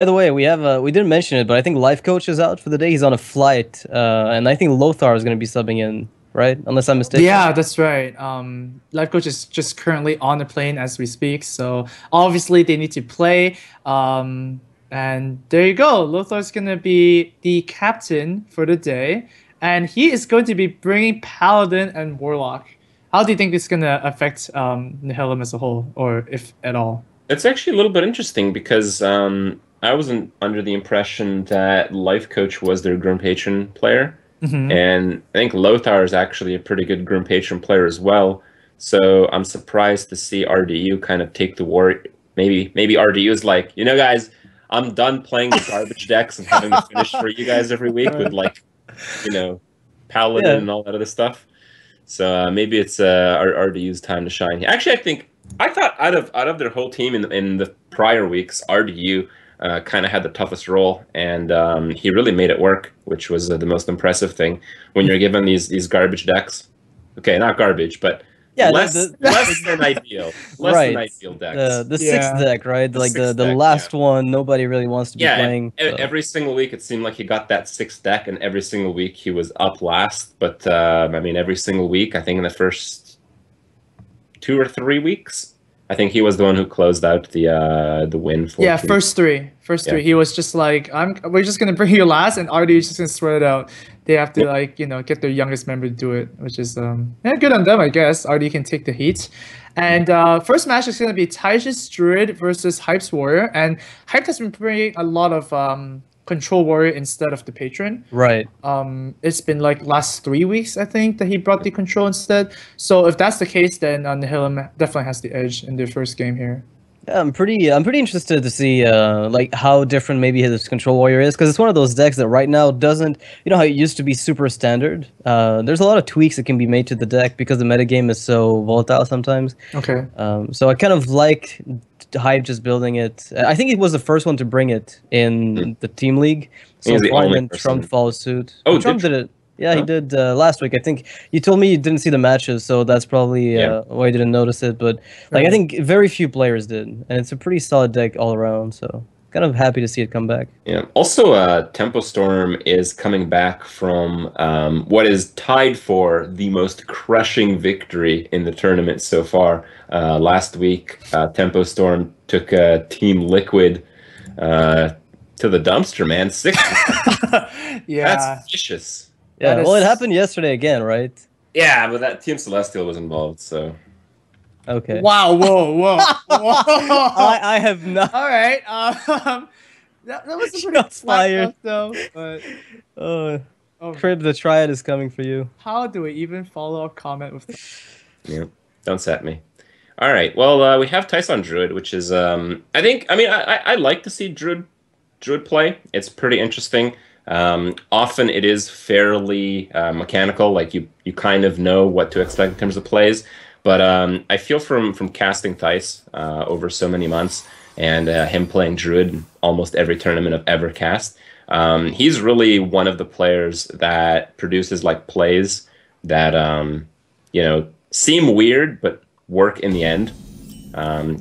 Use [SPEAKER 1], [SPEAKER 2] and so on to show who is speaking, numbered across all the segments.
[SPEAKER 1] By the way, we didn't mention it, but I think Life Coach is out for the day. He's on a flight, and I think Lothar is going to be subbing in, right? Unless I'm mistaken.
[SPEAKER 2] Yeah, that's right. Life coach is just currently on the plane as we speak, so obviously they need to play. And there you go. Lothar's gonna be the captain for the day, and he is going to be bringing Paladin and Warlock. How do you think this is gonna affect Nihilum as a whole, or if at all?
[SPEAKER 3] It's actually a little bit interesting because I wasn't under the impression that Life Coach was their Grim Patron player.
[SPEAKER 2] Hmm.
[SPEAKER 3] And I think Lothar is actually a pretty good Grim Patron player as well. So I'm surprised to see RDU kind of take the war. Maybe RDU is like, guys, I'm done playing the garbage decks and having to finish for you guys every week with like, you know, Paladin
[SPEAKER 1] Yeah.
[SPEAKER 3] and all that other stuff. So maybe it's RDU's time to shine. Actually, I thought out of their whole team in the prior weeks, RDU kind of had the toughest role, and he really made it work, which was the most impressive thing when you're given these garbage decks. Okay, not garbage, but
[SPEAKER 1] Yeah,
[SPEAKER 3] less than ideal, less
[SPEAKER 1] right.
[SPEAKER 3] than ideal decks.
[SPEAKER 1] The sixth
[SPEAKER 2] Yeah.
[SPEAKER 1] deck, right?
[SPEAKER 3] The
[SPEAKER 1] Like
[SPEAKER 3] sixth
[SPEAKER 1] the
[SPEAKER 3] deck,
[SPEAKER 1] last
[SPEAKER 3] yeah.
[SPEAKER 1] one, nobody really wants to be
[SPEAKER 3] Yeah,
[SPEAKER 1] playing. So.
[SPEAKER 3] every single week it seemed like he got that sixth deck, and every single week he was up last. But I mean, every single week, I think in the first 2 or 3 weeks, I think he was the one who closed out the win for
[SPEAKER 2] Yeah,
[SPEAKER 3] team.
[SPEAKER 2] first
[SPEAKER 3] Yeah.
[SPEAKER 2] three. He was just like, we're just gonna bring you last, and RD is just gonna sweat it out. They have to like, get their youngest member to do it, which is yeah, good on them, I guess. RD can take the heat. And first match is gonna be Taish's Druid versus Hype's Warrior, and Hype has been bringing a lot of Control Warrior instead of the Patron.
[SPEAKER 1] Right.
[SPEAKER 2] It's been like last 3 weeks, I think, that he brought the control instead. So if that's the case, then Nihilum definitely has the edge in their first game here.
[SPEAKER 1] Yeah, I'm pretty interested to see like how different maybe his Control Warrior is, because it's one of those decks that right now doesn't, how it used to be super standard. There's a lot of tweaks that can be made to the deck because the metagame is so volatile sometimes.
[SPEAKER 2] Okay.
[SPEAKER 1] So I kind of like Hype just building it. I think he was the first one to bring it in the team league.
[SPEAKER 3] He
[SPEAKER 1] So
[SPEAKER 3] was the
[SPEAKER 1] far,
[SPEAKER 3] only
[SPEAKER 1] then Trump
[SPEAKER 3] person.
[SPEAKER 1] follows suit.
[SPEAKER 3] Oh,
[SPEAKER 1] Trump
[SPEAKER 3] did
[SPEAKER 1] did it. Yeah, he
[SPEAKER 3] Huh?
[SPEAKER 1] did last week. I think you told me you didn't see the matches, so that's probably
[SPEAKER 3] Yeah.
[SPEAKER 1] why you didn't notice it. But like, I
[SPEAKER 2] Right.
[SPEAKER 1] think very few players did, and it's a pretty solid deck all around. So kind of happy to see it come back.
[SPEAKER 3] Yeah. Also, Tempo Storm is coming back from what is tied for the most crushing victory in the tournament so far. Last week, Tempo Storm took Team Liquid to the dumpster, man. 60.
[SPEAKER 2] Yeah.
[SPEAKER 3] That's vicious.
[SPEAKER 1] Yeah,
[SPEAKER 2] That
[SPEAKER 1] well, it
[SPEAKER 2] is-
[SPEAKER 1] happened yesterday again, right?
[SPEAKER 3] Yeah, but that Team Celestial was involved, so.
[SPEAKER 1] Okay.
[SPEAKER 2] Wow. Whoa. Whoa. Whoa.
[SPEAKER 1] I have not.
[SPEAKER 2] All right. That was a pretty
[SPEAKER 1] Shots
[SPEAKER 2] smack
[SPEAKER 1] fired.
[SPEAKER 2] up, though. But
[SPEAKER 1] Oh,
[SPEAKER 2] oh,
[SPEAKER 1] Crib, the Triad is coming for you.
[SPEAKER 2] how do we even follow up comment with that?
[SPEAKER 3] Yeah, don't set me. All right. Well, we have Tyson Druid, which is I like to see Druid play. It's pretty interesting. Often it is fairly mechanical, like you kind of know what to expect in terms of plays. But I feel from casting Thijs over so many months and him playing Druid in almost every tournament I've ever cast, he's really one of the players that produces like plays that seem weird but work in the end.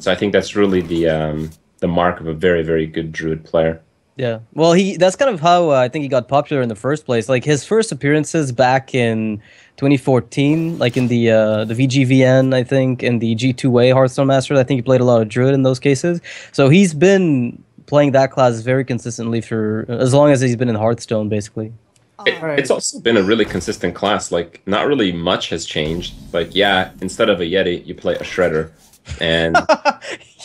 [SPEAKER 3] So I think that's really the mark of a very, very good Druid player.
[SPEAKER 1] Yeah, well, that's kind of how I think he got popular in the first place. Like his first appearances back in 2014, like in the VGVN, I think, in the G2A Hearthstone Masters. I think he played a lot of Druid in those cases. So he's been playing that class very consistently for as long as he's been in Hearthstone, basically.
[SPEAKER 2] Right.
[SPEAKER 3] It's also been a really consistent class. Like, not really much has changed. Like, yeah, instead of a Yeti, you play a Shredder. And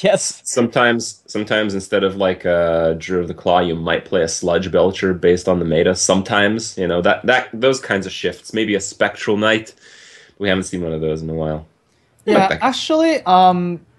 [SPEAKER 1] Yes.
[SPEAKER 3] sometimes instead of like a Drew of the Claw, you might play a Sludge Belcher based on the meta. Sometimes, that those kinds of shifts. Maybe a Spectral Knight. We haven't seen one of those in a while. I like
[SPEAKER 2] Yeah,
[SPEAKER 3] that.
[SPEAKER 2] actually,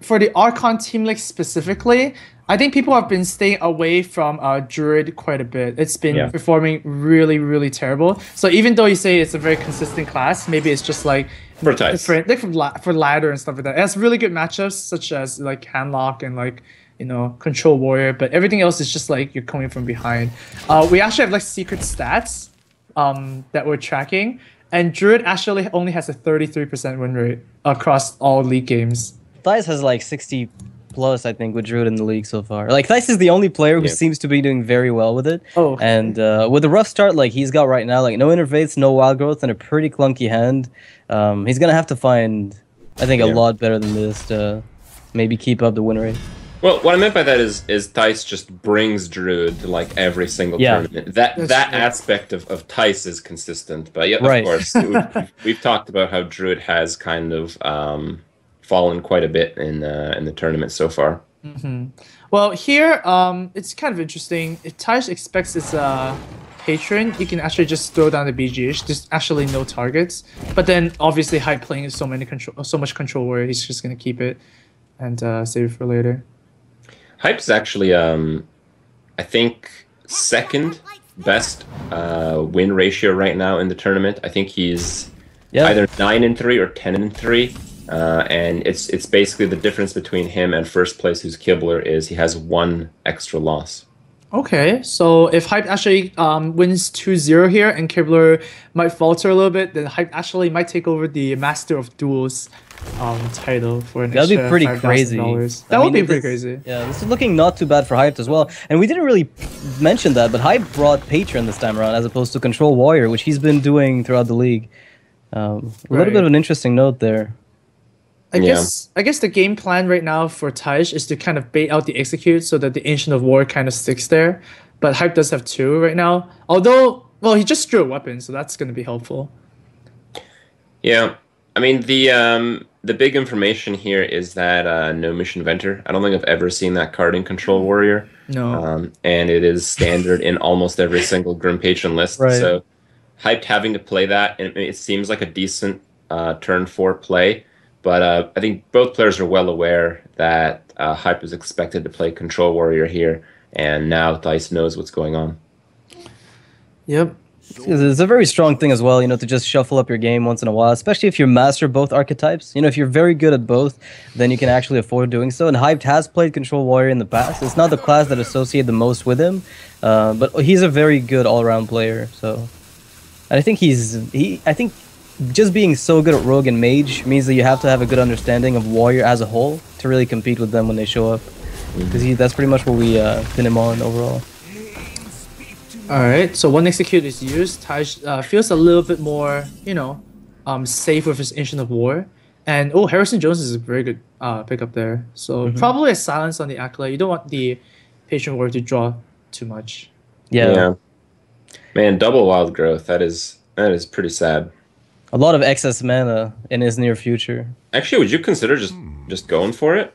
[SPEAKER 2] for the Archon Team League specifically, I think people have been staying away from Druid quite a bit. It's been
[SPEAKER 3] Yeah.
[SPEAKER 2] performing really, really terrible. So even though you say it's a very consistent class, maybe it's just like
[SPEAKER 3] For Thijs.
[SPEAKER 2] different, like for ladder and stuff like that. It has really good matchups such as like Handlock and like Control Warrior, but everything else is just like you're coming from behind. We actually have like secret stats that we're tracking, and Druid actually only has a 33% win rate across all league games.
[SPEAKER 1] Thijs has like 60 plus, I think, with Druid in the league so far. Like, Thijs is the only player who seems to be doing very well with it.
[SPEAKER 2] Oh, okay.
[SPEAKER 1] And with the rough start like he's got right now, like no interface, no wild growth, and a pretty clunky hand, he's gonna have to find, I think, a lot better than this to maybe keep up the win rate.
[SPEAKER 3] Well, what I meant by that is Thijs just brings Druid to like every single tournament. That aspect of Thijs is consistent, but yeah, of course, we've talked about how Druid has kind of fallen quite a bit in the tournament so far.
[SPEAKER 2] Mm-hmm. Well, here it's kind of interesting. If Thijs expects his patron, you can actually just throw down the BGH. There's actually no targets, but then obviously Hype playing so much control where he's just gonna keep it and save it for later.
[SPEAKER 3] Hype's actually, I think, second best win ratio right now in the tournament. I think he's either 9-3 or 10-3, and it's basically the difference between him and first place, who's Kibler, is he has 1 extra loss. Okay,
[SPEAKER 2] so if Hype actually wins 2-0 here and Kibler might falter a little bit, then Hype actually might take over the Master of Duels title for an extra
[SPEAKER 1] that'd be pretty crazy.
[SPEAKER 2] That would be pretty crazy.
[SPEAKER 1] Yeah, this is looking not too bad for Hype as well. And we didn't really mention that, but Hype brought Patron this time around as opposed to Control Warrior, which he's been doing throughout the league. A little bit of an interesting note there.
[SPEAKER 2] I guess the game plan right now for Thijs is to kind of bait out the execute so that the Ancient of War kind of sticks there. But Hype does have 2 right now. Although, well, he just drew a weapon, so that's going to be helpful.
[SPEAKER 3] Yeah. I mean, the big information here is that no Mission Inventor. I don't think I've ever seen that card in Control Warrior.
[SPEAKER 2] No.
[SPEAKER 3] And it is standard in almost every single Grim Patron list.
[SPEAKER 1] Right.
[SPEAKER 3] So Hyped having to play that, and it seems like a decent turn 4 play. But I think both players are well aware that Hype is expected to play Control Warrior here, and now Thijs knows what's going on.
[SPEAKER 2] Yep.
[SPEAKER 1] It's a very strong thing as well, you know, to just shuffle up your game once in a while, especially if you master both archetypes. You know, if you're very good at both, then you can actually afford doing so. And Hyped has played Control Warrior in the past. It's not the class that associate the most with him, but he's a very good all-around player. So, and I think I think just being so good at Rogue and Mage means that you have to have a good understanding of Warrior as a whole to really compete with them when they show up. Because that's pretty much what we pin him on overall.
[SPEAKER 2] Alright, so 1 execute is used. Thijs feels a little bit more, you know, safe with his Ancient of War. And, oh, Harrison Jones is a very good pickup there. So probably a silence on the Acolyte. You don't want the Patron Warrior to draw too much.
[SPEAKER 1] Yeah.
[SPEAKER 3] Man, double Wild Growth. That is pretty sad.
[SPEAKER 1] A lot of excess mana in his near future.
[SPEAKER 3] Actually, would you consider just going for it?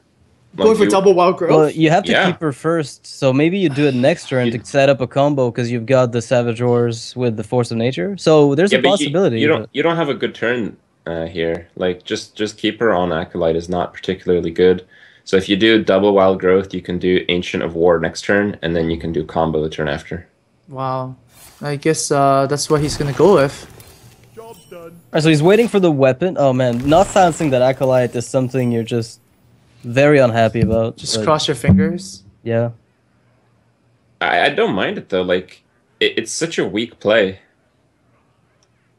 [SPEAKER 2] Going for double Wild Growth?
[SPEAKER 1] Well, you have to keep her first, so maybe you do it next turn to set up a combo because you've got the Savage Wars with the Force of Nature. So there's a possibility.
[SPEAKER 3] You don't have a good turn here. Like just keep her on Acolyte is not particularly good. So if you do double Wild Growth, you can do Ancient of War next turn, and then you can do combo the turn after.
[SPEAKER 2] Wow, I guess that's what he's gonna go with.
[SPEAKER 1] Job's done. Alright, so he's waiting for the weapon. Oh man, not silencing that Acolyte is something you're just very unhappy about.
[SPEAKER 2] Just cross your fingers.
[SPEAKER 1] Yeah.
[SPEAKER 3] I don't mind it though. Like it's such a weak play.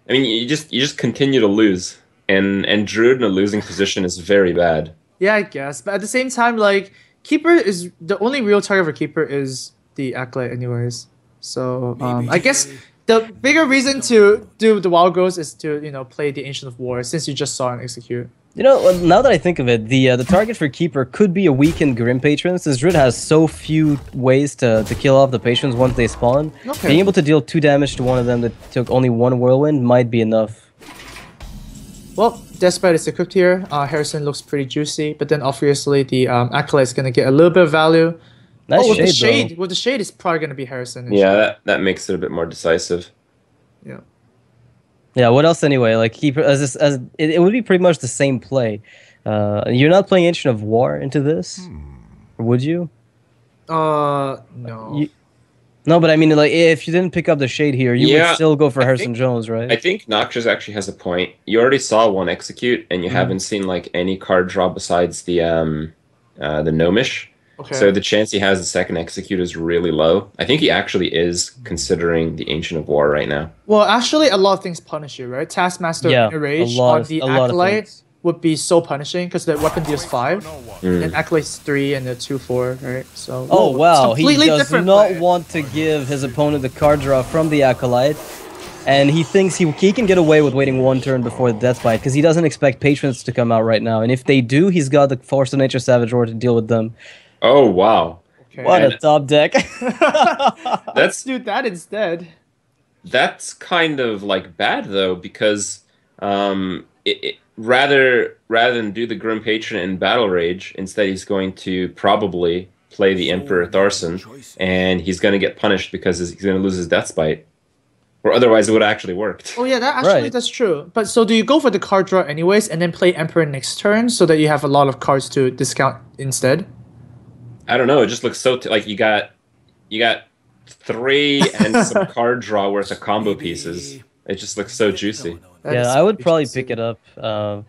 [SPEAKER 3] I mean, you just continue to lose, and Druid in a losing position is very bad.
[SPEAKER 2] Yeah, I guess. But at the same time, like Keeper is the only real target for Keeper is the Acolyte, anyways. So I guess the bigger reason to do the Wild Growth is to play the Ancient of War, since you just saw an execute.
[SPEAKER 1] You know, now that I think of it, the target for Keeper could be a weakened Grim Patron, since Druid has so few ways to kill off the Patrons once they spawn. Okay. Being able to deal 2 damage to one of them that took only 1 Whirlwind might be enough.
[SPEAKER 2] Well, Deathbite is equipped here. Harrison looks pretty juicy, but then obviously the Acolyte is going to get a little bit of value.
[SPEAKER 1] Nice
[SPEAKER 2] with
[SPEAKER 1] shade,
[SPEAKER 2] with the shade, it's probably going to be Harrison.
[SPEAKER 3] Yeah, that makes it a bit more decisive.
[SPEAKER 2] Yeah.
[SPEAKER 1] Yeah, what else anyway? Like Keeper, it would be pretty much the same play. You're not playing Ancient of War into this, or would you?
[SPEAKER 2] No.
[SPEAKER 1] No, but I mean, like, if you didn't pick up the shade here, you would still go for Harrison Jones, right?
[SPEAKER 3] I think Noxious actually has a point. You already saw 1 execute, and you haven't seen like any card draw besides the Gnomish.
[SPEAKER 2] Okay.
[SPEAKER 3] So the chance he has the second execute is really low. I think he actually is considering the Ancient of War right now.
[SPEAKER 2] Well, actually, a lot of things punish you, right? Taskmaster Enrage on the Acolyte would be so punishing because the weapon deals 5 and accolades 3 and the 2/4, right? So
[SPEAKER 1] Oh wow, he does
[SPEAKER 2] different
[SPEAKER 1] not
[SPEAKER 2] play.
[SPEAKER 1] want to give his opponent the card draw from the Acolyte, and he thinks he can get away with waiting 1 turn before the Death Bite because he doesn't expect Patrons to come out right now, and if they do, he's got the Force of Nature Savage Roar to deal with them.
[SPEAKER 3] Oh wow.
[SPEAKER 2] Okay.
[SPEAKER 1] What a top deck!
[SPEAKER 2] Let's do that instead.
[SPEAKER 3] That's kind of like bad though, because rather than do the Grim Patron in Battle Rage, instead he's going to probably play the Emperor Tharson, and he's going to get punished because he's going to lose his Death Bite. Or otherwise it would have actually worked.
[SPEAKER 2] Oh yeah, that's
[SPEAKER 1] Right.
[SPEAKER 2] true. But so do you go for the card draw anyways, and then play Emperor next turn so that you have a lot of cards to discount instead?
[SPEAKER 3] I don't know. It just looks so like you got 3 and some card draw worth of combo pieces. It just looks so juicy.
[SPEAKER 1] Yeah, I would probably pick it up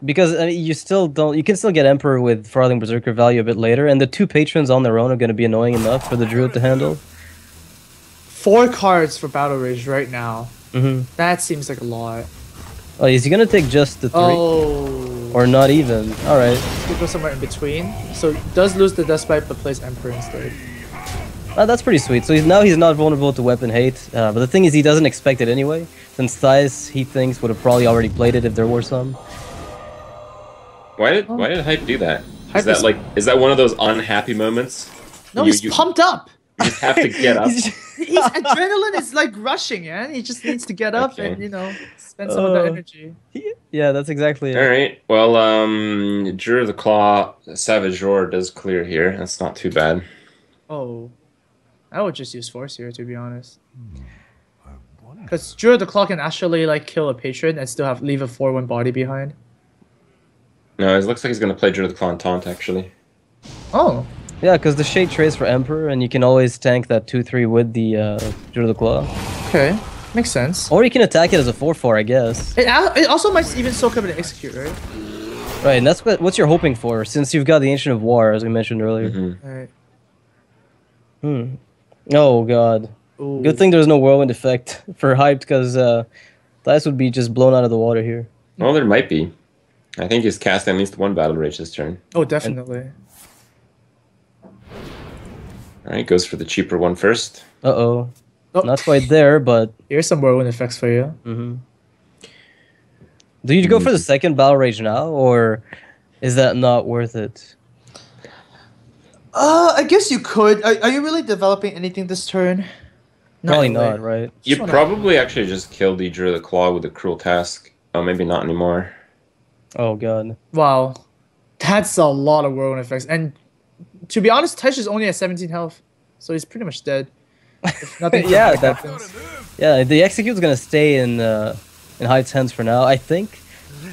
[SPEAKER 1] because I mean, you can still get Emperor with Frothing Berserker value a bit later, and the 2 Patrons on their own are going to be annoying enough for the Druid to handle.
[SPEAKER 2] 4 cards for Battle Rage right now.
[SPEAKER 1] Mm-hmm.
[SPEAKER 2] That seems like a lot.
[SPEAKER 1] Oh, is he going to take just the 3?
[SPEAKER 2] Oh.
[SPEAKER 1] Or not even? Alright.
[SPEAKER 2] Could go somewhere in between. So does lose the Death Bite but plays Emperor instead.
[SPEAKER 1] That's pretty sweet. So now he's not vulnerable to weapon hate, but the thing is he doesn't expect it anyway, since Thais, he thinks, would have probably already played it if there were some.
[SPEAKER 3] Why did Hype do that?
[SPEAKER 2] Hype
[SPEAKER 3] Is that one of those unhappy moments?
[SPEAKER 2] No, he's pumped up.
[SPEAKER 3] You just have to get up.
[SPEAKER 2] His adrenaline is like rushing, man. He just needs to get up
[SPEAKER 3] Okay.
[SPEAKER 2] and spend some of that energy.
[SPEAKER 1] Yeah, that's exactly it.
[SPEAKER 3] All right. Well, Druid of the Claw, Savage Roar does clear here. That's not too bad.
[SPEAKER 2] Oh, I would just use Force here, to be honest. Because Druid of the Claw can actually like kill a patron and still leave a 4/1 body behind.
[SPEAKER 3] No, it looks like he's going to play Druid of the Claw and Taunt, actually.
[SPEAKER 2] Oh.
[SPEAKER 1] Yeah, because the Shade trades for Emperor, and you can always tank that 2/3 with the Druid of the Claw.
[SPEAKER 2] Okay, makes sense.
[SPEAKER 1] Or you can attack it as a 4/4, I guess.
[SPEAKER 2] It also might even soak up and execute, right?
[SPEAKER 1] Right, and that's what you're hoping for, since you've got the Ancient of War, as we mentioned earlier.
[SPEAKER 3] Mm-hmm.
[SPEAKER 2] Alright.
[SPEAKER 1] Oh god.
[SPEAKER 2] Ooh.
[SPEAKER 1] Good thing there's no Whirlwind effect for Hyped, because Thais would be just blown out of the water here.
[SPEAKER 3] Well, there might be. I think he's casting at least 1 Battle Rage this turn.
[SPEAKER 2] Oh, definitely.
[SPEAKER 3] All right, goes for the cheaper one first.
[SPEAKER 1] Uh-oh.
[SPEAKER 2] Oh.
[SPEAKER 1] Not quite there, but...
[SPEAKER 2] Here's some whirlwind effects for you.
[SPEAKER 1] Mm-hmm. Do you go for the second Battle Rage now, or is that not worth it?
[SPEAKER 2] I guess you could. Are you really developing anything this turn?
[SPEAKER 1] Probably
[SPEAKER 2] really.
[SPEAKER 1] not, right?
[SPEAKER 3] You
[SPEAKER 2] wanna-
[SPEAKER 3] probably actually just killed the Druid of the Claw with a Cruel Task. Oh, maybe not anymore.
[SPEAKER 1] Oh god.
[SPEAKER 2] Wow. That's a lot of whirlwind effects. And to be honest, Tesh is only at 17 health. So he's pretty much dead. If nothing
[SPEAKER 1] Yeah,
[SPEAKER 2] dramatic
[SPEAKER 1] that-
[SPEAKER 2] happens.
[SPEAKER 1] Yeah, the Execute's gonna stay in Hyde's hands for now, I think.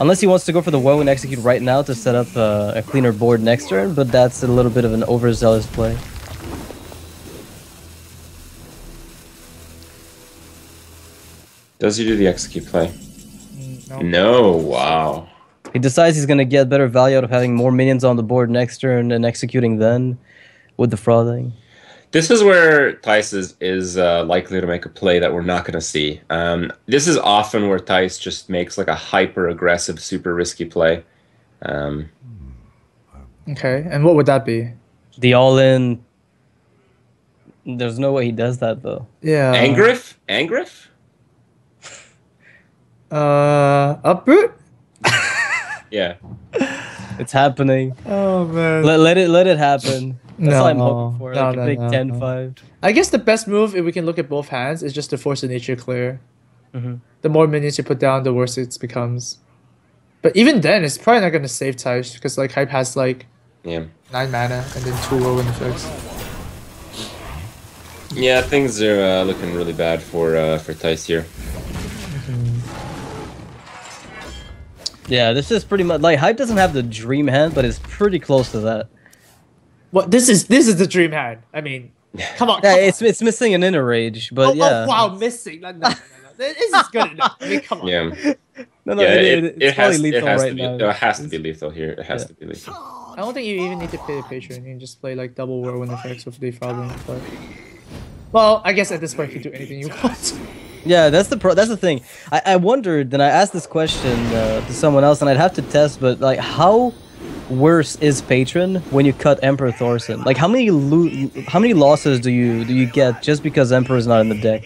[SPEAKER 1] Unless he wants to go for the Whirlwind Execute right now to set up a cleaner board next turn, but that's a little bit of an overzealous play.
[SPEAKER 3] Does he do the Execute play?
[SPEAKER 2] No.
[SPEAKER 3] No, wow.
[SPEAKER 1] He decides he's gonna get better value out of having more minions on the board next turn and executing then with the frothing.
[SPEAKER 3] This is where Thais is likely to make a play that we're not going to see. This is often where Thais just makes like a hyper-aggressive, super risky play.
[SPEAKER 2] Okay, and what would that be?
[SPEAKER 1] The all-in... There's no way he does that, though.
[SPEAKER 2] Yeah.
[SPEAKER 3] Angriff? Angriff?
[SPEAKER 2] Uproot?
[SPEAKER 3] Yeah.
[SPEAKER 1] It's happening.
[SPEAKER 2] Oh man.
[SPEAKER 1] Let it happen. That's all I'm hoping for.
[SPEAKER 2] No,
[SPEAKER 1] Like
[SPEAKER 2] no,
[SPEAKER 1] a big
[SPEAKER 2] no,
[SPEAKER 1] 10-5.
[SPEAKER 2] I guess the best move, if we can look at both hands, is just to force the nature clear.
[SPEAKER 1] Mm-hmm.
[SPEAKER 2] The more minions you put down, the worse it becomes. But even then, it's probably not gonna save Taish because like Hype has like
[SPEAKER 3] Yeah.
[SPEAKER 2] 9 mana and then 2 whirlwind effects.
[SPEAKER 3] Yeah, things are looking really bad for Thais here.
[SPEAKER 1] Yeah, this is pretty much... Like, Hype doesn't have the dream hand, but it's pretty close to that.
[SPEAKER 2] What this is the dream hand. I mean, come on.
[SPEAKER 1] Yeah,
[SPEAKER 2] come on.
[SPEAKER 1] it's missing an inner rage, but yeah.
[SPEAKER 2] Oh wow, missing. No. This is good enough. I mean, come on.
[SPEAKER 3] Yeah.
[SPEAKER 1] No,
[SPEAKER 3] Yeah,
[SPEAKER 1] it's probably lethal right
[SPEAKER 3] to be,
[SPEAKER 1] now.
[SPEAKER 3] it has to be lethal here. It has to be lethal.
[SPEAKER 2] I don't think you even need to play the patron. You can just play like double whirlwind effects with the problem. But well, I guess at this point you can do anything you want.
[SPEAKER 1] Yeah, that's the thing. I wondered, and I asked this question to someone else, and I'd have to test, but like, how worse is Patron when you cut Emperor Thorson? Like, how many losses do you get just because Emperor is not in the deck?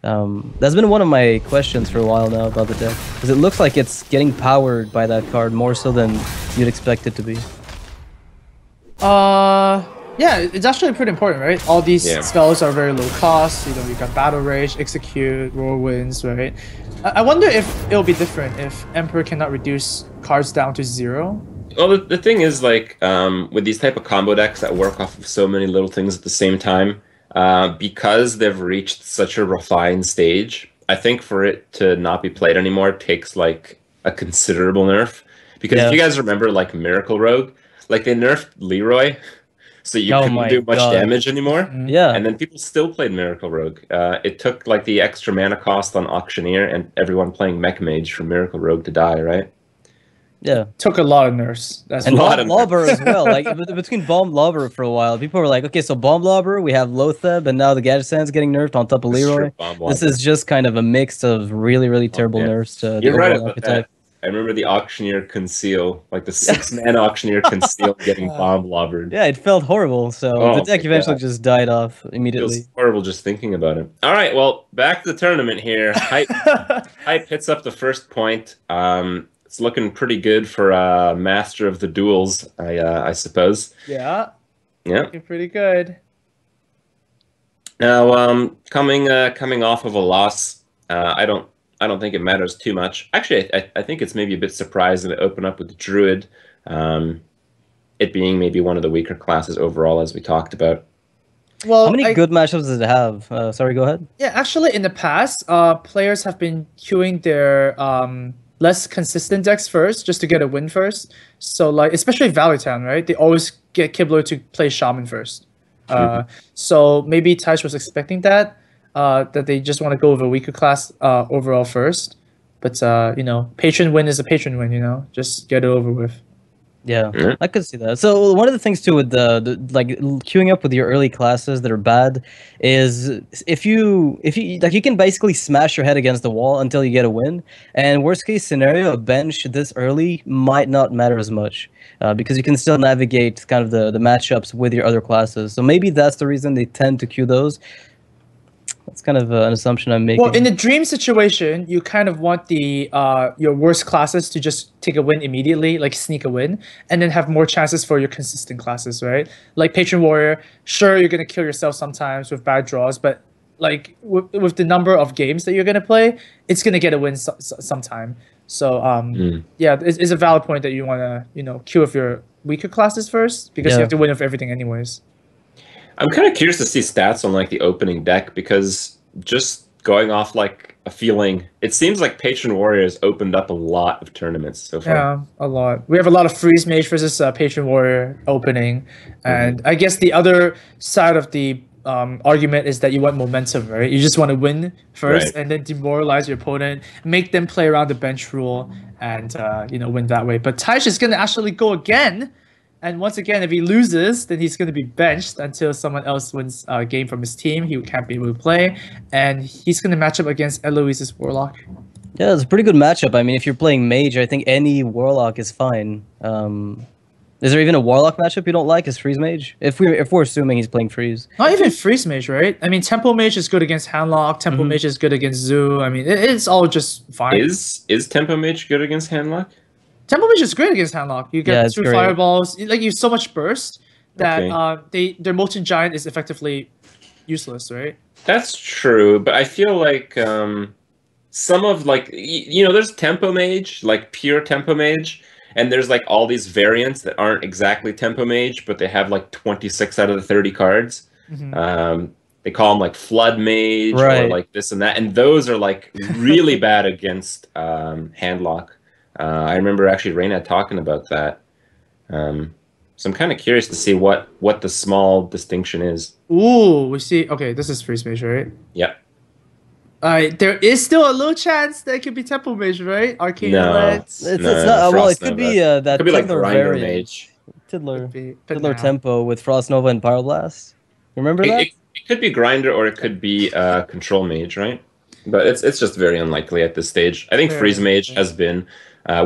[SPEAKER 1] That's been one of my questions for a while now about the deck, because it looks like it's getting powered by that card more so than you'd expect it to be.
[SPEAKER 2] Yeah, it's actually pretty important, right? All these
[SPEAKER 3] Yeah.
[SPEAKER 2] spells are very low cost. You know, you got Battle Rage, Execute, Whirlwinds, right? I wonder if it'll be different if Emperor cannot reduce cards down to 0.
[SPEAKER 3] Well, the thing is, like, with these type of combo decks that work off of so many little things at the same time, because they've reached such a refined stage, I think for it to not be played anymore takes, like, a considerable nerf. Because if you guys remember, like, Miracle Rogue, like, they nerfed Leroy, so you couldn't do much damage anymore.
[SPEAKER 1] Yeah.
[SPEAKER 3] And then people still played Miracle Rogue. It took, like, the extra mana cost on Auctioneer and everyone playing Mech for Miracle Rogue to die, right?
[SPEAKER 1] Yeah.
[SPEAKER 2] Took a lot of nerfs. That's
[SPEAKER 1] And
[SPEAKER 3] lot of
[SPEAKER 1] Lobber as well. Like between Bomb Lobber for a while, people were like, okay, so Bomb Lobber, we have Lotheb, and now the Gadget Sand's getting nerfed on top of Leroy. This is just kind of a mix of really, really terrible nerfs to the overall archetype.
[SPEAKER 3] I remember the Auctioneer Conceal, like the 6-man Auctioneer Conceal getting Bomb Lobbered.
[SPEAKER 1] Yeah, it felt horrible, so the deck eventually just died off immediately.
[SPEAKER 3] It feels horrible just thinking about it. All right, well, back to the tournament here. Hype hits up the first point. It's looking pretty good for Master of the Duels, I suppose.
[SPEAKER 2] Yeah.
[SPEAKER 3] Yeah.
[SPEAKER 2] Looking pretty good.
[SPEAKER 3] Now, coming off of a loss, I don't think it matters too much. Actually, I think it's maybe a bit surprising to open up with the Druid, it being maybe one of the weaker classes overall, as we talked about.
[SPEAKER 2] Well,
[SPEAKER 1] how many good matchups does it have? Sorry, go ahead.
[SPEAKER 2] Yeah, actually, in the past, players have been queuing their less consistent decks first, just to get a win first. So, like, especially Valleytown, right? They always get Kibler to play Shaman first. So maybe Taish was expecting that they just want to go with a weaker class overall first. But, you know, patron win is a patron win, you know? Just get it over with.
[SPEAKER 1] Yeah, I could see that. So one of the things too with the like queuing up with your early classes that are bad is if you like, you can basically smash your head against the wall until you get a win. And worst case scenario, a bench this early might not matter as much because you can still navigate kind of the matchups with your other classes. So maybe that's the reason they tend to queue those. That's kind of an assumption I'm making.
[SPEAKER 2] Well, in the dream situation, you kind of want the your worst classes to just take a win immediately, like sneak a win, and then have more chances for your consistent classes, right? Like Patron Warrior, sure, you're going to kill yourself sometimes with bad draws, but like with the number of games that you're going to play, it's going to get a win sometime. So, yeah, it's a valid point that you want to, you know, queue with your weaker classes first, because you have to win with everything anyways.
[SPEAKER 3] I'm kind of curious to see stats on like the opening deck, because just going off like a feeling, it seems like Patron Warriors opened up a lot of tournaments so far.
[SPEAKER 2] Yeah, a lot. We have a lot of Freeze Mage versus Patron Warrior opening, and I guess the other side of the argument is that you want momentum, right? You just want to win first, and then demoralize your opponent, make them play around the bench rule, and you know, win that way. But Taish is going to actually go again. And once again, if he loses, then he's going to be benched until someone else wins a game from his team. He can't be able to play. And he's going to match up against Eloise's Warlock.
[SPEAKER 1] Yeah, it's a pretty good matchup. I mean, if you're playing Mage, I think any Warlock is fine. Is there even a Warlock matchup you don't like? Is Freeze Mage? If we're assuming he's playing Freeze.
[SPEAKER 2] Not even Freeze Mage, right? I mean, Tempo Mage is good against Handlock. Tempo Mage is good against Zoo. I mean, it's all just fine.
[SPEAKER 3] Is Tempo Mage good against Handlock?
[SPEAKER 2] Tempo Mage is great against Handlock. You get 2 fireballs. Like, you have so much burst that their Molten Giant is effectively useless, right?
[SPEAKER 3] That's true, but I feel like some of, like, you know, there's Tempo Mage, like pure Tempo Mage, and there's like all these variants that aren't exactly Tempo Mage, but they have like 26 out of the 30 cards. They call them like Flood Mage or like this and that, and those are like really bad against Handlock. I remember actually Reynad talking about that. So I'm kind of curious to see what the small distinction is.
[SPEAKER 2] Ooh, we see. Okay, this is Freeze Mage, right?
[SPEAKER 3] Yep.
[SPEAKER 2] There is still a little chance that it could be Tempo Mage, right? Arcane Let's.
[SPEAKER 1] It's not. Well, it could be that.
[SPEAKER 3] Could be like Grinder
[SPEAKER 1] variant.
[SPEAKER 3] Mage.
[SPEAKER 1] Tiddler Tempo with Frost Nova and Pyroblast. Remember that?
[SPEAKER 3] It could be Grinder, or it could be Control Mage, right? But it's just very unlikely at this stage. I think
[SPEAKER 2] Very
[SPEAKER 3] Freeze Mage
[SPEAKER 2] unlikely.
[SPEAKER 3] has been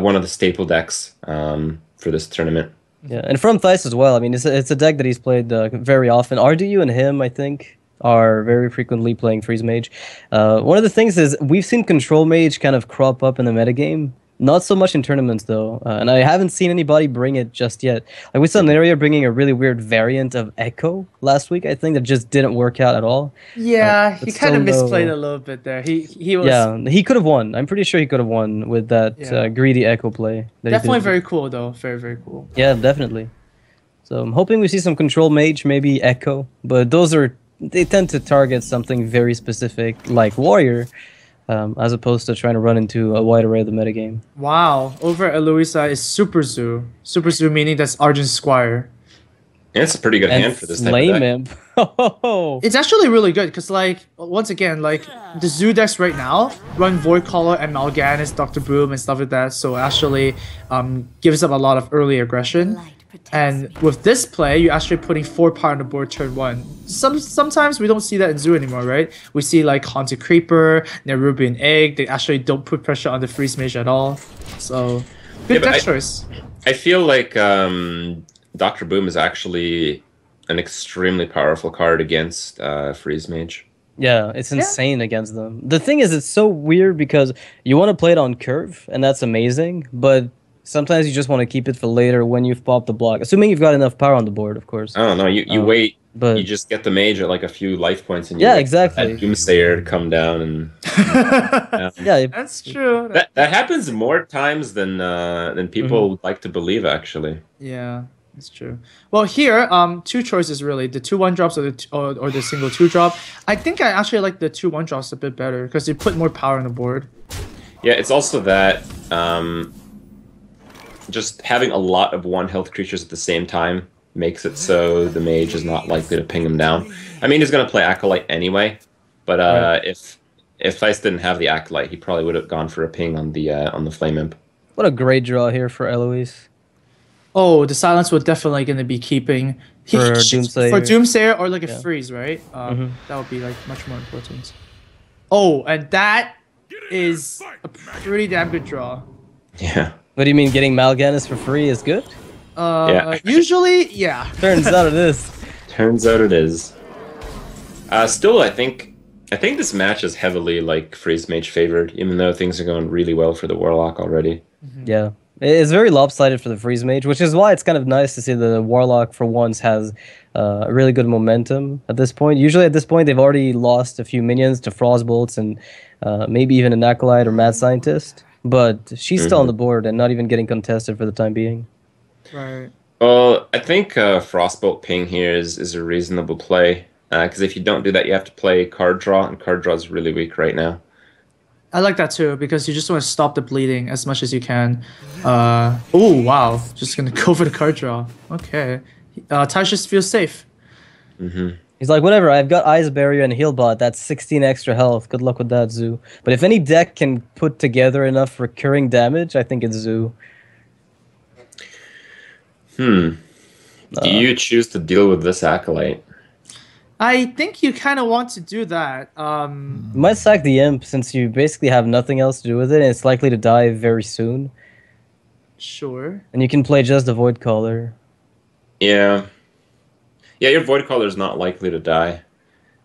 [SPEAKER 3] one of the staple decks for this tournament.
[SPEAKER 1] Yeah, and from Thijs as well. I mean, it's a deck that he's played very often. RDU and him, I think, are very frequently playing Freeze Mage. One of the things is we've seen Control Mage kind of crop up in the metagame. Not so much in tournaments, though. And I haven't seen anybody bring it just yet. Like, we saw Neria bringing a really weird variant of Echo last week, I think, that just didn't work out at all.
[SPEAKER 2] Yeah,
[SPEAKER 1] but
[SPEAKER 2] he kind of
[SPEAKER 1] still
[SPEAKER 2] misplayed
[SPEAKER 1] no-
[SPEAKER 2] a little bit there. He was
[SPEAKER 1] Yeah, he could have won. I'm pretty sure he could have won with that
[SPEAKER 2] Yeah.
[SPEAKER 1] greedy Echo play. That he
[SPEAKER 2] definitely
[SPEAKER 1] did.
[SPEAKER 2] very cool though. Very, very cool.
[SPEAKER 1] Yeah, definitely. So I'm hoping we see some Control Mage, maybe Echo, but they tend to target something very specific like Warrior, as opposed to trying to run into a wide array of the metagame.
[SPEAKER 2] Wow. Over at Eloisa is Super Zoo. Super Zoo meaning that's Argent Squire.
[SPEAKER 3] And it's a pretty good
[SPEAKER 1] And
[SPEAKER 3] hand for this type of
[SPEAKER 1] Flame
[SPEAKER 3] deck.
[SPEAKER 1] Imp. Oh,
[SPEAKER 2] It's actually really good because, like, once again, like the Zoo decks right now run Void Caller and Mal'Ganis, Dr. Boom, and stuff like that. So actually, gives up a lot of early aggression. And with this play, you're actually putting 4 power on the board turn 1. Sometimes we don't see that in Zoo anymore, right? We see like Haunted Creeper, Nerubian Egg. They actually don't put pressure on the Freeze Mage at all. So good
[SPEAKER 3] Yeah, but
[SPEAKER 2] deck choice.
[SPEAKER 3] I feel like Dr. Boom is actually an extremely powerful card against Freeze Mage.
[SPEAKER 1] yeah, it's insane against them. The thing is, it's so weird because you want to play it on curve, and that's amazing, but sometimes you just want to keep it for later when you've popped the block, assuming you've got enough power on the board, of course.
[SPEAKER 3] I don't know. You wait,
[SPEAKER 1] but
[SPEAKER 3] you just get the Mage at like a few life points, and you
[SPEAKER 1] Yeah,
[SPEAKER 3] wait for
[SPEAKER 1] exactly.
[SPEAKER 3] that Doomsayer to come down, and
[SPEAKER 1] yeah,
[SPEAKER 2] That's true.
[SPEAKER 3] that happens more times than people
[SPEAKER 1] Mm-hmm.
[SPEAKER 3] like to believe. Actually,
[SPEAKER 2] Yeah, that's true. Well, here, 2 choices really: the 2/1 drops or the single 2 drop. I think I actually like the 2/1 drops a bit better because they put more power on the board.
[SPEAKER 3] yeah. It's also that just having a lot of 1 health creatures at the same time makes it so the Mage is not likely to ping him down. I mean, he's going to play Acolyte anyway, but
[SPEAKER 1] Right.
[SPEAKER 3] if Thijs didn't have the Acolyte, he probably would have gone for a ping on the Flame Imp.
[SPEAKER 1] what a great draw here for Eloise.
[SPEAKER 2] Oh, the silence we're definitely going to be keeping
[SPEAKER 1] For Doomsayer.
[SPEAKER 2] for Doomsayer or like a
[SPEAKER 1] Yeah.
[SPEAKER 2] freeze, right?
[SPEAKER 1] Mhm.
[SPEAKER 2] That would be like much more important. Oh, and that is a pretty damn good draw.
[SPEAKER 3] Yeah.
[SPEAKER 1] What do you mean, getting Mal'Ganis for free is good?
[SPEAKER 3] Yeah.
[SPEAKER 2] Usually, yeah.
[SPEAKER 1] Turns out it is.
[SPEAKER 3] Turns out it is. Still, I think this match is heavily like Freeze Mage favored, even though things are going really well for the Warlock already.
[SPEAKER 1] Yeah. It's very lopsided for the Freeze Mage, which is why it's kind of nice to see the Warlock for once has really good momentum at this point. Usually at this point, they've already lost a few minions to Frostbolts and maybe even an Acolyte or Mad Scientist. But she's still on the board and not even getting contested for the time being.
[SPEAKER 2] Right.
[SPEAKER 3] Well, I think Frostbolt Ping here is a reasonable play, because if you don't do that, you have to play Card Draw, and Card Draw is really weak right now.
[SPEAKER 2] I like that too because you just want to stop the bleeding as much as you can. Oh wow, just gonna go for the card draw. Okay, Taj just feels safe.
[SPEAKER 1] He's like, whatever, I've got Ice Barrier and Healbot. That's 16 extra health. Good luck with that, Zoo. But if any deck can put together enough recurring damage, I think it's Zoo.
[SPEAKER 3] Do you choose to deal with this Acolyte?
[SPEAKER 2] I think you kind of want to do that.
[SPEAKER 1] You might sack the Imp since you basically have nothing else to do with it, and it's likely to die very soon.
[SPEAKER 2] Sure.
[SPEAKER 1] And you can play just the Void Caller.
[SPEAKER 3] Yeah. Yeah, your Void Caller is not likely to die.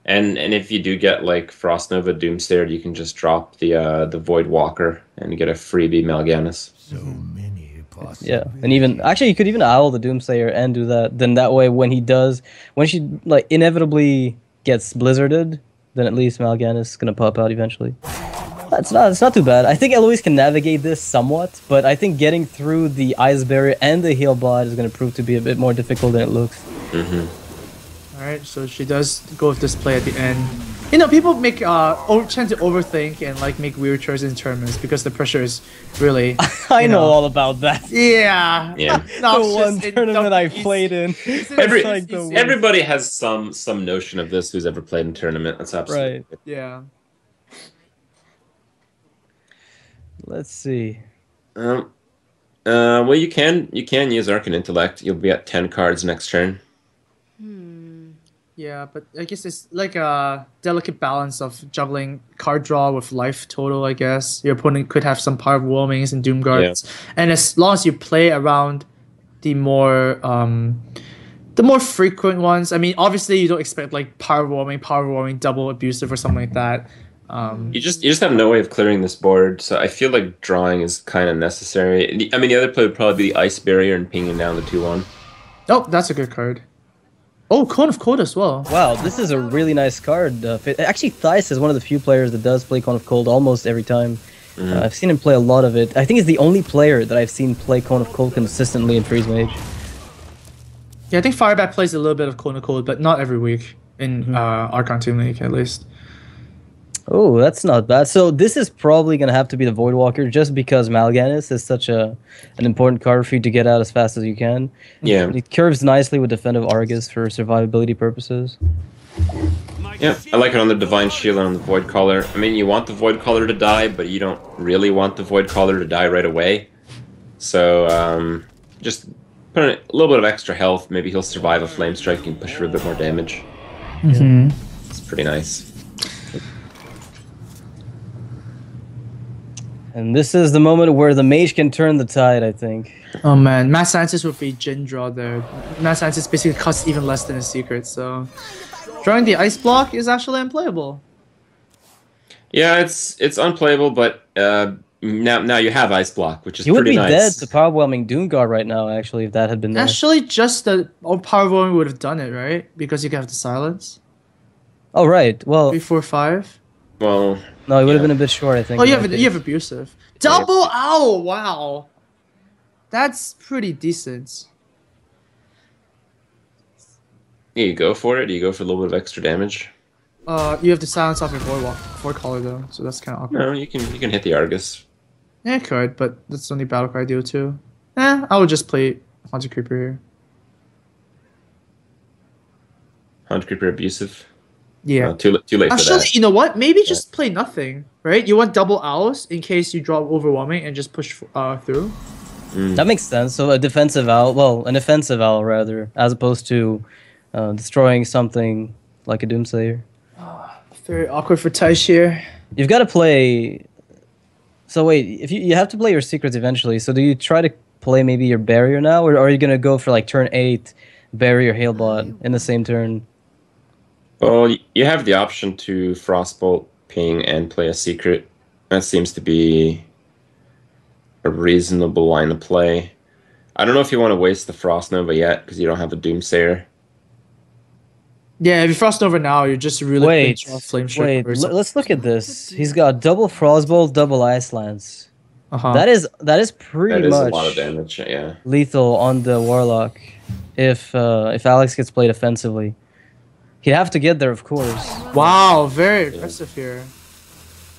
[SPEAKER 3] And if you do get like Frost Nova Doomsayer, you can just drop the Void Walker and get a freebie Mal'Ganis.
[SPEAKER 4] So many possibilities.
[SPEAKER 1] Yeah, and even actually, you could even owl the Doomsayer and do that. Then that way, when she like inevitably gets blizzarded, then at least Mal'Ganis is gonna pop out eventually. It's not too bad. I think Eloise can navigate this somewhat, but I think getting through the Ice Barrier and the Heal Bot is gonna prove to be a bit more difficult than it looks.
[SPEAKER 2] All right. So she does go with this play at the end. You know, people tend to overthink and like make weird choices in tournaments because the pressure is really.
[SPEAKER 1] I know
[SPEAKER 2] know.
[SPEAKER 1] all about that.
[SPEAKER 2] Yeah.
[SPEAKER 3] Yeah.
[SPEAKER 1] The one tournament I played in.
[SPEAKER 3] Everybody has some notion of this who's ever played in tournament. That's absolutely
[SPEAKER 1] Right.
[SPEAKER 2] Yeah.
[SPEAKER 1] Let's see.
[SPEAKER 3] Well, you can use Arcane Intellect. You'll be at 10 cards next turn.
[SPEAKER 2] Yeah, but I guess it's like a delicate balance of juggling card draw with life total, I guess. Your opponent could have some power warmings and doom guards. And as long as you play around the more frequent ones, I mean obviously you don't expect like power warming, double abusive or something like that.
[SPEAKER 3] You just have no way of clearing this board, so I feel like drawing is kind of necessary. I mean, the other play would probably be the Ice Barrier and pinging down the 2/1.
[SPEAKER 2] Oh, that's a good card. Oh, Cone of Cold as well.
[SPEAKER 1] Wow, this is a really nice card. Actually, Thijs is one of the few players that does play Cone of Cold almost every time. I've seen him play a lot of it. I think he's the only player that I've seen play Cone of Cold consistently in Freeze Mage.
[SPEAKER 2] Yeah, I think Firebat plays a little bit of Cone of Cold, but not every week in Archon Team League at least.
[SPEAKER 1] Oh, that's not bad. So this is probably going to have to be the Voidwalker just because Mal'Ganis is such an important card for you to get out as fast as you can.
[SPEAKER 3] Yeah.
[SPEAKER 1] It curves nicely with Defensive Argus for survivability purposes.
[SPEAKER 3] Yeah, I like it on the Divine Shield and on the Void Caller. I mean, you want the Void Caller to die, but you don't really want the Void Caller to die right away. So, just put in a little bit of extra health. Maybe he'll survive a Flame Strike and push for a bit more damage. It's pretty nice.
[SPEAKER 1] And this is the moment where the Mage can turn the tide, I think.
[SPEAKER 2] Oh man, Mad Scientist would be Jin draw there. Mad Scientist basically costs even less than a secret, so drawing the Ice Block is actually unplayable.
[SPEAKER 3] Yeah, it's unplayable, but now you have Ice Block, which is
[SPEAKER 1] He would
[SPEAKER 3] pretty
[SPEAKER 1] be
[SPEAKER 3] nice.
[SPEAKER 1] dead to Powerwhelming Doomguard right now, actually, if that had been there.
[SPEAKER 2] Actually, just the Power Warming would have done it, right? Because you can have the silence.
[SPEAKER 1] Oh, right. Well,
[SPEAKER 2] 3, 4, 5.
[SPEAKER 3] Well,
[SPEAKER 1] no, it would have been a bit short, I think.
[SPEAKER 2] Oh, you have abusive. Double owl! Wow, that's pretty decent.
[SPEAKER 3] yeah, you go for it. You go for a little bit of extra damage.
[SPEAKER 2] You have to silence off your Void Caller though, so that's kind of awkward.
[SPEAKER 3] No, you can hit the Argus.
[SPEAKER 2] Yeah, I could, but that's only battle card deal too. I would just play Haunted Creeper here.
[SPEAKER 3] Haunted Creeper abusive.
[SPEAKER 2] Yeah.
[SPEAKER 3] Too late for
[SPEAKER 2] Actually,
[SPEAKER 3] that.
[SPEAKER 2] you know what? Maybe just play nothing, right? You want double owls in case you draw overwhelming and just push through.
[SPEAKER 1] That makes sense. So a defensive owl, well, an offensive owl rather, as opposed to destroying something like a Doomsayer.
[SPEAKER 2] Very awkward for Taish here.
[SPEAKER 1] You've got to play. So wait, if you have to play your secrets eventually. So do you try to play maybe your barrier now, or are you gonna go for like turn 8 barrier Hailbot in the same turn?
[SPEAKER 3] Well, you have the option to Frostbolt, ping, and play a secret. That seems to be a reasonable line of play. I don't know if you want to waste the Frost Nova yet, because you don't have a Doomsayer.
[SPEAKER 2] Yeah, if you Frost over now, you're just really Flame Strike.
[SPEAKER 1] Let's look at this. He's got double Frostbolt, double Ice Lance. That is pretty much
[SPEAKER 3] a lot of damage. Yeah,
[SPEAKER 1] lethal on the Warlock. If Alex gets played offensively, he'd have to get there, of course.
[SPEAKER 2] Wow, very aggressive here.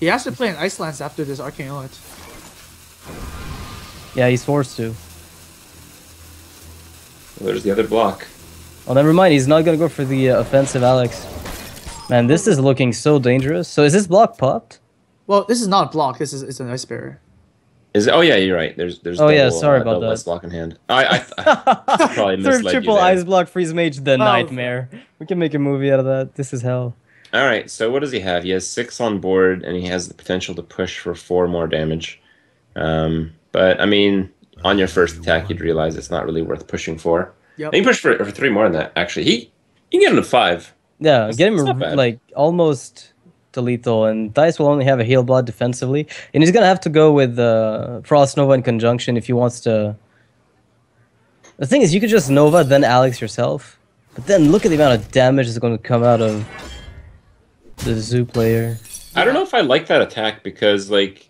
[SPEAKER 2] He has to play an Ice Lance after this Arcane Ult.
[SPEAKER 1] Yeah, he's forced to.
[SPEAKER 3] well, there's the other block.
[SPEAKER 1] Oh, never mind. He's not gonna go for the offensive Alex. Man, this is looking so dangerous. So is this block popped?
[SPEAKER 2] Well, this is not a block. It's an Ice Barrier.
[SPEAKER 3] Is it? Oh yeah, you're right. There's.
[SPEAKER 1] Oh yeah, sorry about
[SPEAKER 3] double
[SPEAKER 1] that.
[SPEAKER 3] Ice block in hand. I probably misled you
[SPEAKER 1] triple
[SPEAKER 3] there.
[SPEAKER 1] Ice Block Freeze Mage, the nightmare. We can make a movie out of that. This is hell.
[SPEAKER 3] All right. So what does he have? He has 6 on board, and he has the potential to push for 4 more damage. But I mean, on your first attack, you'd realize it's not really worth pushing for.
[SPEAKER 2] Yep.
[SPEAKER 3] He can push for 3 more than that. Actually, he can get him to 5.
[SPEAKER 1] Yeah, get him
[SPEAKER 3] not bad.
[SPEAKER 1] like almost to lethal, and Dice will only have a heal bot defensively, and he's gonna have to go with Frost Nova in conjunction if he wants to. The thing is, you could just Nova then Alex yourself, but then look at the amount of damage that's going to come out of the Zoo player.
[SPEAKER 3] I don't know if I like that attack because like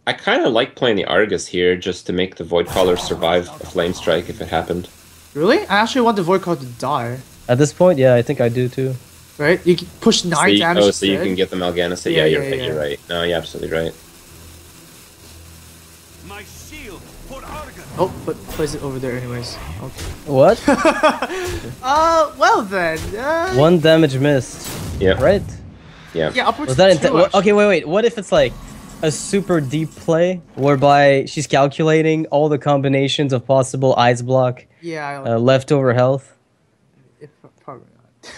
[SPEAKER 3] I kind of like playing the Argus here just to make the Void Caller survive a Flame Strike if it happened.
[SPEAKER 2] Really? I actually want the Void Caller to die.
[SPEAKER 1] At this point, yeah, I think I do too.
[SPEAKER 2] Right? You can push 9 damage.
[SPEAKER 3] Oh, so you can get the Mal'Ganis. Yeah, you're right. No, you're absolutely right.
[SPEAKER 5] My shield for Argon.
[SPEAKER 2] Oh, but place it over there anyways. Okay.
[SPEAKER 1] What?
[SPEAKER 2] Well then.
[SPEAKER 1] 1 damage missed.
[SPEAKER 3] Yeah.
[SPEAKER 1] Right?
[SPEAKER 3] Yeah.
[SPEAKER 2] Yeah, upwards
[SPEAKER 1] Was that
[SPEAKER 2] to 2,
[SPEAKER 1] okay, wait. What if it's like a super deep play whereby she's calculating all the combinations of possible Ice Block
[SPEAKER 2] Yeah.
[SPEAKER 1] leftover health?
[SPEAKER 2] Probably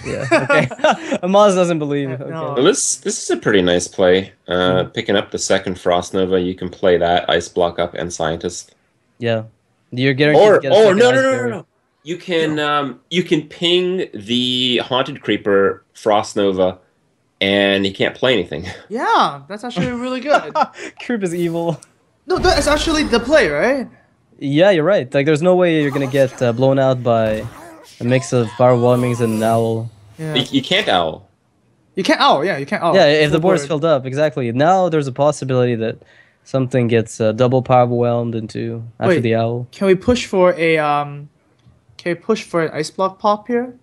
[SPEAKER 1] Yeah. Okay. Amaz doesn't believe. Okay.
[SPEAKER 2] No.
[SPEAKER 3] Well, this is a pretty nice play. Picking up the second Frost Nova, you can play that, Ice Block up, and Scientist.
[SPEAKER 1] Yeah. You're guaranteed to get a
[SPEAKER 3] No,
[SPEAKER 1] second
[SPEAKER 3] no,
[SPEAKER 1] ice
[SPEAKER 3] no, no,
[SPEAKER 1] barrier.
[SPEAKER 3] no. You can ping the Haunted Creeper Frost Nova, and he can't play anything.
[SPEAKER 2] Yeah, that's actually really good.
[SPEAKER 1] Creep is evil.
[SPEAKER 2] No, that's actually the play, right?
[SPEAKER 1] Yeah, you're right. Like, there's no way you're gonna get blown out by a mix of Power Warmings and Owl.
[SPEAKER 2] Yeah.
[SPEAKER 3] You can't owl.
[SPEAKER 2] You can't. Oh, yeah, you can't. Oh,
[SPEAKER 1] Yeah, if the
[SPEAKER 2] full
[SPEAKER 1] board is filled up, exactly. Now there's a possibility that something gets double power whelmed into after
[SPEAKER 2] Wait.
[SPEAKER 1] the Owl.
[SPEAKER 2] Can we push for a Can we push for an ice block pop here?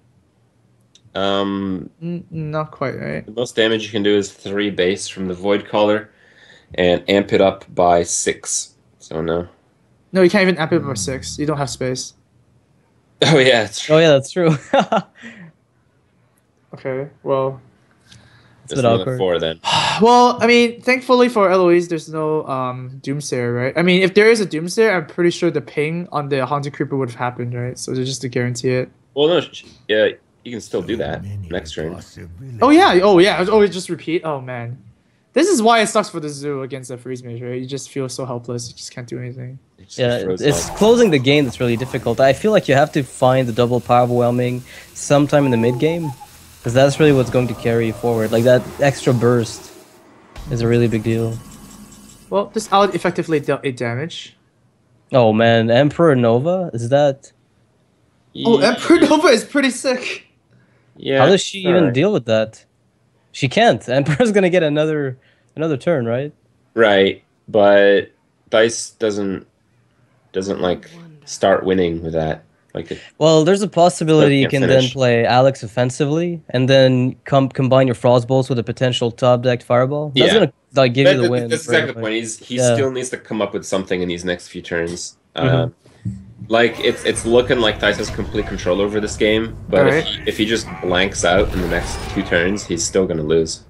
[SPEAKER 2] Not quite, right?
[SPEAKER 3] The most damage you can do is 3 base from the Void Caller, and amp it up by 6. So no.
[SPEAKER 2] No, you can't even amp it by 6. You don't have space.
[SPEAKER 3] Oh yeah, it's true.
[SPEAKER 1] Oh yeah, that's true.
[SPEAKER 2] Okay, well.
[SPEAKER 1] It's a
[SPEAKER 3] There's
[SPEAKER 1] bit
[SPEAKER 3] another
[SPEAKER 1] awkward.
[SPEAKER 3] 4 then.
[SPEAKER 2] Well, I mean, thankfully for Eloise, there's no Doomsayer, right? I mean, if there is a Doomsayer, I'm pretty sure the ping on the Haunted Creeper would have happened, right? So just to guarantee it.
[SPEAKER 3] Well, no, yeah, you can still do that next turn.
[SPEAKER 2] Oh yeah, oh yeah. Oh, just repeat. Oh man, this is why it sucks for the zoo against the freeze mage, right? You just feel so helpless. You just can't do anything.
[SPEAKER 3] It just
[SPEAKER 1] Yeah,
[SPEAKER 3] throws
[SPEAKER 1] it's
[SPEAKER 3] off.
[SPEAKER 1] closing the game that's really difficult. I feel like you have to find the double power whelming sometime in the mid game, because that's really what's going to carry you forward. Like that extra burst is a really big deal.
[SPEAKER 2] Well, this out effectively dealt 8 damage.
[SPEAKER 1] Oh man, Emperor Nova, is that?
[SPEAKER 2] Oh, Emperor Nova is pretty sick.
[SPEAKER 3] Yeah.
[SPEAKER 1] How does she even
[SPEAKER 3] alright.
[SPEAKER 1] deal with that? She can't. Emperor's gonna get another turn, right?
[SPEAKER 3] Right, but Dice doesn't like start winning with that. Like it,
[SPEAKER 1] Well, there's a possibility you
[SPEAKER 3] Can't
[SPEAKER 1] can
[SPEAKER 3] finish.
[SPEAKER 1] then play Alex offensively, and then combine your Frostbolts with a potential top decked Fireball. That's
[SPEAKER 3] Yeah.
[SPEAKER 1] gonna like give you the win.
[SPEAKER 3] That's
[SPEAKER 1] right
[SPEAKER 3] exactly the
[SPEAKER 1] away.
[SPEAKER 3] point. He
[SPEAKER 1] Yeah.
[SPEAKER 3] still needs to come up with something in these next few turns.
[SPEAKER 1] Mhm.
[SPEAKER 3] Like it's looking like Dice has complete control over this game, but
[SPEAKER 2] Alright.
[SPEAKER 3] if he just blanks out in the next 2 turns, he's still gonna lose.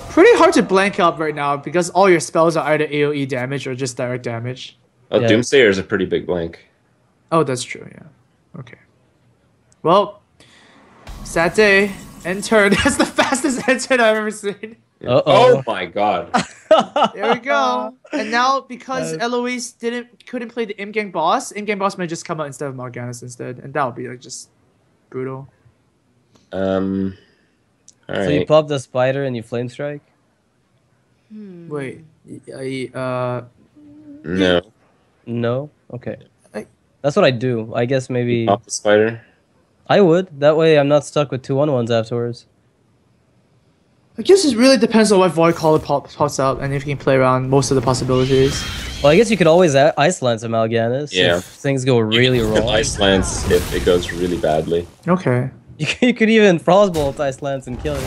[SPEAKER 2] Pretty hard to blank up right now because all your spells are either AoE damage or just direct damage.
[SPEAKER 3] Oh,
[SPEAKER 1] Yeah.
[SPEAKER 3] Doomsayer is a pretty big blank.
[SPEAKER 2] Oh, that's true, yeah. Okay. Well, sad day. End turn. That's the fastest end turn I've ever seen.
[SPEAKER 1] Uh-oh.
[SPEAKER 3] Oh my god.
[SPEAKER 2] There we go. And now because
[SPEAKER 1] Yes.
[SPEAKER 2] Eloise couldn't play the Imgang boss, Imgang boss might just come out instead of Morganis instead, and that would be like just brutal.
[SPEAKER 3] All
[SPEAKER 1] So you
[SPEAKER 3] right.
[SPEAKER 1] pop the spider and you flame strike.
[SPEAKER 2] Wait,
[SPEAKER 3] No.
[SPEAKER 1] No. Okay.
[SPEAKER 2] I-
[SPEAKER 1] That's what I do. I guess maybe
[SPEAKER 3] Pop the spider.
[SPEAKER 1] I would. That way I'm not stuck with 2/1/1s afterwards.
[SPEAKER 2] I guess it really depends on what Void Caller pops out and if you can play around most of the possibilities.
[SPEAKER 1] Well, I guess you could always ice lance a Mal'Ganis
[SPEAKER 3] Yeah.
[SPEAKER 1] if things go really
[SPEAKER 3] You can
[SPEAKER 1] wrong.
[SPEAKER 3] Ice Lance if it goes really badly.
[SPEAKER 2] Okay.
[SPEAKER 1] You could even Frostbolt ice lance and kill it.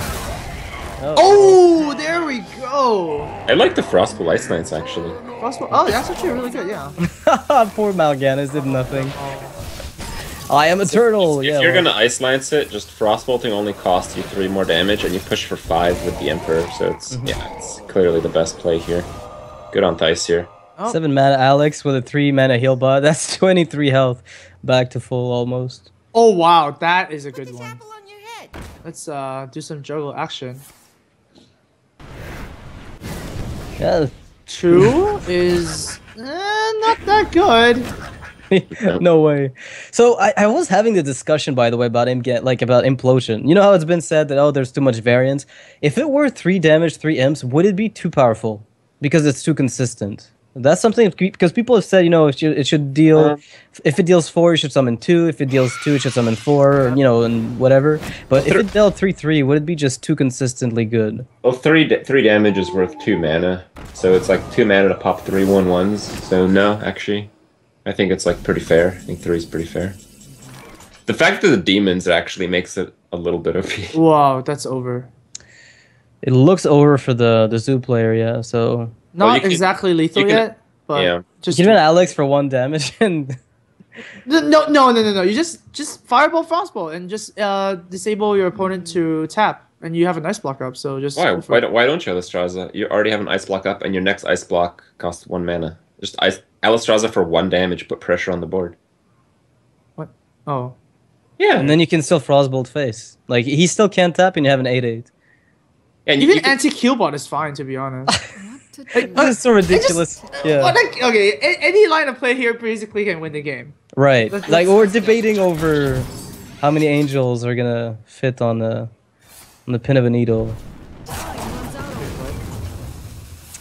[SPEAKER 2] Oh, there we go.
[SPEAKER 3] I like the Frostbolt Ice Lance actually.
[SPEAKER 2] Oh, that's actually really good, yeah.
[SPEAKER 1] Poor Mal'Ganis did nothing. I am eternal.
[SPEAKER 3] If
[SPEAKER 1] Yeah.
[SPEAKER 3] you're
[SPEAKER 1] well,
[SPEAKER 3] gonna Ice Lance it, just Frostbolting only costs you 3 more damage, and you push for 5 with the Emperor. So it's it's clearly the best play here. Good on Dice here.
[SPEAKER 1] 7 mana Alex with a 3 mana heal bot. That's 23 health, back to full almost.
[SPEAKER 2] Oh wow, that is a good one.
[SPEAKER 6] Apple on your head.
[SPEAKER 2] Let's do some juggle action.
[SPEAKER 1] Yeah.
[SPEAKER 2] 2 is not that good.
[SPEAKER 1] No way. So I was having the discussion, by the way, about about implosion. You know how it's been said that there's too much variance. If it were 3 damage, 3 imps, would it be too powerful because it's too consistent? That's something because people have said it should deal. If it deals 4, you should summon 2. If it deals 2, it should summon 4. And whatever. But if it dealt 3/3, would it be just too consistently good?
[SPEAKER 3] Well, 3 damage is worth 2 mana, so it's like 2 mana to pop 3/1/1s. So no, actually, I think it's like pretty fair. I think 3 is pretty fair. The fact that the demons actually makes it a little bit OP.
[SPEAKER 2] Wow, that's over.
[SPEAKER 1] It looks over for the zoo player, yeah. So
[SPEAKER 2] Not
[SPEAKER 3] you can-
[SPEAKER 2] exactly lethal
[SPEAKER 3] you can-
[SPEAKER 2] yet, but
[SPEAKER 3] yeah.
[SPEAKER 2] just
[SPEAKER 1] give it Alex for 1 damage and.
[SPEAKER 2] no. You just fireball frostbolt and just disable your opponent to tap, and you have a nice block up. So just
[SPEAKER 3] Why?
[SPEAKER 2] go for it.
[SPEAKER 3] Why don't you Alistraza? You already have an Ice Block up, and your next Ice Block costs 1 mana. Just Alistraza for 1 damage, put pressure on the board.
[SPEAKER 2] What? Oh,
[SPEAKER 3] Yeah.
[SPEAKER 1] And then you can still Frostbolt face. Like, he still can't tap and you have an 8/8.
[SPEAKER 3] And
[SPEAKER 2] Even
[SPEAKER 3] you can,
[SPEAKER 2] anti-Killbot is fine, to be honest.
[SPEAKER 1] This is so ridiculous. Yeah.
[SPEAKER 2] Okay, any line of play here basically can win the game.
[SPEAKER 1] Right.
[SPEAKER 2] Let's-
[SPEAKER 1] Like,
[SPEAKER 2] let's-
[SPEAKER 1] we're debating over how many angels are gonna fit on the pin of a needle.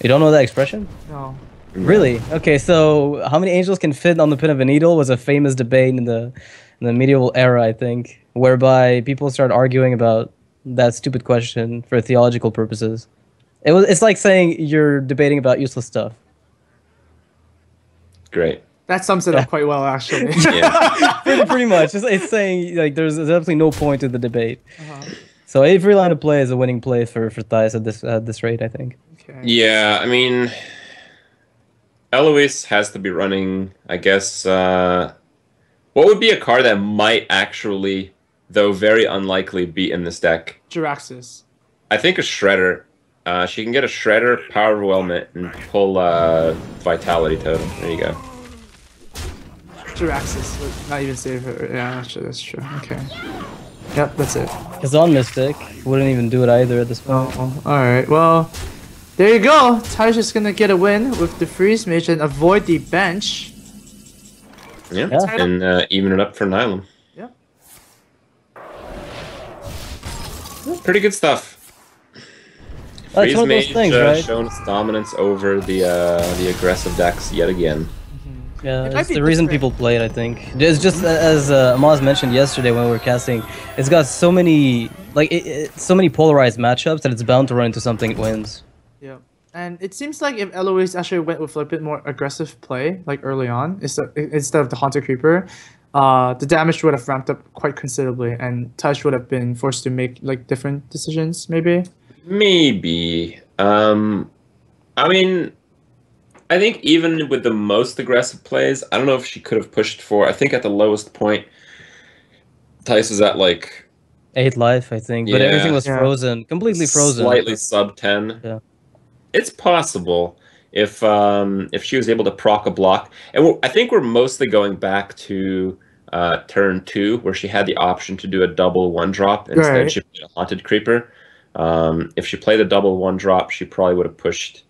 [SPEAKER 1] You don't know that expression?
[SPEAKER 2] No.
[SPEAKER 1] Really? Okay, so how many angels can fit on the pin of a needle was a famous debate in the medieval era, I think, whereby people started arguing about that stupid question for theological purposes. It's like saying you're debating about useless stuff.
[SPEAKER 3] great.
[SPEAKER 2] That sums it up quite well, actually.
[SPEAKER 3] Yeah.
[SPEAKER 1] Pretty much. It's saying like there's absolutely no point to the debate. So every line of play is a winning play for Thais at this rate, I think.
[SPEAKER 2] Okay.
[SPEAKER 3] Yeah, I mean, Eloise has to be running, I guess, what would be a card that might actually, though very unlikely, be in this deck?
[SPEAKER 2] Jiraxis.
[SPEAKER 3] I think a Shredder. She can get a Shredder, Power Overwhelmment, and pull Vitality Totem. There you go.
[SPEAKER 2] Jiraxis would not even save her. Yeah, actually, that's true. Okay. Yep, that's it.
[SPEAKER 1] Kazan Mystic wouldn't even do it either at this point.
[SPEAKER 2] Oh, alright. Well, there you go. Ty's just gonna get a win with the Freeze Mage and avoid the bench.
[SPEAKER 3] Yeah,
[SPEAKER 1] Yeah.
[SPEAKER 3] and even it up for Nihilum.
[SPEAKER 2] Yep.
[SPEAKER 3] Pretty good stuff.
[SPEAKER 1] Well,
[SPEAKER 3] Freeze
[SPEAKER 1] it's one of those
[SPEAKER 3] Mage
[SPEAKER 1] things, right?
[SPEAKER 3] shown its dominance over the aggressive decks yet again.
[SPEAKER 1] Yeah,
[SPEAKER 2] It might
[SPEAKER 1] it's
[SPEAKER 2] be
[SPEAKER 1] the reason
[SPEAKER 2] different.
[SPEAKER 1] people play it, I think. It's just as Amaz mentioned yesterday when we were casting, it's got so many so many polarized matchups that it's bound to run into something it wins.
[SPEAKER 2] Yeah. And it seems like if Eloise actually went with a bit more aggressive play, like early on, instead of the Haunted Creeper, the damage would have ramped up quite considerably, and Touch would have been forced to make like different decisions, maybe.
[SPEAKER 3] Maybe. I mean, I think even with the most aggressive plays, I don't know if she could have pushed for. I think at the lowest point, Tice was at like
[SPEAKER 1] 8 life, I think, but
[SPEAKER 3] Yeah.
[SPEAKER 1] everything was
[SPEAKER 2] Yeah.
[SPEAKER 1] frozen, completely frozen.
[SPEAKER 3] slightly sub 10.
[SPEAKER 1] Yeah.
[SPEAKER 3] It's possible if she was able to proc a block, and I think we're mostly going back to turn 2, where she had the option to do a double 1-drop. Instead,
[SPEAKER 2] Right.
[SPEAKER 3] she played a Haunted Creeper. If she played a double 1-drop, she probably would have pushed.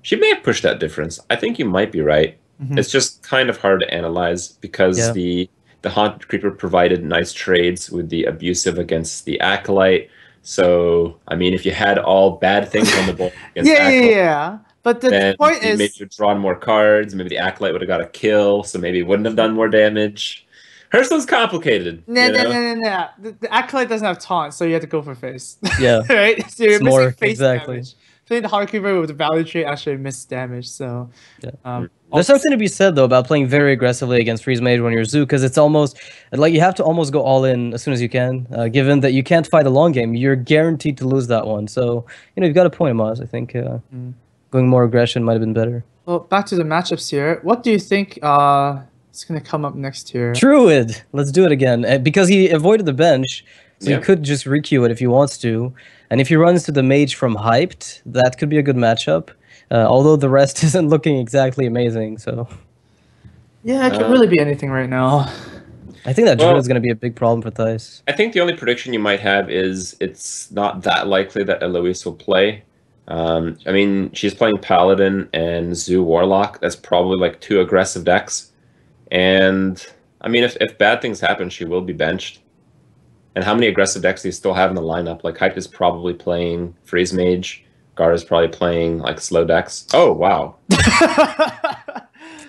[SPEAKER 3] She may have pushed that difference. I think you might be right. It's just kind of hard to analyze because
[SPEAKER 1] Yeah.
[SPEAKER 3] the Haunted Creeper provided nice trades with the abusive against the Acolyte. So, I mean, if you had all bad things on the board against Acolyte,
[SPEAKER 2] Yeah. But the
[SPEAKER 3] then
[SPEAKER 2] point
[SPEAKER 3] maybe
[SPEAKER 2] is,
[SPEAKER 3] you'd drawn more cards. Maybe the Acolyte would have got a kill, so maybe it wouldn't have done more damage. Hearthstone's complicated.
[SPEAKER 2] nah.
[SPEAKER 3] you know?
[SPEAKER 2] The Acolyte doesn't have taunt, so you have to go for face.
[SPEAKER 1] Yeah.
[SPEAKER 2] Right? So you're
[SPEAKER 1] It's
[SPEAKER 2] missing
[SPEAKER 1] more-
[SPEAKER 2] face
[SPEAKER 1] exactly.
[SPEAKER 2] damage. Playing the Haunted Creeper with the value tree actually missed damage, so...
[SPEAKER 1] Yeah. There's something to be said though about playing very aggressively against Freeze Mage when you're Zoo, because it's almost like you have to almost go all in as soon as you can, given that you can't fight a long game. You're guaranteed to lose that one. So you've got a point, Amaz. I think going more aggression might have been better.
[SPEAKER 2] Well, back to the matchups here. What do you think is going to come up next here?
[SPEAKER 1] Druid, let's do it again because he avoided the bench, so
[SPEAKER 3] Yeah.
[SPEAKER 1] he could just requeue it if he wants to. And if he runs to the Mage from Hyped, that could be a good matchup. Although the rest isn't looking exactly amazing, so
[SPEAKER 2] Yeah, it could really be anything right now.
[SPEAKER 1] I think that
[SPEAKER 3] Well-
[SPEAKER 1] Druid is going to be a big problem for Thais.
[SPEAKER 3] I think the only prediction you might have is it's not that likely that Eloise will play. I mean, she's playing Paladin and Zoo Warlock. That's probably like 2 aggressive decks. And, I mean, if bad things happen, she will be benched. And how many aggressive decks do you still have in the lineup? Like, Hype is probably playing Freeze Mage. Gar is probably playing, like, slow decks. Oh, wow.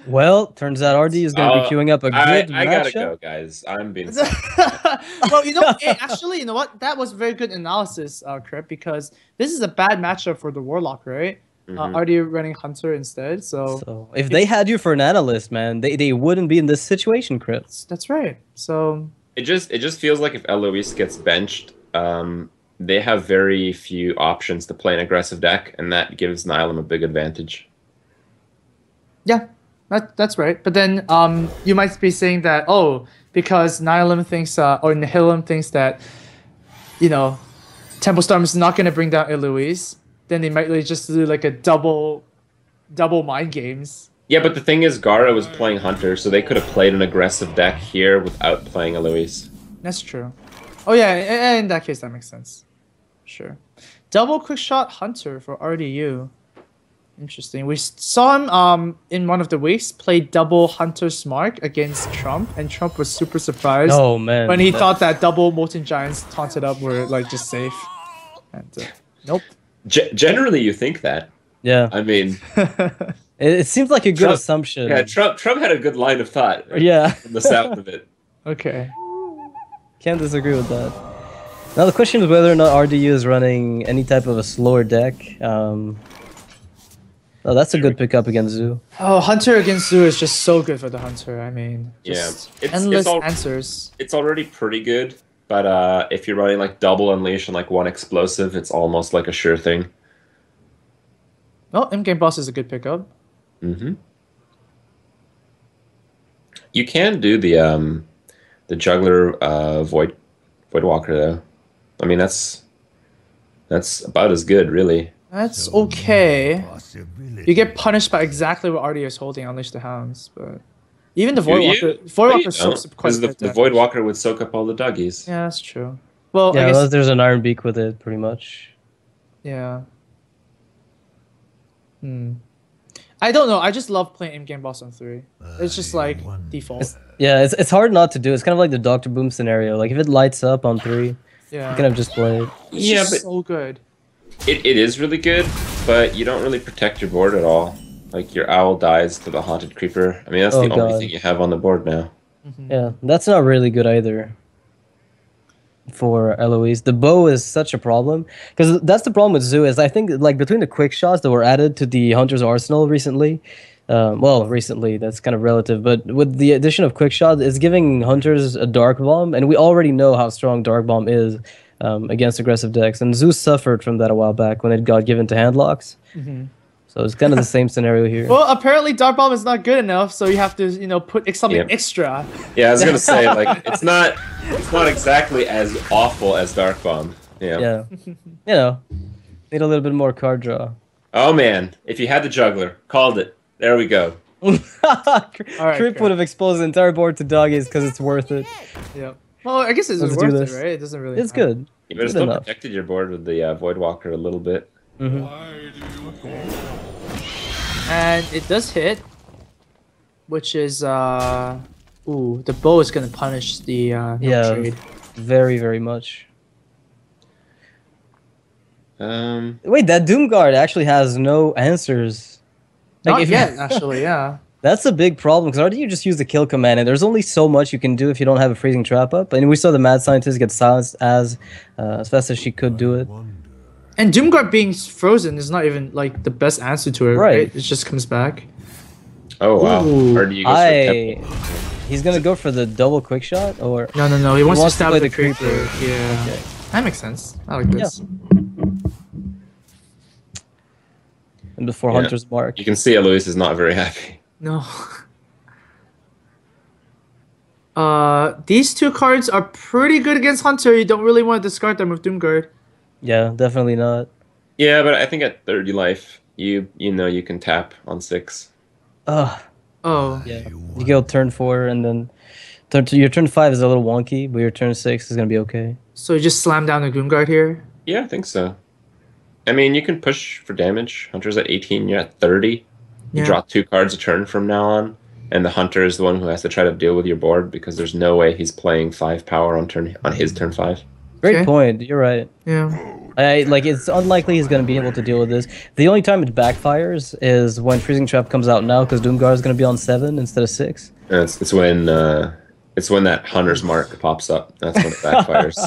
[SPEAKER 1] Well, turns out RD is going to be queuing up a good
[SPEAKER 3] I gotta
[SPEAKER 1] matchup.
[SPEAKER 3] go, guys. I'm being...
[SPEAKER 2] Well, actually, you know what? That was very good analysis, Crip, because this is a bad matchup for the Warlock, right? Are you running Hunter instead?
[SPEAKER 1] So if they had you for an analyst, man, they wouldn't be in this situation, Chris.
[SPEAKER 2] That's right. So
[SPEAKER 3] It just feels like if Eloise gets benched, they have very few options to play an aggressive deck, and that gives Nihilum a big advantage.
[SPEAKER 2] yeah, that's right. But then you might be saying that because Nihilum thinks or Nihilum thinks that Temple Storm is not going to bring down Eloise, then they might really just do like a double mind games.
[SPEAKER 3] Yeah, but the thing is, Gara was playing Hunter, so they could have played an aggressive deck here without playing Eloise.
[SPEAKER 2] That's true. Oh yeah, in that case that makes sense. Sure. Double quick shot Hunter for RDU. Interesting. We saw him in one of the weeks play double Hunter's Mark against Trump, and Trump was super surprised
[SPEAKER 1] Oh man.
[SPEAKER 2] when he thought that double Molten Giants taunted up were like just safe. And nope.
[SPEAKER 3] Generally, you think that.
[SPEAKER 1] Yeah.
[SPEAKER 3] I mean,
[SPEAKER 1] It seems like a good
[SPEAKER 3] Trump-
[SPEAKER 1] assumption.
[SPEAKER 3] yeah, Trump had a good line of thought. Right?
[SPEAKER 1] Yeah.
[SPEAKER 3] From the sound of it.
[SPEAKER 2] Okay.
[SPEAKER 1] Can't disagree with that. Now the question is whether or not RDU is running any type of a slower deck. Oh, that's a good pickup against Zoo.
[SPEAKER 2] Oh, Hunter against Zoo is just so good for the Hunter. I mean, just
[SPEAKER 3] It's
[SPEAKER 2] endless answers.
[SPEAKER 3] It's already pretty good, but if you're running like double unleash and like one explosive, it's almost like a sure thing.
[SPEAKER 2] Well, in-game boss is a good pickup.
[SPEAKER 3] Mm-hmm. You can do the juggler void walker though. I mean that's about as good, really.
[SPEAKER 2] That's okay. You get punished by exactly what RDU is holding, Unleash the Hounds, but even the Void Walker soaks up quite a bit.
[SPEAKER 3] The Void Walker would soak up all the doggies.
[SPEAKER 2] Yeah, that's true. Well,
[SPEAKER 1] Yeah,
[SPEAKER 2] I
[SPEAKER 1] unless
[SPEAKER 2] guess,
[SPEAKER 1] there's an Iron Beak with it, pretty much.
[SPEAKER 2] yeah. I don't know. I just love playing in-game boss on 3. It's just like default.
[SPEAKER 1] Yeah, it's hard not to do. It's kind of like the Dr. Boom scenario. Like if it lights up on 3,
[SPEAKER 2] Yeah.
[SPEAKER 1] you can have just play it.
[SPEAKER 2] It's
[SPEAKER 3] Yeah,
[SPEAKER 2] just
[SPEAKER 3] but
[SPEAKER 2] so good.
[SPEAKER 3] it is really good, but you don't really protect your board at all. Like your owl dies to the haunted creeper. I mean that's
[SPEAKER 1] Oh,
[SPEAKER 3] the only
[SPEAKER 1] God.
[SPEAKER 3] thing you have on the board now.
[SPEAKER 1] Yeah, that's not really good either. For Eloise, the bow is such a problem because that's the problem with Zoo. Is I think like between the quick shots that were added to the Hunter's arsenal recently, recently that's kind of relative, but with the addition of quick shot, it's giving Hunters a dark bomb, and we already know how strong dark bomb is against aggressive decks, and Zoo suffered from that a while back when it got given to handlocks. So it's kind of the same scenario here.
[SPEAKER 2] Well, apparently Dark Bomb is not good enough, so you have to, put something
[SPEAKER 3] Yep.
[SPEAKER 2] extra.
[SPEAKER 3] Yeah, I was gonna say like it's not exactly as awful as Dark Bomb. Yeah.
[SPEAKER 1] Yeah, need a little bit more card draw.
[SPEAKER 3] Oh man, if you had the juggler, called it. There we go.
[SPEAKER 2] right,
[SPEAKER 1] Trip
[SPEAKER 2] okay.
[SPEAKER 1] would have exposed the entire board to doggies because it's worth it.
[SPEAKER 2] Yep. Well, I guess it's
[SPEAKER 1] Let's
[SPEAKER 2] worth
[SPEAKER 1] do
[SPEAKER 2] it,
[SPEAKER 1] this.
[SPEAKER 2] right? It doesn't really.
[SPEAKER 1] It's
[SPEAKER 2] matter.
[SPEAKER 1] good.
[SPEAKER 3] You better
[SPEAKER 1] Good
[SPEAKER 3] still
[SPEAKER 1] enough.
[SPEAKER 3] protected your board with the Void Walker a little bit.
[SPEAKER 2] And it does hit, which is the bow is gonna punish the no
[SPEAKER 1] Yeah,
[SPEAKER 2] trade.
[SPEAKER 1] very, very much.
[SPEAKER 3] Wait,
[SPEAKER 1] that Doomguard actually has no answers.
[SPEAKER 2] Not
[SPEAKER 1] if
[SPEAKER 2] yet, actually. Yeah.
[SPEAKER 1] That's a big problem because you just use the kill command, and there's only so much you can do if you don't have a freezing trap up. And we saw the mad scientist get silenced as fast as she could do it.
[SPEAKER 2] And Doomguard being frozen is not even like the best answer to it, right? It just comes back.
[SPEAKER 3] Oh wow.
[SPEAKER 2] Ooh.
[SPEAKER 3] Or do you go for temple?
[SPEAKER 1] He's gonna go for the double quick shot, or
[SPEAKER 2] No. He wants to stab
[SPEAKER 1] play
[SPEAKER 2] the
[SPEAKER 1] the
[SPEAKER 2] creeper.
[SPEAKER 1] creeper.
[SPEAKER 2] Yeah.
[SPEAKER 1] Okay.
[SPEAKER 2] That makes sense. I like this.
[SPEAKER 1] and before
[SPEAKER 3] Yeah.
[SPEAKER 1] Hunter's Mark.
[SPEAKER 3] You can see Eloise is not very happy.
[SPEAKER 2] No. These two cards are pretty good against Hunter. You don't really want to discard them with Doomguard.
[SPEAKER 1] Yeah, definitely not.
[SPEAKER 3] Yeah, but I think at 30 life, you can tap on 6.
[SPEAKER 1] Ugh.
[SPEAKER 2] Oh.
[SPEAKER 1] Yeah. You go turn 4, and then your turn 5 is a little wonky, but your turn 6 is gonna be okay.
[SPEAKER 2] So you just slam down the Doomguard here?
[SPEAKER 3] Yeah, I think so. I mean, you can push for damage. Hunter's at 18, you're at 30. You
[SPEAKER 2] Yeah.
[SPEAKER 3] draw 2 cards a turn from now on, and the Hunter is the one who has to try to deal with your board because there's no way he's playing 5 power on his turn 5.
[SPEAKER 1] Great
[SPEAKER 2] Okay.
[SPEAKER 1] point. You're right.
[SPEAKER 2] Yeah.
[SPEAKER 1] It's unlikely he's going to be able to deal with this. The only time it backfires is when Freezing Trap comes out now, because Doomguard is going to be on 7 instead of 6.
[SPEAKER 3] And it's when that Hunter's Mark pops up. That's when it backfires.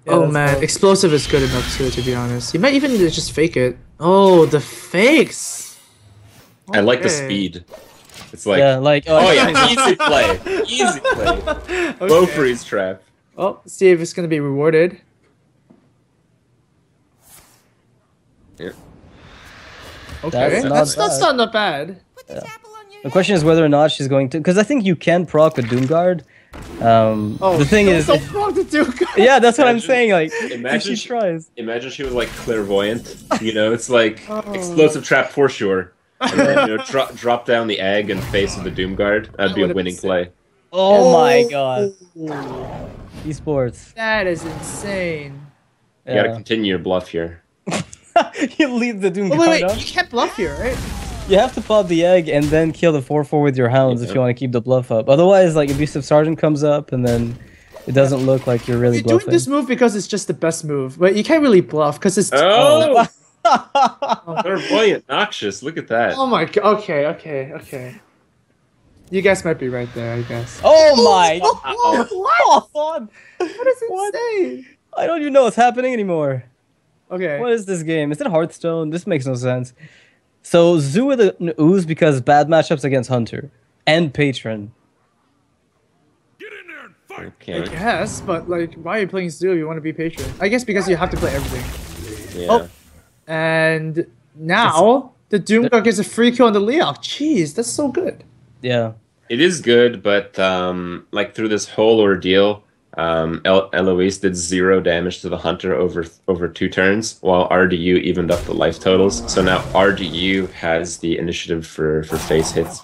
[SPEAKER 2] Oh
[SPEAKER 1] that's
[SPEAKER 2] man,
[SPEAKER 1] cool.
[SPEAKER 2] Explosive is good enough too, to be honest. You might even need to just fake it. Oh, the fakes!
[SPEAKER 3] I like the
[SPEAKER 2] Okay.
[SPEAKER 3] speed. It's like,
[SPEAKER 1] Yeah, like
[SPEAKER 3] oh yeah, easy play, easy play. Low
[SPEAKER 2] Okay.
[SPEAKER 3] freeze trap.
[SPEAKER 2] Oh, see if it's gonna be rewarded.
[SPEAKER 3] Yeah.
[SPEAKER 2] Okay,
[SPEAKER 1] That's
[SPEAKER 2] that's not bad.
[SPEAKER 1] the question is whether or not she's going to, because I think you can proc with Doomguard.
[SPEAKER 2] Oh,
[SPEAKER 1] the thing is,
[SPEAKER 2] don't wrong to do.
[SPEAKER 1] yeah, that's what I'm
[SPEAKER 3] Imagine-
[SPEAKER 1] saying. Like, if
[SPEAKER 3] imagine
[SPEAKER 1] she
[SPEAKER 3] she-
[SPEAKER 1] tries.
[SPEAKER 3] Imagine she was like clairvoyant. It's like explosive trap for sure. And then, drop down the egg and face of the Doomguard. That'd be a
[SPEAKER 2] would've
[SPEAKER 3] winning
[SPEAKER 2] been
[SPEAKER 3] play.
[SPEAKER 1] Oh my god. Esports.
[SPEAKER 2] That is insane.
[SPEAKER 3] You gotta continue your bluff here.
[SPEAKER 1] You leave the Doom
[SPEAKER 2] Oh,
[SPEAKER 1] guard
[SPEAKER 2] wait,
[SPEAKER 1] up.
[SPEAKER 2] you can't bluff here, right?
[SPEAKER 1] You have to pop the egg and then kill the 4/4 with your hounds if you want to keep the bluff up. Otherwise, like Abusive Sergeant comes up and then it doesn't look like you're really
[SPEAKER 2] You're
[SPEAKER 1] bluffing.
[SPEAKER 2] doing this move because it's just the best move, but you can't really bluff because it's.
[SPEAKER 3] Oh! Clairvoyant, noxious. Look at that.
[SPEAKER 2] Oh my god. Okay. You guys might be right there, I guess.
[SPEAKER 1] Oh my!
[SPEAKER 2] What?
[SPEAKER 1] God!
[SPEAKER 2] That is insane.
[SPEAKER 1] I don't even know what's happening anymore.
[SPEAKER 2] Okay.
[SPEAKER 1] What is this game? Is it Hearthstone? This makes no sense. So Zoo with an ooze because bad matchups against Hunter and Patron.
[SPEAKER 5] Get in there and fight.
[SPEAKER 3] Okay.
[SPEAKER 2] Yes, but like, why are you playing Zoo if you want to be Patron? I guess because you have to play everything.
[SPEAKER 3] Yeah.
[SPEAKER 2] Oh. And now the Doomguard gets a free kill on the Leok. Jeez, that's so good.
[SPEAKER 1] Yeah.
[SPEAKER 3] It is good, but like through this whole ordeal, Eloise did 0 damage to the hunter over 2 turns, while RDU evened up the life totals. So now RDU has the initiative for face hits.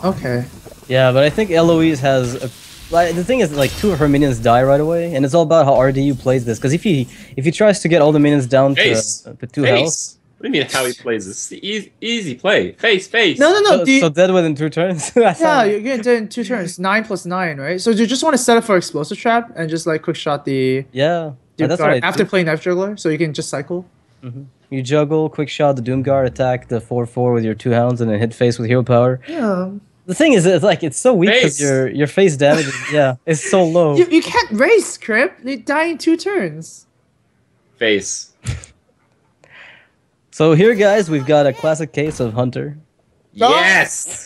[SPEAKER 2] Okay.
[SPEAKER 1] Yeah, but I think Eloise has like the thing is like 2 of her minions die right away, and it's all about how RDU plays this. Because if he tries to get all the minions down to 2 health.
[SPEAKER 3] Face. What do you mean how he plays this? Easy play. Face.
[SPEAKER 2] No.
[SPEAKER 1] So dead within 2 turns.
[SPEAKER 2] Yeah, you're getting dead in 2 turns. 9 plus 9, right? So you just want to set up for explosive trap and just like quick shot the
[SPEAKER 1] Yeah. That's
[SPEAKER 2] Doomguard
[SPEAKER 1] what I
[SPEAKER 2] after
[SPEAKER 1] do.
[SPEAKER 2] playing Knife Juggler, so you can just cycle.
[SPEAKER 1] You juggle, quick shot the Doomguard, attack the 4/4 with your 2 hounds, and then hit face with hero power.
[SPEAKER 2] Yeah.
[SPEAKER 1] The thing is, it's like it's so weak because
[SPEAKER 3] Face.
[SPEAKER 1] your face damage is so low.
[SPEAKER 2] You can't race, Crip. You die in 2 turns.
[SPEAKER 3] Face.
[SPEAKER 1] So here, guys, we've got a classic case of Hunter.
[SPEAKER 3] Yes.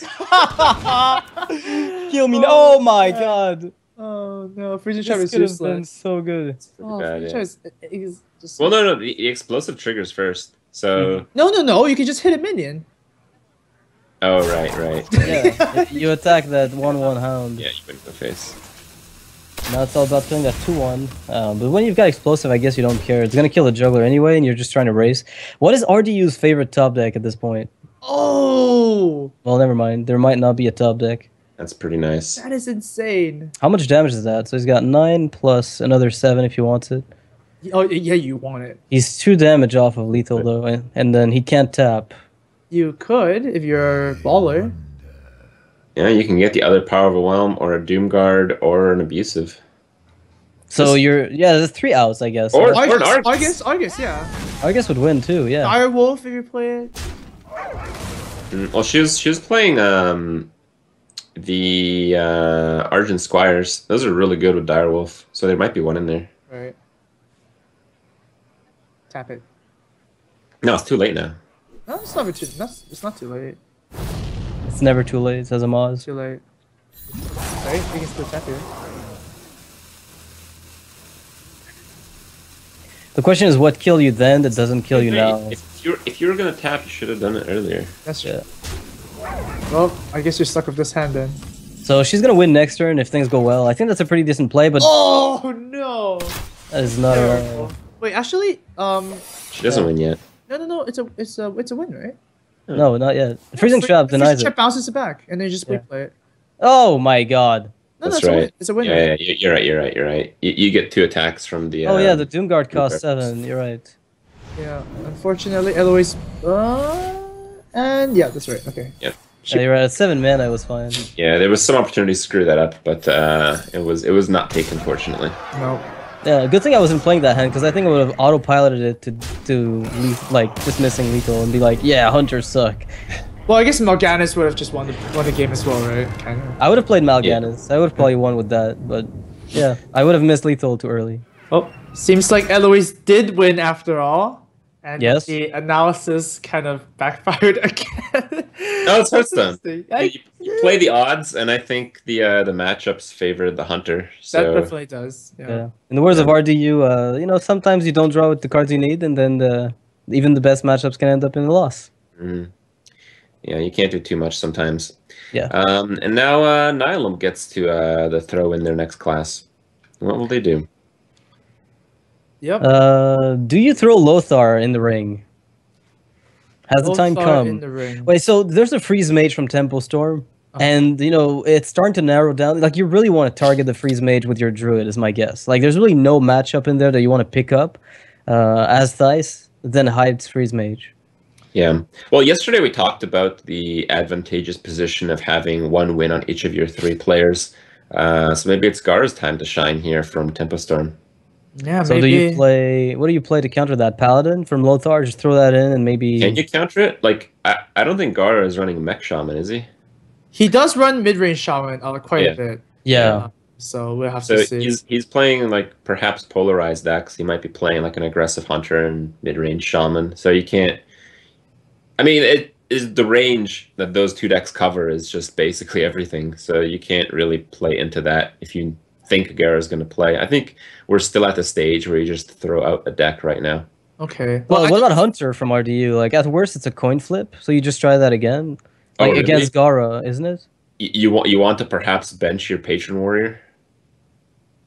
[SPEAKER 1] Kill me! Oh my god!
[SPEAKER 2] Oh no, freezing trap
[SPEAKER 1] This
[SPEAKER 2] is
[SPEAKER 1] could have been
[SPEAKER 2] useless.
[SPEAKER 1] so good.
[SPEAKER 2] Oh,
[SPEAKER 3] Bad,
[SPEAKER 2] freezing
[SPEAKER 3] yeah.
[SPEAKER 2] trap is just.
[SPEAKER 3] Well, no. The explosive triggers first. So.
[SPEAKER 2] No. You can just hit a minion.
[SPEAKER 3] Oh right.
[SPEAKER 1] Yeah, you attack that 1/1 hound.
[SPEAKER 3] Yeah, you went for face.
[SPEAKER 1] Now it's all about killing that 2/1. But when you've got explosive, I guess you don't care. It's gonna kill the juggler anyway, and you're just trying to race. What is RDU's favorite top deck at this point?
[SPEAKER 2] Oh,
[SPEAKER 1] Well, never mind. There might not be a top deck.
[SPEAKER 3] That's pretty nice.
[SPEAKER 2] that is insane.
[SPEAKER 1] How much damage is that? So he's got 9 plus another 7 if he wants it.
[SPEAKER 2] Oh yeah, you want it.
[SPEAKER 1] He's 2 damage off of lethal though, and then he can't tap.
[SPEAKER 2] You could if you're a baller.
[SPEAKER 3] Yeah, you can get the other power overwhelm or a Doomguard or an abusive.
[SPEAKER 1] So there's 3 outs, I guess.
[SPEAKER 3] Or-
[SPEAKER 1] Right?
[SPEAKER 3] an Argus.
[SPEAKER 2] Argus, yeah.
[SPEAKER 1] I guess would win too. Yeah.
[SPEAKER 2] Dire Wolf if you play it.
[SPEAKER 3] Well, she was playing the Argent Squires. Those are really good with Direwolf, so there might be one in there.
[SPEAKER 2] Right. Tap it.
[SPEAKER 3] No, it's too late now.
[SPEAKER 2] No, it's not too. It's not too late.
[SPEAKER 1] It's never too late, says Amaz.
[SPEAKER 2] Too late. Right? You can still tap here.
[SPEAKER 1] The question is, what killed you then that doesn't kill you
[SPEAKER 3] Hey,
[SPEAKER 1] now?
[SPEAKER 3] If you were gonna tap, you should have done it earlier.
[SPEAKER 2] That's true.
[SPEAKER 1] Yeah.
[SPEAKER 2] Well, I guess you're stuck with this hand then.
[SPEAKER 1] So she's gonna win next turn if things go well. I think that's a pretty decent play, but
[SPEAKER 2] Oh no!
[SPEAKER 1] that is not at
[SPEAKER 2] Terrible.
[SPEAKER 1] all.
[SPEAKER 2] Wait, actually,
[SPEAKER 3] She doesn't win yet.
[SPEAKER 2] no. It's a win, right?
[SPEAKER 1] No, not yet. The freezing trap
[SPEAKER 2] The
[SPEAKER 1] denies
[SPEAKER 2] freezing
[SPEAKER 1] it.
[SPEAKER 2] trap bounces it back, and then you just
[SPEAKER 1] Yeah.
[SPEAKER 2] quick play it.
[SPEAKER 1] Oh my god.
[SPEAKER 2] No,
[SPEAKER 3] That's
[SPEAKER 2] it's a win.
[SPEAKER 3] right.
[SPEAKER 2] It's a win.
[SPEAKER 3] Yeah,
[SPEAKER 2] right?
[SPEAKER 3] you're right. You get 2 attacks from the.
[SPEAKER 1] Oh yeah, the Doomguard costs
[SPEAKER 3] Doomguard.
[SPEAKER 1] 7. You're right.
[SPEAKER 2] Yeah. Unfortunately, Eloise. And yeah, that's right. Okay.
[SPEAKER 3] Yeah.
[SPEAKER 1] Yeah, you're right. At 7 mana, I was fine.
[SPEAKER 3] Yeah, there was some opportunity to screw that up, but it was not taken, fortunately.
[SPEAKER 2] No.
[SPEAKER 1] Yeah, good thing I wasn't playing that hand because I think I would have autopiloted it to like just missing lethal and be like, yeah, hunters suck.
[SPEAKER 2] Well, I guess Morganis would have just won the game as well, right? Kind of.
[SPEAKER 1] I would have played Mal'Ganis. I would have probably won with that, but yeah, I would have missed lethal too early.
[SPEAKER 2] Oh, seems like Eloise did win after all, and
[SPEAKER 1] Yes.
[SPEAKER 2] the analysis kind of backfired again.
[SPEAKER 3] No, it's Hearthstone.
[SPEAKER 2] Interesting.
[SPEAKER 3] You play the odds, and I think the matchups favored the hunter. So
[SPEAKER 2] That definitely does. Yeah.
[SPEAKER 1] Yeah. In the words of RDU, sometimes you don't draw with the cards you need, and then even the best matchups can end up in a loss.
[SPEAKER 3] yeah, you can't do too much sometimes.
[SPEAKER 1] Yeah.
[SPEAKER 3] And now Nihilum gets to the throw in their next class. What will they do?
[SPEAKER 2] Yep.
[SPEAKER 1] Do you throw Lothar in the ring? Has the time
[SPEAKER 2] Lothar
[SPEAKER 1] come?
[SPEAKER 2] in the ring.
[SPEAKER 1] Wait, so there's a freeze mage from Temple Storm. And it's starting to narrow down. Like, you really want to target the freeze mage with your druid, is my guess. Like, there's really no matchup in there that you want to pick up as Thijs than Hyde's freeze mage.
[SPEAKER 3] Yeah. Well, yesterday we talked about the advantageous position of having one win on each of your 3 players. So maybe it's Gar's time to shine here from Tempo Storm.
[SPEAKER 2] Yeah,
[SPEAKER 1] So
[SPEAKER 2] maybe.
[SPEAKER 1] what do you play to counter that? Paladin from Lothar? Just throw that in and maybe...
[SPEAKER 3] Can you counter it? Like, I don't think Gar is running Mech Shaman, is he?
[SPEAKER 2] He does run mid-range Shaman quite a bit.
[SPEAKER 1] Yeah.
[SPEAKER 2] So we'll have
[SPEAKER 3] So
[SPEAKER 2] to see.
[SPEAKER 3] he's playing like perhaps polarized decks. He might be playing like an aggressive hunter and mid-range shaman. So you can't. I mean, it is the range that those 2 decks cover is just basically everything. So you can't really play into that if you think Gara is going to play. I think we're still at the stage where you just throw out a deck right now.
[SPEAKER 2] Okay.
[SPEAKER 1] Well, what about Hunter from RDU? Like, at worst, it's a coin flip, so you just try that again. Like,
[SPEAKER 3] really?
[SPEAKER 1] against Gara, isn't it?
[SPEAKER 3] You want to perhaps bench your Patron Warrior?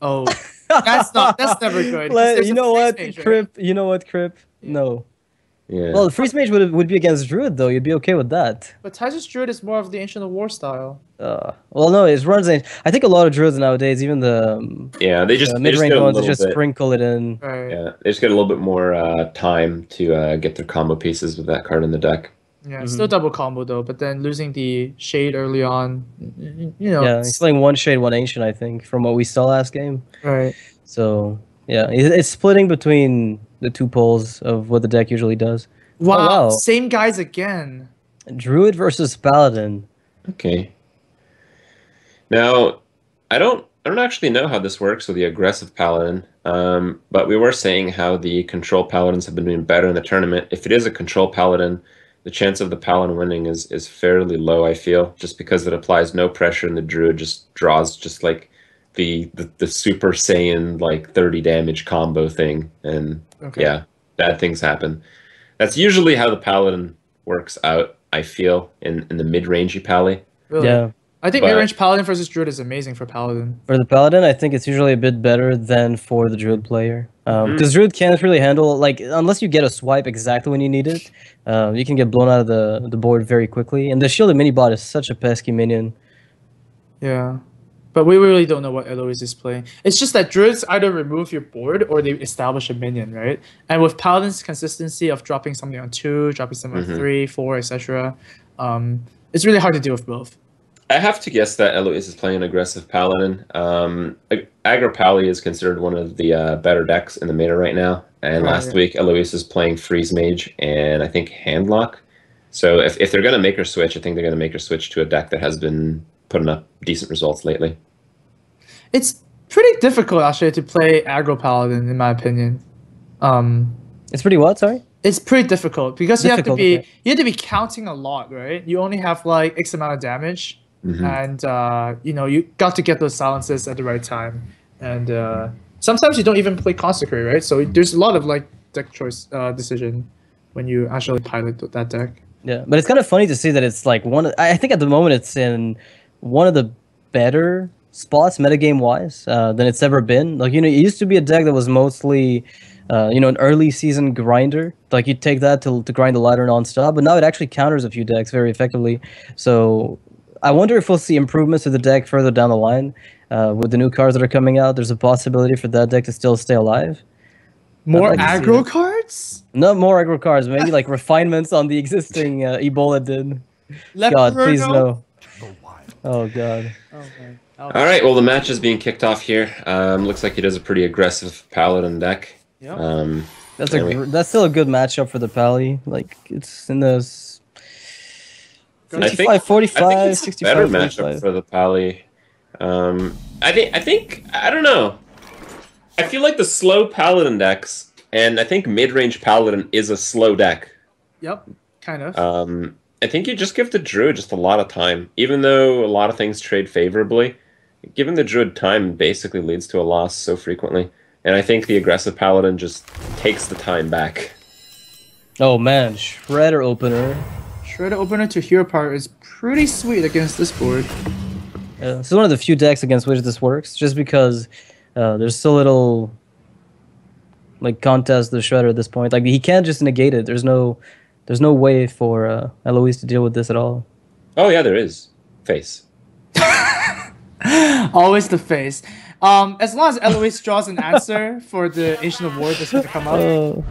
[SPEAKER 2] Oh, that's never good. 'cause there's
[SPEAKER 1] You
[SPEAKER 2] a
[SPEAKER 1] know
[SPEAKER 2] freeze
[SPEAKER 1] what,
[SPEAKER 2] mage, right?
[SPEAKER 1] Crip? You know what, Crip? No.
[SPEAKER 3] Yeah.
[SPEAKER 1] Well, the freeze mage would be against Druid, though. You'd be okay with that.
[SPEAKER 2] But Tysus Druid is more of the Ancient of War style.
[SPEAKER 1] Well, no, it runs. I think a lot of Druids nowadays, even the
[SPEAKER 3] they just
[SPEAKER 1] mid-range
[SPEAKER 3] get a
[SPEAKER 1] ones,
[SPEAKER 3] little
[SPEAKER 1] just
[SPEAKER 3] bit.
[SPEAKER 1] sprinkle it in.
[SPEAKER 2] Right.
[SPEAKER 3] Yeah, they just get a little bit more time to get their combo pieces with that card in the deck.
[SPEAKER 2] Yeah, still double combo though, but then losing the shade early on,
[SPEAKER 1] Yeah, he's playing 1 shade, 1 ancient, I think, from what we saw last game.
[SPEAKER 2] Right.
[SPEAKER 1] So yeah, it's splitting between the 2 poles of what the deck usually does.
[SPEAKER 2] Wow,
[SPEAKER 1] wow.
[SPEAKER 2] same guys again.
[SPEAKER 1] Druid versus Paladin.
[SPEAKER 3] Okay. Now, I don't actually know how this works with the aggressive Paladin, but we were saying how the control Paladins have been doing better in the tournament. If it is a control Paladin, the chance of the Paladin winning is fairly low, I feel, just because it applies no pressure and the Druid just draws just like the Super Saiyan like 30 damage combo thing, and yeah, bad things happen. That's usually how the Paladin works out, I feel, in the mid-rangey Pally.
[SPEAKER 2] Really?
[SPEAKER 1] Yeah.
[SPEAKER 2] I think mid-range Paladin versus Druid is amazing for Paladin.
[SPEAKER 1] For the Paladin, I think it's usually a bit better than for the Druid player. Because Druid can't really handle, like, unless you get a swipe exactly when you need it, you can get blown out of the board very quickly. And the Shielded Minibot is such a pesky minion.
[SPEAKER 2] Yeah. But we really don't know what Eloise is playing. It's just that Druids either remove your board or they establish a minion, right? And with Paladin's consistency of dropping something on 2, dropping something on 3, 4, etc., it's really hard to deal with both.
[SPEAKER 3] I have to guess that Eloise is playing an aggressive Paladin. Aggro Pally is considered one of the better decks in the meta right now. And last week, Eloise is playing Freeze Mage and I think Handlock. So if they're going to make her switch, I think they're going to make her switch to a deck that has been putting up decent results lately.
[SPEAKER 2] It's pretty difficult, actually, to play Aggro Paladin, in my opinion.
[SPEAKER 1] It's pretty what, sorry?
[SPEAKER 2] It's pretty difficult because you have to be counting a lot, right? You only have like X amount of damage, and you got to get those silences at the right time. And sometimes you don't even play Consecrate, right? So there's a lot of like deck choice decision when you actually pilot that deck.
[SPEAKER 1] Yeah, but it's kind of funny to see that it's like I think at the moment it's in one of the better spots metagame wise than it's ever been. Like, it used to be a deck that was mostly an early season grinder. Like, you'd take that to grind the ladder non-stop, but now it actually counters a few decks very effectively. So I wonder if we'll see improvements to the deck further down the line with the new cards that are coming out. There's a possibility for that deck to still stay alive.
[SPEAKER 2] More aggro cards?
[SPEAKER 1] Not more aggro cards, maybe like refinements on the existing Ebola did. God, please no. Oh god.
[SPEAKER 2] Okay.
[SPEAKER 3] All right, well, the match is being kicked off here. Looks like he does a pretty aggressive Paladin deck.
[SPEAKER 2] Yep.
[SPEAKER 1] That's still a good matchup for the Pally. Like, it's in the 55, 45,
[SPEAKER 3] I think it's
[SPEAKER 1] 65,
[SPEAKER 3] a better
[SPEAKER 1] 45.
[SPEAKER 3] matchup for the Pally. I think I don't know. I feel like the slow Paladin decks, and I think mid-range Paladin is a slow deck.
[SPEAKER 2] Yep, kind of.
[SPEAKER 3] I think you just give the Druid just a lot of time, even though a lot of things trade favorably. Giving the Druid time basically leads to a loss so frequently, and I think the aggressive Paladin just takes the time back.
[SPEAKER 1] Oh man, Shredder Opener.
[SPEAKER 2] Shredder Opener to Hero Power is pretty sweet against this board.
[SPEAKER 1] This is one of the few decks against which this works, just because there's so little like contest the Shredder at this point. Like, he can't just negate it. There's no way for Eloise to deal with this at all.
[SPEAKER 3] Oh yeah, there is. Face.
[SPEAKER 2] Always the face. As long as Eloise draws an answer for the Ancient of War that's going to come up,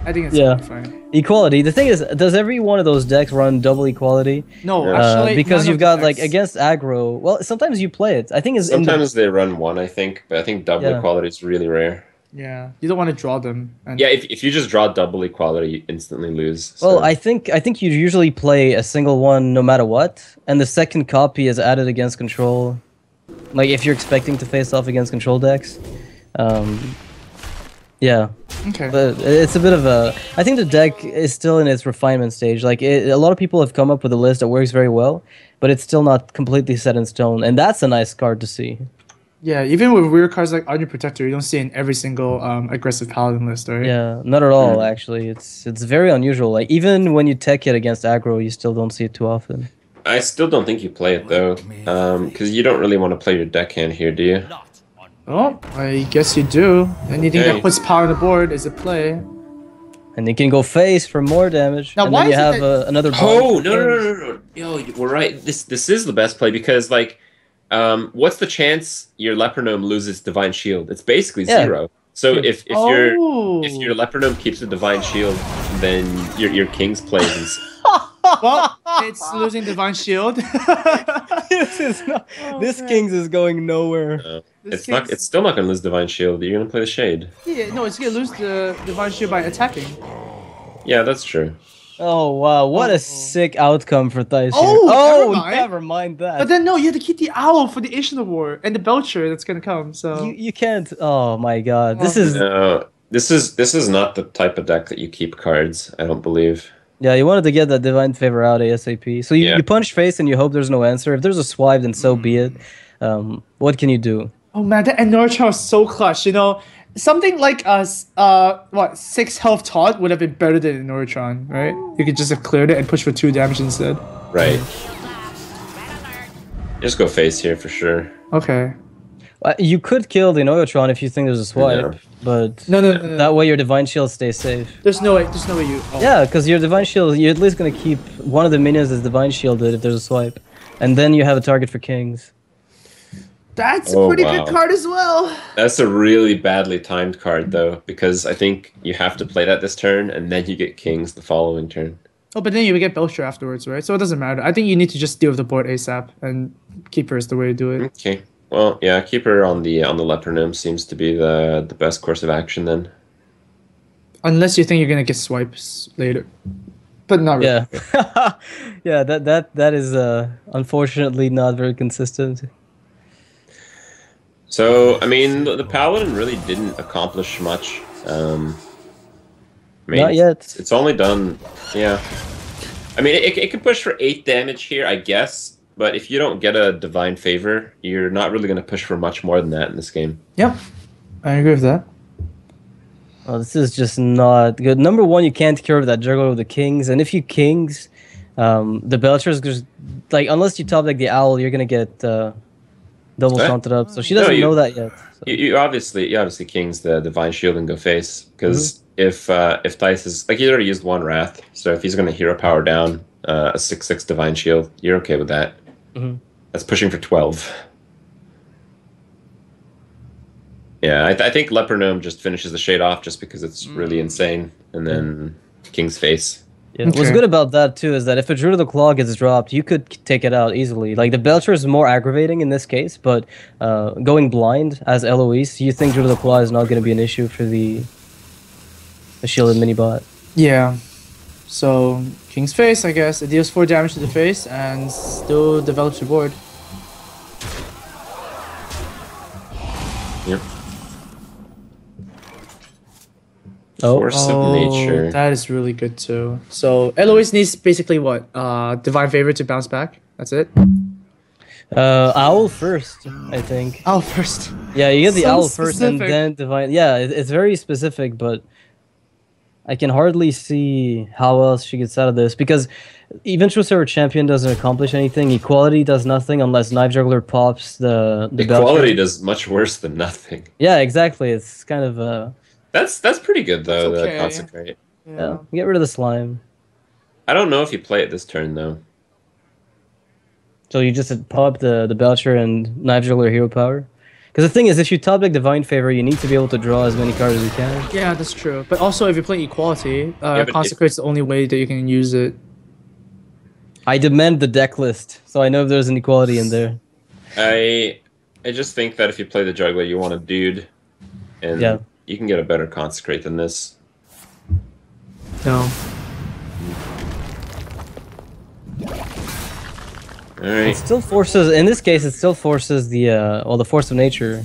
[SPEAKER 2] I think it's
[SPEAKER 1] yeah.
[SPEAKER 2] fine.
[SPEAKER 1] Equality. The thing is, does every one of those decks run double equality?
[SPEAKER 2] No, actually,
[SPEAKER 1] because
[SPEAKER 2] none
[SPEAKER 1] you've
[SPEAKER 2] of the
[SPEAKER 1] got like
[SPEAKER 2] decks.
[SPEAKER 1] against aggro. Well, sometimes you play it. I think it's
[SPEAKER 3] Sometimes they run one, I think, but I think double
[SPEAKER 1] Yeah.
[SPEAKER 3] equality is really rare.
[SPEAKER 2] Yeah, you don't want to draw them. And
[SPEAKER 3] Yeah, if you just draw double equality, you instantly lose.
[SPEAKER 1] Well,
[SPEAKER 3] so-
[SPEAKER 1] I think you usually play a single one no matter what, and the second copy is added against control. Like if you're expecting to face off against control decks. Yeah.
[SPEAKER 2] Okay.
[SPEAKER 1] But it's a bit of a. I think the deck is still in its refinement stage. Like a lot of people have come up with a list that works very well, but it's still not completely set in stone, and that's a nice card to see.
[SPEAKER 2] Yeah, even with weird cards like Onion Protector, you don't see it in every single aggressive Paladin list, right?
[SPEAKER 1] Yeah, not at all. Actually, it's very unusual. Like even when you tech it against aggro, you still don't see it too often.
[SPEAKER 3] I still don't think you play it though, because you don't really want to play your deckhand here, do you?
[SPEAKER 2] Oh, I guess you do. Anything
[SPEAKER 3] Okay.
[SPEAKER 2] that puts power on the board is a play.
[SPEAKER 1] And you can go face for more damage.
[SPEAKER 2] Now,
[SPEAKER 1] and
[SPEAKER 2] why
[SPEAKER 1] then you
[SPEAKER 2] is it
[SPEAKER 1] have another.
[SPEAKER 3] Oh
[SPEAKER 1] bond.
[SPEAKER 3] no! Yo, we're right. This is the best play because like, what's the chance your Leper-Gnome loses Divine Shield? It's basically
[SPEAKER 1] Yeah.
[SPEAKER 3] 0. So
[SPEAKER 1] Yeah.
[SPEAKER 3] if your Leper-Gnome keeps a Divine Shield, then your King's plays.
[SPEAKER 2] Well, it's losing Divine Shield.
[SPEAKER 1] this is not. This Kings is going nowhere.
[SPEAKER 2] This
[SPEAKER 3] It's not.
[SPEAKER 2] King's-
[SPEAKER 3] It's still not gonna lose Divine Shield. You're gonna play the Shade.
[SPEAKER 2] Yeah, no, it's gonna lose the Divine Shield by attacking.
[SPEAKER 3] Yeah, that's true.
[SPEAKER 1] Oh wow, what a sick outcome for Thijs.
[SPEAKER 2] Oh,
[SPEAKER 1] here.
[SPEAKER 2] never mind.
[SPEAKER 1] never mind that.
[SPEAKER 2] But then no, you have to keep the Owl for the Ancient of War and the Belcher that's gonna come. So
[SPEAKER 1] you can't. Oh my god, this is.
[SPEAKER 3] No, this is not the type of deck that you keep cards. I don't believe.
[SPEAKER 1] Yeah, you wanted to get that Divine Favor out ASAP. So you punch face and you hope there's no answer. If there's a swipe, then so be it. What can you do?
[SPEAKER 2] oh man, that Norcha was so clutch. You know, something like us, 6 health taunt would have been better than Nortron, right? You could just have cleared it and push for 2 damage instead.
[SPEAKER 3] Right. Just go face here for sure.
[SPEAKER 2] Okay.
[SPEAKER 1] You could kill the Noyotron if you think there's a swipe,
[SPEAKER 3] Yeah.
[SPEAKER 1] but
[SPEAKER 2] No.
[SPEAKER 1] that way your Divine Shield stays safe.
[SPEAKER 2] There's no way you. Oh.
[SPEAKER 1] Yeah, because your Divine Shield, you're at least going to keep one of the minions as Divine Shielded if there's a swipe. And then you have a target for Kings.
[SPEAKER 2] That's
[SPEAKER 3] Oh,
[SPEAKER 2] a pretty
[SPEAKER 3] wow.
[SPEAKER 2] good card as well.
[SPEAKER 3] That's a really badly timed card though, because I think you have to play that this turn, and then you get Kings the following turn.
[SPEAKER 2] Oh, but then you would get Belcher afterwards, right? So it doesn't matter. I think you need to just deal with the board ASAP, and Keeper is the way to do it.
[SPEAKER 3] Okay. Well, yeah, Keeper on the Leper-Gnome seems to be the best course of action then.
[SPEAKER 2] Unless you think you're gonna get swipes later, but not really.
[SPEAKER 1] Yeah. Yeah, that is unfortunately not very consistent.
[SPEAKER 3] So, I mean, the Paladin really didn't accomplish much. I mean,
[SPEAKER 1] Not yet.
[SPEAKER 3] It's only done, yeah. I mean, it can push for 8 damage here, I guess. But if you don't get a Divine Favor, you're not really going to push for much more than that in this game.
[SPEAKER 2] Yep, I agree with that.
[SPEAKER 1] Oh, this is just not good. Number one, you can't curve that juggler with the Kings, and if you Kings, the Belcher is just like unless you top deck the Owl, you're gonna get double
[SPEAKER 3] What?
[SPEAKER 1] shunted up. So she doesn't
[SPEAKER 3] you-
[SPEAKER 1] know that yet. So.
[SPEAKER 3] You obviously Kings the Divine Shield and go face because if Thijs is like he's already used 1 Wrath, so if he's going to hero power down a 6/6 Divine Shield, you're okay with that. That's pushing for 12. Yeah, I think Leper-Gnome just finishes the Shade off just because it's really insane, and then King's face.
[SPEAKER 1] Yeah. What's
[SPEAKER 2] Okay.
[SPEAKER 1] good about that too is that if a Druid of the Claw gets dropped, you could take it out easily. Like the Belcher is more aggravating in this case, but going blind as Eloise, you think Druid of the Claw is not going to be an issue for the shielded mini bot.
[SPEAKER 2] Yeah. So King's face, I guess, it deals 4 damage to the face and still develops your board.
[SPEAKER 3] Yep.
[SPEAKER 1] Oh,
[SPEAKER 3] Force of Nature.
[SPEAKER 2] That is really good too. So Eloise needs basically what? Divine Favor to bounce back. That's it.
[SPEAKER 1] Owl first, I think.
[SPEAKER 2] Owl first.
[SPEAKER 1] Yeah, you get the
[SPEAKER 2] So
[SPEAKER 1] Owl first and
[SPEAKER 2] specific.
[SPEAKER 1] then Divine. Yeah, it's very specific, but I can hardly see how else she gets out of this because Eventual Server Champion doesn't accomplish anything. Equality does nothing unless Knife Juggler pops the
[SPEAKER 3] Equality
[SPEAKER 1] Belcher.
[SPEAKER 3] does much worse than nothing.
[SPEAKER 1] Yeah, exactly. It's kind of
[SPEAKER 3] That's pretty good though.
[SPEAKER 2] That's
[SPEAKER 3] The
[SPEAKER 2] okay.
[SPEAKER 3] Consecrate.
[SPEAKER 1] yeah. Get rid of the slime.
[SPEAKER 3] I don't know if you play it this turn though.
[SPEAKER 1] So you just pop the Belcher and Knife Juggler hero power. Because the thing is, if you top deck Divine Favor, you need to be able to draw as many cards as you can.
[SPEAKER 2] Yeah, that's true. But also, if you're playing Equality,
[SPEAKER 3] but
[SPEAKER 2] Consecrate's the only way that you can use it.
[SPEAKER 1] I demand the deck list, so I know if there's an equality in there.
[SPEAKER 3] I just think that if you play the Juggler, you want a dude, and
[SPEAKER 1] Yeah.
[SPEAKER 3] you can get a better Consecrate than this.
[SPEAKER 2] No.
[SPEAKER 3] All right.
[SPEAKER 1] It still forces, in this case, it still forces the, the force of nature.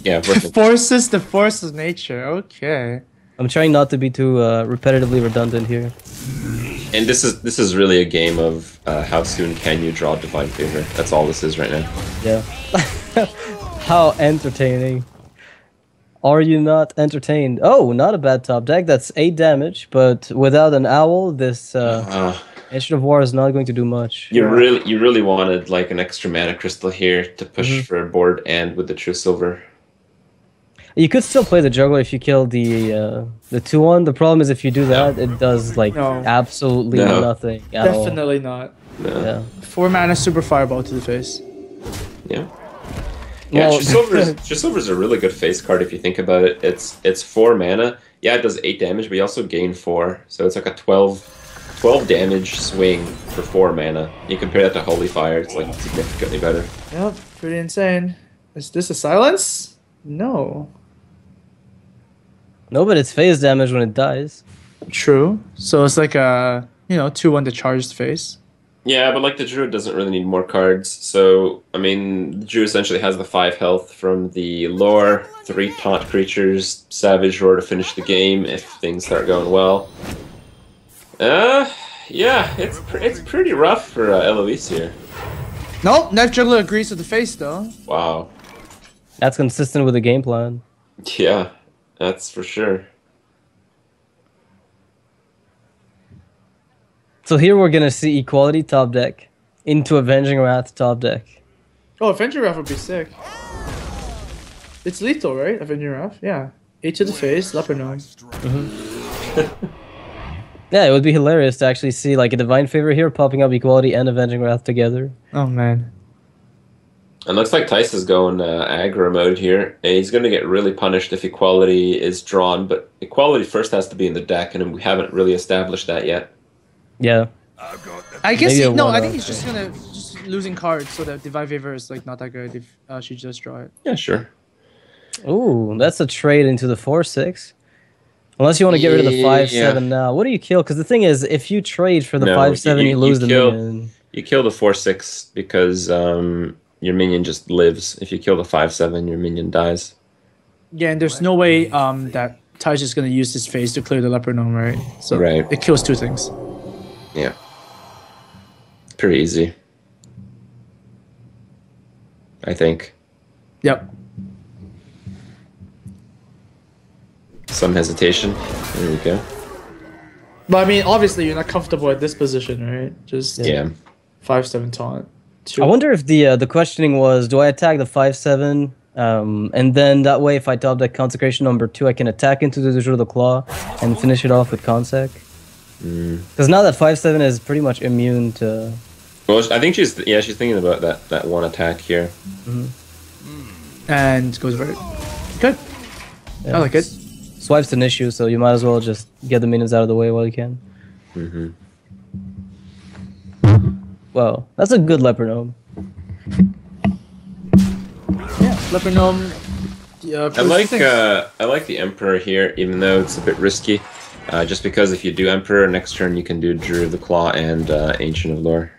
[SPEAKER 3] Yeah,
[SPEAKER 2] Forces the force of nature. Okay.
[SPEAKER 1] I'm trying not to be too repetitively redundant here.
[SPEAKER 3] and this is really a game of how soon can you draw Divine Favor. That's all this is right now.
[SPEAKER 1] Yeah. How entertaining. Are you not entertained? Oh, not a bad top deck. That's 8 damage, but without an owl, this Ancient of War is not going to do much.
[SPEAKER 3] You really wanted like an extra mana crystal here to push for a board and with the True Silver.
[SPEAKER 1] You could still play the Juggler if you kill the 2-1. The problem is if you do that, it does like absolutely nothing at all.
[SPEAKER 2] Definitely not.
[SPEAKER 3] No.
[SPEAKER 1] Yeah.
[SPEAKER 2] 4 mana Super Fireball to the face.
[SPEAKER 3] Yeah. Yeah,
[SPEAKER 1] Well,
[SPEAKER 3] True Silver's a really good face card if you think about it. It's 4 mana. Yeah, it does 8 damage, but you also gain 4. So it's like a 12 damage swing for 4 mana. You compare that to Holy Fire, it's like significantly better.
[SPEAKER 2] Yep, pretty insane. Is this a silence? No.
[SPEAKER 1] No, but it's phase damage when it dies.
[SPEAKER 2] True. So it's like a 2-1 to charged face.
[SPEAKER 3] Yeah, but like the Druid doesn't really need more cards. So, I mean, the Druid essentially has the 5 health from the lore, 3 taunt creatures, Savage Roar to finish the game if things start going well. Yeah, it's pretty rough for Eloise here.
[SPEAKER 2] Nope, Knife Juggler agrees with the face though.
[SPEAKER 3] Wow.
[SPEAKER 1] That's consistent with the game plan.
[SPEAKER 3] Yeah, that's for sure.
[SPEAKER 1] So here we're gonna see Equality top deck into Avenging Wrath top deck.
[SPEAKER 2] Oh, Avenging Wrath would be sick. It's lethal, right? Avenging Wrath? Yeah. 8 to the face, Leper Gnome.
[SPEAKER 1] Yeah, it would be hilarious to actually see like a Divine Favor here popping up Equality and Avenging Wrath together.
[SPEAKER 2] Oh man.
[SPEAKER 3] It looks like Tice is going aggro mode here. And he's going to get really punished if Equality is drawn, but Equality first has to be in the deck, and we haven't really established that yet.
[SPEAKER 1] Yeah.
[SPEAKER 2] I guess
[SPEAKER 1] Maybe a
[SPEAKER 2] I
[SPEAKER 1] one-off,
[SPEAKER 2] think he's just losing cards so that Divine Favor is like not that good if she just draw it.
[SPEAKER 3] Yeah, sure.
[SPEAKER 1] Ooh, that's a trade into the 4/6. Unless you want to get rid of the 5/7 now. What do you kill? Because the thing is, if you trade for the 5/7, you lose the minion.
[SPEAKER 3] You kill the 4/6 because your minion just lives. If you kill the 5/7, your minion dies.
[SPEAKER 2] Yeah, and there's no way that Taj is going to use his face to clear the Leper Gnome, right? So it kills 2 things.
[SPEAKER 3] Yeah. Pretty easy. I think.
[SPEAKER 2] Yep.
[SPEAKER 3] Some hesitation. There we go.
[SPEAKER 2] But I mean, obviously you're not comfortable at this position, right? Just 5/7 taunt.
[SPEAKER 1] I wonder if the questioning was, do I attack the 5/7, and then that way if I top deck Consecration number 2, I can attack into the Druid of the Claw and finish it off with Consec? Because now that 5/7 is pretty much immune to...
[SPEAKER 3] Well, I think she's thinking about that one attack here.
[SPEAKER 2] And goes very good.
[SPEAKER 1] Yeah.
[SPEAKER 2] I like it.
[SPEAKER 1] Swipe's an issue, so you might as well just get the minions out of the way while you can. Well, that's a good Leper Gnome.
[SPEAKER 2] Yeah, Leper Gnome.
[SPEAKER 3] I like the Emperor here, even though it's a bit risky. Just because if you do Emperor, next turn you can do Druid of the Claw and Ancient of Lore.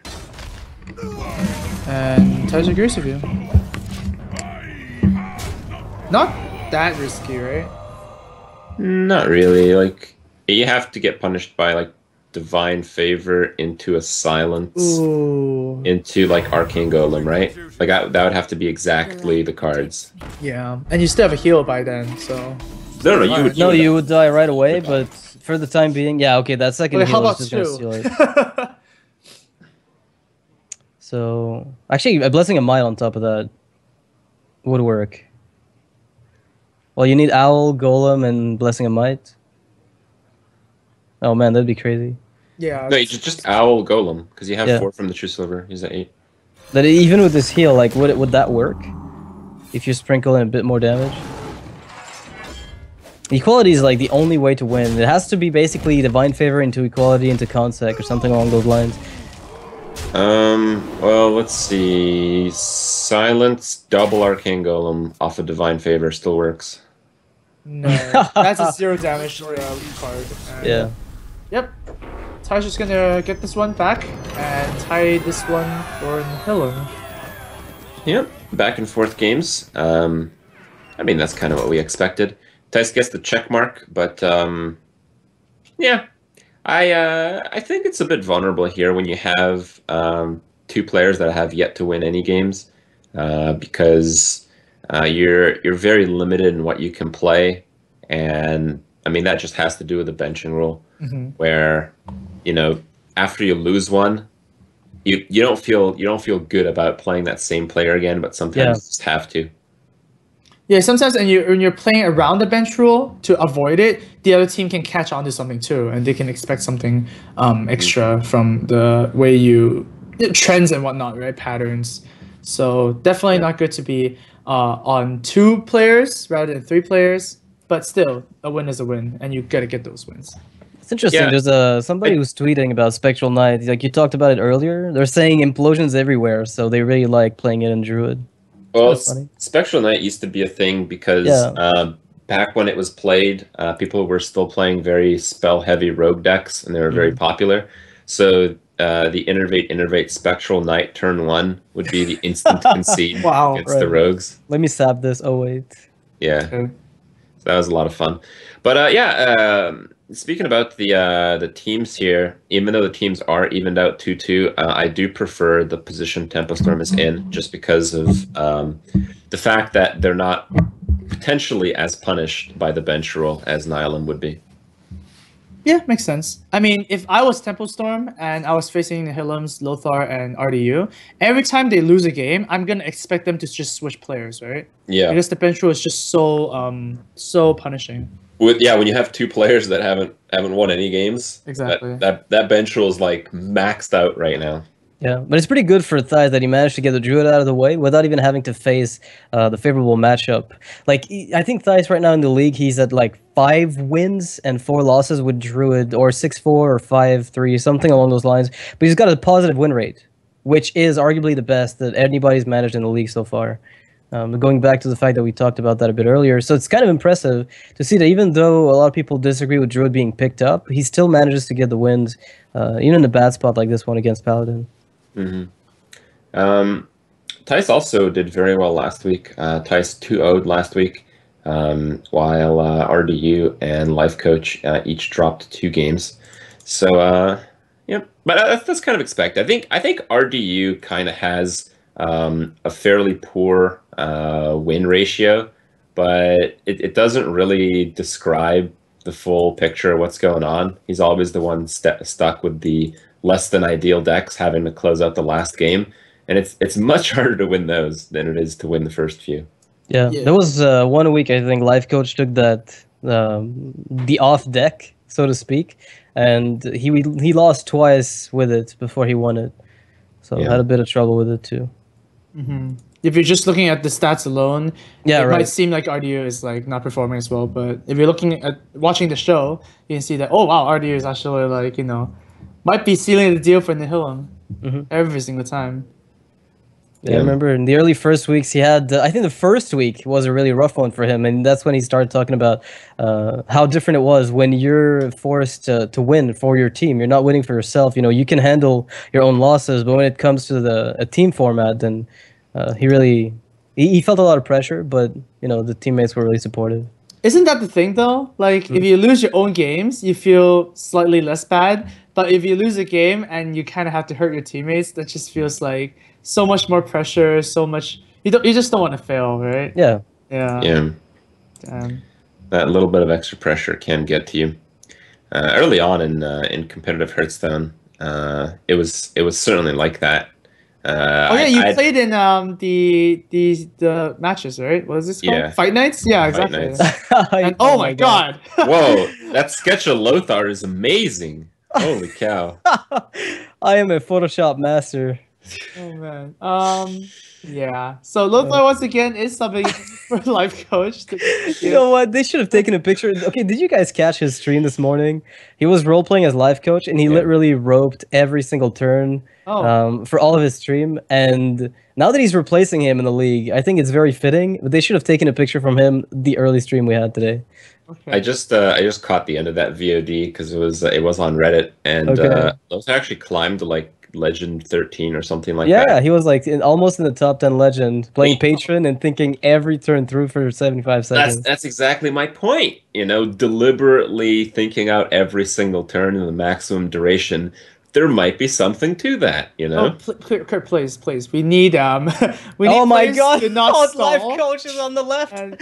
[SPEAKER 2] And Taj agrees with you. Not that risky, right?
[SPEAKER 3] Not really. Like, you have to get punished by like Divine Favor into a Silence, into like Arcane Golem, right? Like that would have to be exactly the cards.
[SPEAKER 2] Yeah, and you still have a heal by then, so.
[SPEAKER 3] No,
[SPEAKER 1] you would die right away, but for the time being, yeah, okay, that second heal
[SPEAKER 2] how about
[SPEAKER 1] is just
[SPEAKER 2] 2?
[SPEAKER 1] gonna seal it. So, actually, a Blessing of Might on top of that would work. Well, you need Owl, Golem, and Blessing of Might. Oh man, that'd be crazy.
[SPEAKER 2] Yeah.
[SPEAKER 3] No, you just Owl Golem, because you have 4 from the True Silver. He's at 8.
[SPEAKER 1] That even with this heal, like, would that work? If you sprinkle in a bit more damage? Equality is like the only way to win. It has to be basically Divine Favor into Equality into Consec or something along those lines.
[SPEAKER 3] Well, let's see. Silence, double Arcane Golem off of Divine Favor still works.
[SPEAKER 2] No, that's a 0 damage card. And,
[SPEAKER 1] Yeah.
[SPEAKER 2] Yep. Ty's just gonna get this one back and tie this one for Nihilum.
[SPEAKER 3] Yep, back and forth games. I mean, that's kind of what we expected. Tice gets the check mark, but yeah, I think it's a bit vulnerable here when you have two players that have yet to win any games, because you're very limited in what you can play, and I mean that just has to do with the benching rule, where after you lose one, you don't feel good about playing that same player again, but sometimes you just have to.
[SPEAKER 2] Yeah, sometimes when you're playing around the bench rule to avoid it, the other team can catch on to something too, and they can expect something extra from the way trends and whatnot, right? Patterns. So definitely not good to be on 2 players rather than 3 players, but still a win is a win, and you gotta get those wins.
[SPEAKER 1] It's interesting.
[SPEAKER 3] Yeah.
[SPEAKER 1] There's somebody who's tweeting about Spectral Knight. Like you talked about it earlier. They're saying implosions everywhere, so they really like playing it in Druid.
[SPEAKER 3] Well,
[SPEAKER 1] Funny.
[SPEAKER 3] Spectral Knight used to be a thing because back when it was played, people were still playing very spell-heavy rogue decks, and they were very popular. So the Innervate Spectral Knight turn 1 would be the instant concede against the rogues.
[SPEAKER 1] Let me sap this. Oh wait.
[SPEAKER 3] Yeah, so that was a lot of fun. But speaking about the teams here, even though the teams are evened out 2-2, I do prefer the position Tempo Storm is in, just because of the fact that they're not potentially as punished by the bench rule as Nihilum would be.
[SPEAKER 2] Yeah, makes sense. I mean, if I was Tempo Storm and I was facing Nihilum's Lothar and RDU, every time they lose a game, I'm gonna expect them to just switch players, right?
[SPEAKER 3] Yeah.
[SPEAKER 2] Because the bench rule is just so punishing.
[SPEAKER 3] When you have 2 players that haven't won any games,
[SPEAKER 2] Exactly.
[SPEAKER 3] that bench rule is like maxed out right now.
[SPEAKER 1] Yeah, but it's pretty good for Thais that he managed to get the Druid out of the way without even having to face the favorable matchup. Like, I think Thais right now in the league, he's at like 5 wins and 4 losses with Druid, or 6-4 or 5-3, something along those lines. But he's got a positive win rate, which is arguably the best that anybody's managed in the league so far. Going back to the fact that we talked about that a bit earlier. So it's kind of impressive to see that even though a lot of people disagree with Druid being picked up, he still manages to get the wins, even in a bad spot like this one against Paladin.
[SPEAKER 3] Tice also did very well last week. Tice 2-0'd last week, while RDU and Life Coach each dropped 2 games. So, yep. But that's kind of expected. I think RDU kind of has a fairly poor win ratio, but it doesn't really describe the full picture of what's going on. He's always the one stuck with the less than ideal decks, having to close out the last game, and it's much harder to win those than it is to win the first few.
[SPEAKER 1] Yeah. There was 1 week I think Life Coach took that the off deck, so to speak, and he lost twice with it before he won it, so had a bit of trouble with it too.
[SPEAKER 2] If you're just looking at the stats alone, it
[SPEAKER 1] right.
[SPEAKER 2] might seem like RDU is like not performing as well. But if you're watching the show, you can see that, oh wow, RDU is actually like, might be sealing the deal for Nihilum every single time.
[SPEAKER 1] Yeah, I remember in the early first weeks he had, I think the first week was a really rough one for him, and that's when he started talking about how different it was when you're forced to win for your team. You're not winning for yourself. You can handle your own losses, but when it comes to a team format, then he felt a lot of pressure, but the teammates were really supportive.
[SPEAKER 2] Isn't that the thing though? Like if you lose your own games, you feel slightly less bad. But if you lose a game and you kind of have to hurt your teammates, that just feels like so much more pressure. So much you just don't want to fail, right?
[SPEAKER 1] Yeah.
[SPEAKER 3] Yeah. That little bit of extra pressure can get to you. Early on in competitive Hearthstone, it was certainly like that.
[SPEAKER 2] You played in the matches, right? What is this called?
[SPEAKER 3] Yeah.
[SPEAKER 2] Fight nights? Yeah, exactly. And, oh my god.
[SPEAKER 3] Whoa, that sketch of Lothar is amazing. Holy cow.
[SPEAKER 1] I am a Photoshop master.
[SPEAKER 2] Oh man. Yeah. So Lothar once again is subbing for life coach. To
[SPEAKER 1] You know what? They should have taken a picture. Okay, did you guys catch his stream this morning? He was role playing as life coach, and he literally roped every single turn for all of his stream. And now that he's replacing him in the league, I think it's very fitting. But they should have taken a picture from him the early stream we had today.
[SPEAKER 3] I just caught the end of that VOD because it was on Reddit, and those actually climbed to like Legend 13 or something like that.
[SPEAKER 1] Yeah, he was like almost in the top 10 legend, playing patron and thinking every turn through for 75 seconds.
[SPEAKER 3] That's exactly my point. You know, deliberately thinking out every single turn in the maximum duration. There might be something to that, you know.
[SPEAKER 2] Kurt, please. We need we need.
[SPEAKER 1] Oh my god!
[SPEAKER 2] To not
[SPEAKER 1] life coach is on the left.
[SPEAKER 2] And...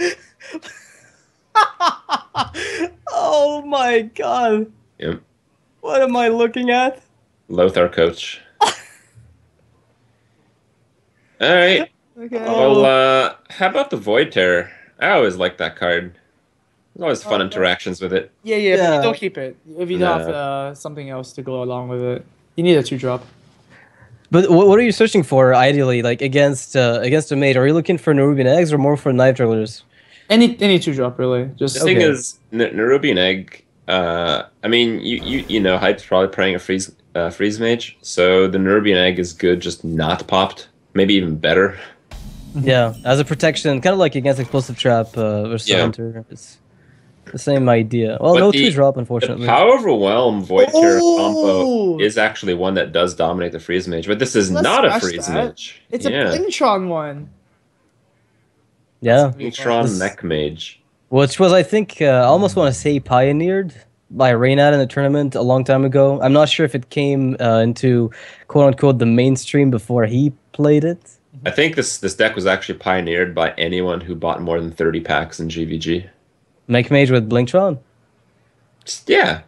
[SPEAKER 1] Oh my god!
[SPEAKER 3] Yep.
[SPEAKER 1] What am I looking at?
[SPEAKER 3] Lothar coach. All right.
[SPEAKER 2] Okay.
[SPEAKER 3] Well, how about the Void Terror? I always like that card. There's always fun interactions with it.
[SPEAKER 2] Yeah. But you don't keep it if you don't have something else to go along with it. You need a 2-drop.
[SPEAKER 1] But what are you searching for ideally? Like against a mage? Are you looking for Nerubian eggs or more for knife jugglers?
[SPEAKER 2] Any 2-drop really. Just
[SPEAKER 3] the thing is, Nerubian egg. I mean, you know, Hype's probably playing a freeze mage, so the Nerubian egg is good, just not popped. Maybe even better.
[SPEAKER 1] Yeah, as a protection, kind of like against explosive trap versus hunter. It's the same idea. Well, no 2-drop, unfortunately.
[SPEAKER 3] The Power Overwhelm Void Terror combo is actually one that does dominate the freeze mage, but this is not a freeze mage.
[SPEAKER 2] It's a Blingtron one.
[SPEAKER 1] Yeah,
[SPEAKER 3] Blingtron Mech Mage.
[SPEAKER 1] Which was, I think, I almost want to say pioneered by Reynad in the tournament a long time ago. I'm not sure if it came into quote-unquote the mainstream before he played it.
[SPEAKER 3] I think this deck was actually pioneered by anyone who bought more than 30 packs in GVG.
[SPEAKER 1] Mech Mage with Blingtron?
[SPEAKER 3] Yeah.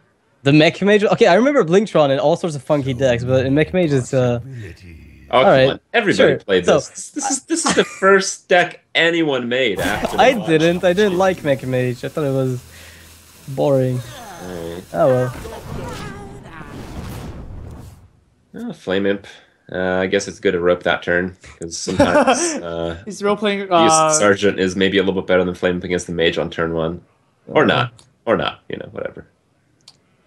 [SPEAKER 1] The Mech Mage? Okay, I remember Blingtron in all sorts of funky decks, but in Mech Mage it's...
[SPEAKER 3] Oh, come on. Everybody played this. This is the first deck anyone made after
[SPEAKER 1] I didn't like Mech Mage. I thought it was boring. Oh well.
[SPEAKER 3] Flame Imp. I guess it's good to rope that turn because sometimes
[SPEAKER 2] he's role playing.
[SPEAKER 3] Sergeant is maybe a little bit better than Flame Imp against the Mage on turn 1, or not. You know, whatever.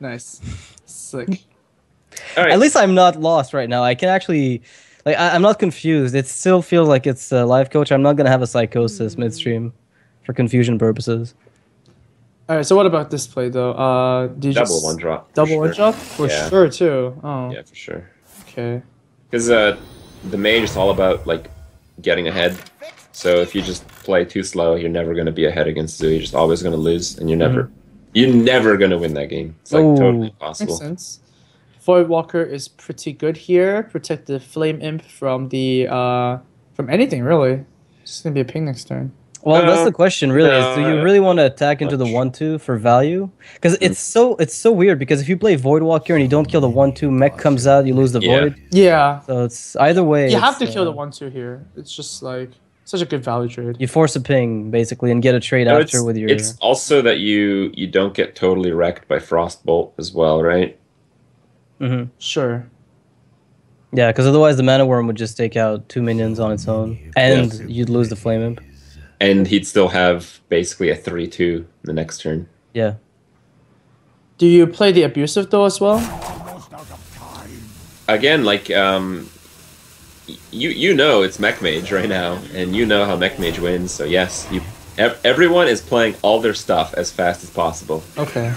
[SPEAKER 2] Nice, sick.
[SPEAKER 3] All right.
[SPEAKER 1] At least I'm not lost right now. I can actually, like, I'm not confused. It still feels like it's a life coach. I'm not gonna have a psychosis midstream, for confusion purposes.
[SPEAKER 2] All right. So what about this play though? Do you
[SPEAKER 3] double 1-drop?
[SPEAKER 2] Double 1-drop for sure too. Oh.
[SPEAKER 3] Yeah, for sure.
[SPEAKER 2] Okay.
[SPEAKER 3] Because the Mage is all about like getting ahead. So if you just play too slow, you're never going to be ahead against Zoo. You're just always going to lose, and you're never going to win that game. It's like totally impossible.
[SPEAKER 2] Makes sense. Voidwalker is pretty good here. Protect the Flame Imp from the from anything really. It's just gonna be a ping next turn.
[SPEAKER 1] Well, that's the question, really. Is do you really want to attack into the 1/2 for value? Because it's so weird. Because if you play Voidwalker and you don't kill the 1/2, Mech comes out, you lose the Void.
[SPEAKER 2] Yeah.
[SPEAKER 1] So it's either way.
[SPEAKER 2] You have to kill the 1/2 here. It's just like such a good value trade.
[SPEAKER 1] You force a ping basically and get a trade after with your.
[SPEAKER 3] It's also that you don't get totally wrecked by Frostbolt as well, right?
[SPEAKER 1] Mm-hmm.
[SPEAKER 2] Sure.
[SPEAKER 1] Yeah, because otherwise the Mana Worm would just take out 2 minions on its own, and you'd lose the Flame Imp.
[SPEAKER 3] And he'd still have basically a 3/2 the next turn.
[SPEAKER 1] Yeah.
[SPEAKER 2] Do you play the Abusive though as well?
[SPEAKER 3] Again, like you know it's Mech Mage right now, and you know how Mech Mage wins. So yes, everyone is playing all their stuff as fast as possible.
[SPEAKER 2] Okay.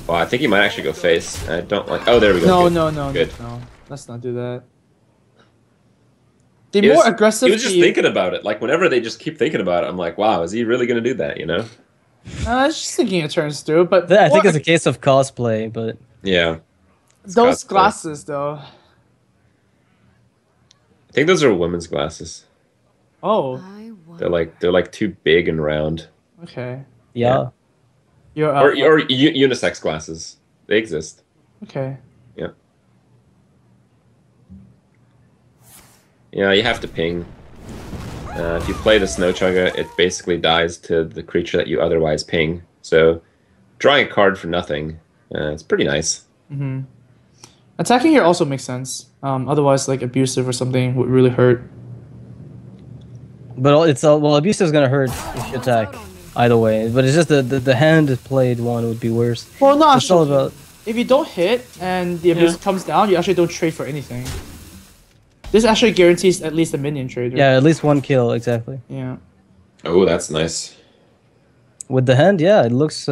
[SPEAKER 3] Well, I think he might actually go face. I don't like. Oh, there we go.
[SPEAKER 2] No.
[SPEAKER 3] Good.
[SPEAKER 2] No. Let's not do that. The more aggressive.
[SPEAKER 3] He was just thinking about it. Like whenever they just keep thinking about it, I'm like, wow, is he really gonna do that? You know?
[SPEAKER 2] I was just thinking it turns through, but
[SPEAKER 1] I think it's a case of cosplay, but
[SPEAKER 3] yeah.
[SPEAKER 2] Those glasses, though.
[SPEAKER 3] I think those are women's glasses.
[SPEAKER 2] Oh.
[SPEAKER 3] They're like too big and round.
[SPEAKER 2] Okay.
[SPEAKER 1] Yeah.
[SPEAKER 3] Or unisex glasses. They exist.
[SPEAKER 2] Okay.
[SPEAKER 3] Yeah. Yeah, you have to ping. If you play the Snow Chugga, it basically dies to the creature that you otherwise ping. So, drawing a card for nothing, it's pretty nice.
[SPEAKER 2] Mm-hmm. Attacking here also makes sense. Otherwise, like abusive or something would really hurt.
[SPEAKER 1] But it's well, abusive is gonna hurt if you attack either way. But it's just the hand played one would be worse.
[SPEAKER 2] Well, no,
[SPEAKER 1] It's all
[SPEAKER 2] actually,
[SPEAKER 1] about
[SPEAKER 2] if you don't hit and the abuse comes down, you actually don't trade for anything. This actually guarantees at least a minion trade. Right?
[SPEAKER 1] yeah, at least one kill exactly.
[SPEAKER 2] Yeah.
[SPEAKER 3] Oh, that's nice.
[SPEAKER 1] With the hand, yeah, it looks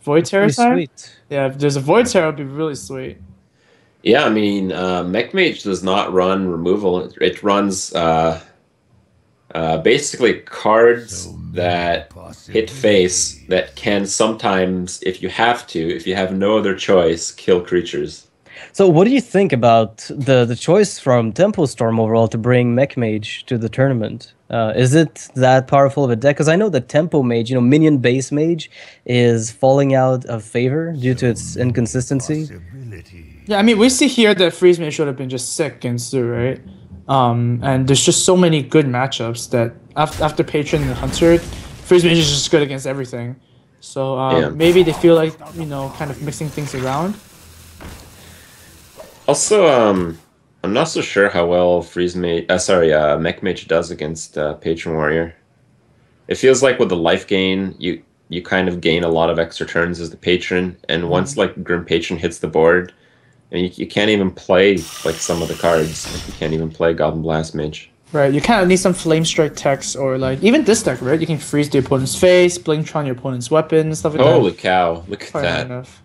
[SPEAKER 2] Void Terror
[SPEAKER 1] pretty
[SPEAKER 2] time?
[SPEAKER 1] sweet.
[SPEAKER 2] Yeah, if there's a Void Terror, it'd be really sweet.
[SPEAKER 3] Yeah, I mean, Mech Mage does not run removal. It runs basically cards that hit face that can sometimes, if you have to, if you have no other choice, kill creatures.
[SPEAKER 1] So what do you think about the choice from Tempo Storm overall to bring Mech Mage to the tournament? Is it that powerful of a deck? Because I know that Tempo Mage, minion base Mage, is falling out of favor due to its inconsistency.
[SPEAKER 2] Yeah, I mean, we see here that Freeze Mage should have been just sick against Stu, right? And there's just so many good matchups that after Patron and Hunter, Freeze Mage is just good against everything. So maybe they feel like, kind of mixing things around.
[SPEAKER 3] Also, I'm not so sure how well Mech Mage does against Patron Warrior. It feels like with the life gain, you kind of gain a lot of extra turns as the Patron, and once like Grim Patron hits the board, and you can't even play like some of the cards. Like, you can't even play Goblin Blast Mage.
[SPEAKER 2] Right, you kind of need some Flame Strike techs, or like even this deck, right? You can freeze the opponent's face, Blink-tron your opponent's weapon, stuff like that.
[SPEAKER 3] Holy cow! Look at
[SPEAKER 2] Quite
[SPEAKER 3] that.
[SPEAKER 2] enough.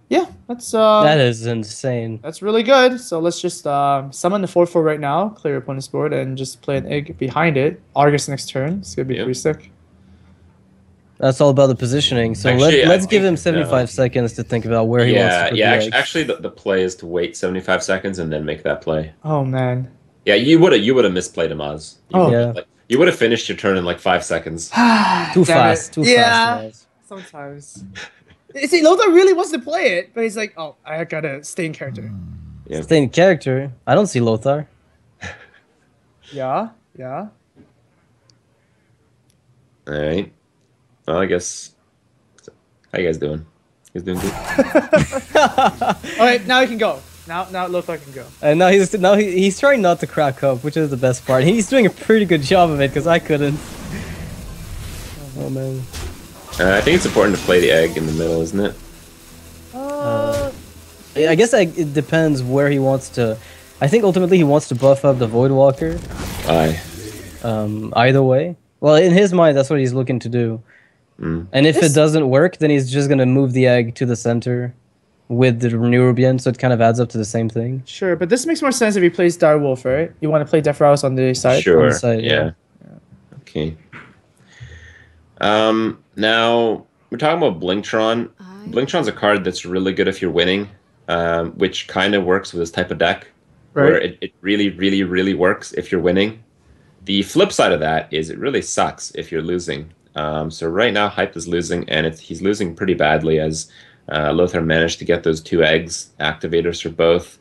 [SPEAKER 2] Yeah, that's
[SPEAKER 1] That is insane.
[SPEAKER 2] that's really good. So let's just summon the 4/4 right now, clear your opponent's board, and just play an egg behind it. Argus next turn. It's gonna be pretty sick.
[SPEAKER 1] That's all about the positioning. So
[SPEAKER 3] Actually,
[SPEAKER 1] let's
[SPEAKER 3] I
[SPEAKER 1] give him
[SPEAKER 3] think,
[SPEAKER 1] 75 seconds to think about where he wants to put the eggs.
[SPEAKER 3] Actually, the play is to wait 75 seconds and then make that play.
[SPEAKER 2] Oh man.
[SPEAKER 3] Yeah, you would have misplayed Amaz.
[SPEAKER 1] Yeah.
[SPEAKER 3] You would have finished your turn in like 5 seconds.
[SPEAKER 1] Too fast. Too fast.
[SPEAKER 2] Sometimes. See, Lothar really wants to play it, but he's like, oh, I gotta stay in character.
[SPEAKER 3] Yeah.
[SPEAKER 1] Stay in character. I don't see Lothar.
[SPEAKER 2] Yeah.
[SPEAKER 3] All right. Well, I guess. How you guys doing? You guys doing good?
[SPEAKER 2] Alright, now he can go. Now Lothar can go.
[SPEAKER 1] And now he's trying not to crack up, which is the best part. He's doing a pretty good job of it because I couldn't. Oh man.
[SPEAKER 3] I think it's important to play the egg in the middle, isn't it?
[SPEAKER 1] I guess it depends where he wants to. I think ultimately he wants to buff up the Voidwalker.
[SPEAKER 3] Aye.
[SPEAKER 1] Either way. Well, in his mind, that's what he's looking to do. And if it doesn't work, then he's just gonna move the egg to the center with the Nerubian, so it kind of adds up to the same thing.
[SPEAKER 2] Sure, but this makes more sense if he plays Direwolf, right? You want to play Deathrouse on the side?
[SPEAKER 3] Sure.
[SPEAKER 1] On the side,
[SPEAKER 3] yeah. Okay. Now we're talking about Blink-tron. Blink-tron's a card that's really good if you're winning, which kind of works with this type of deck, where it really, really, really works if you're winning. The flip side of that is it really sucks if you're losing. So right now, Hype is losing, and he's losing pretty badly as Lothar managed to get those 2 eggs activators for both.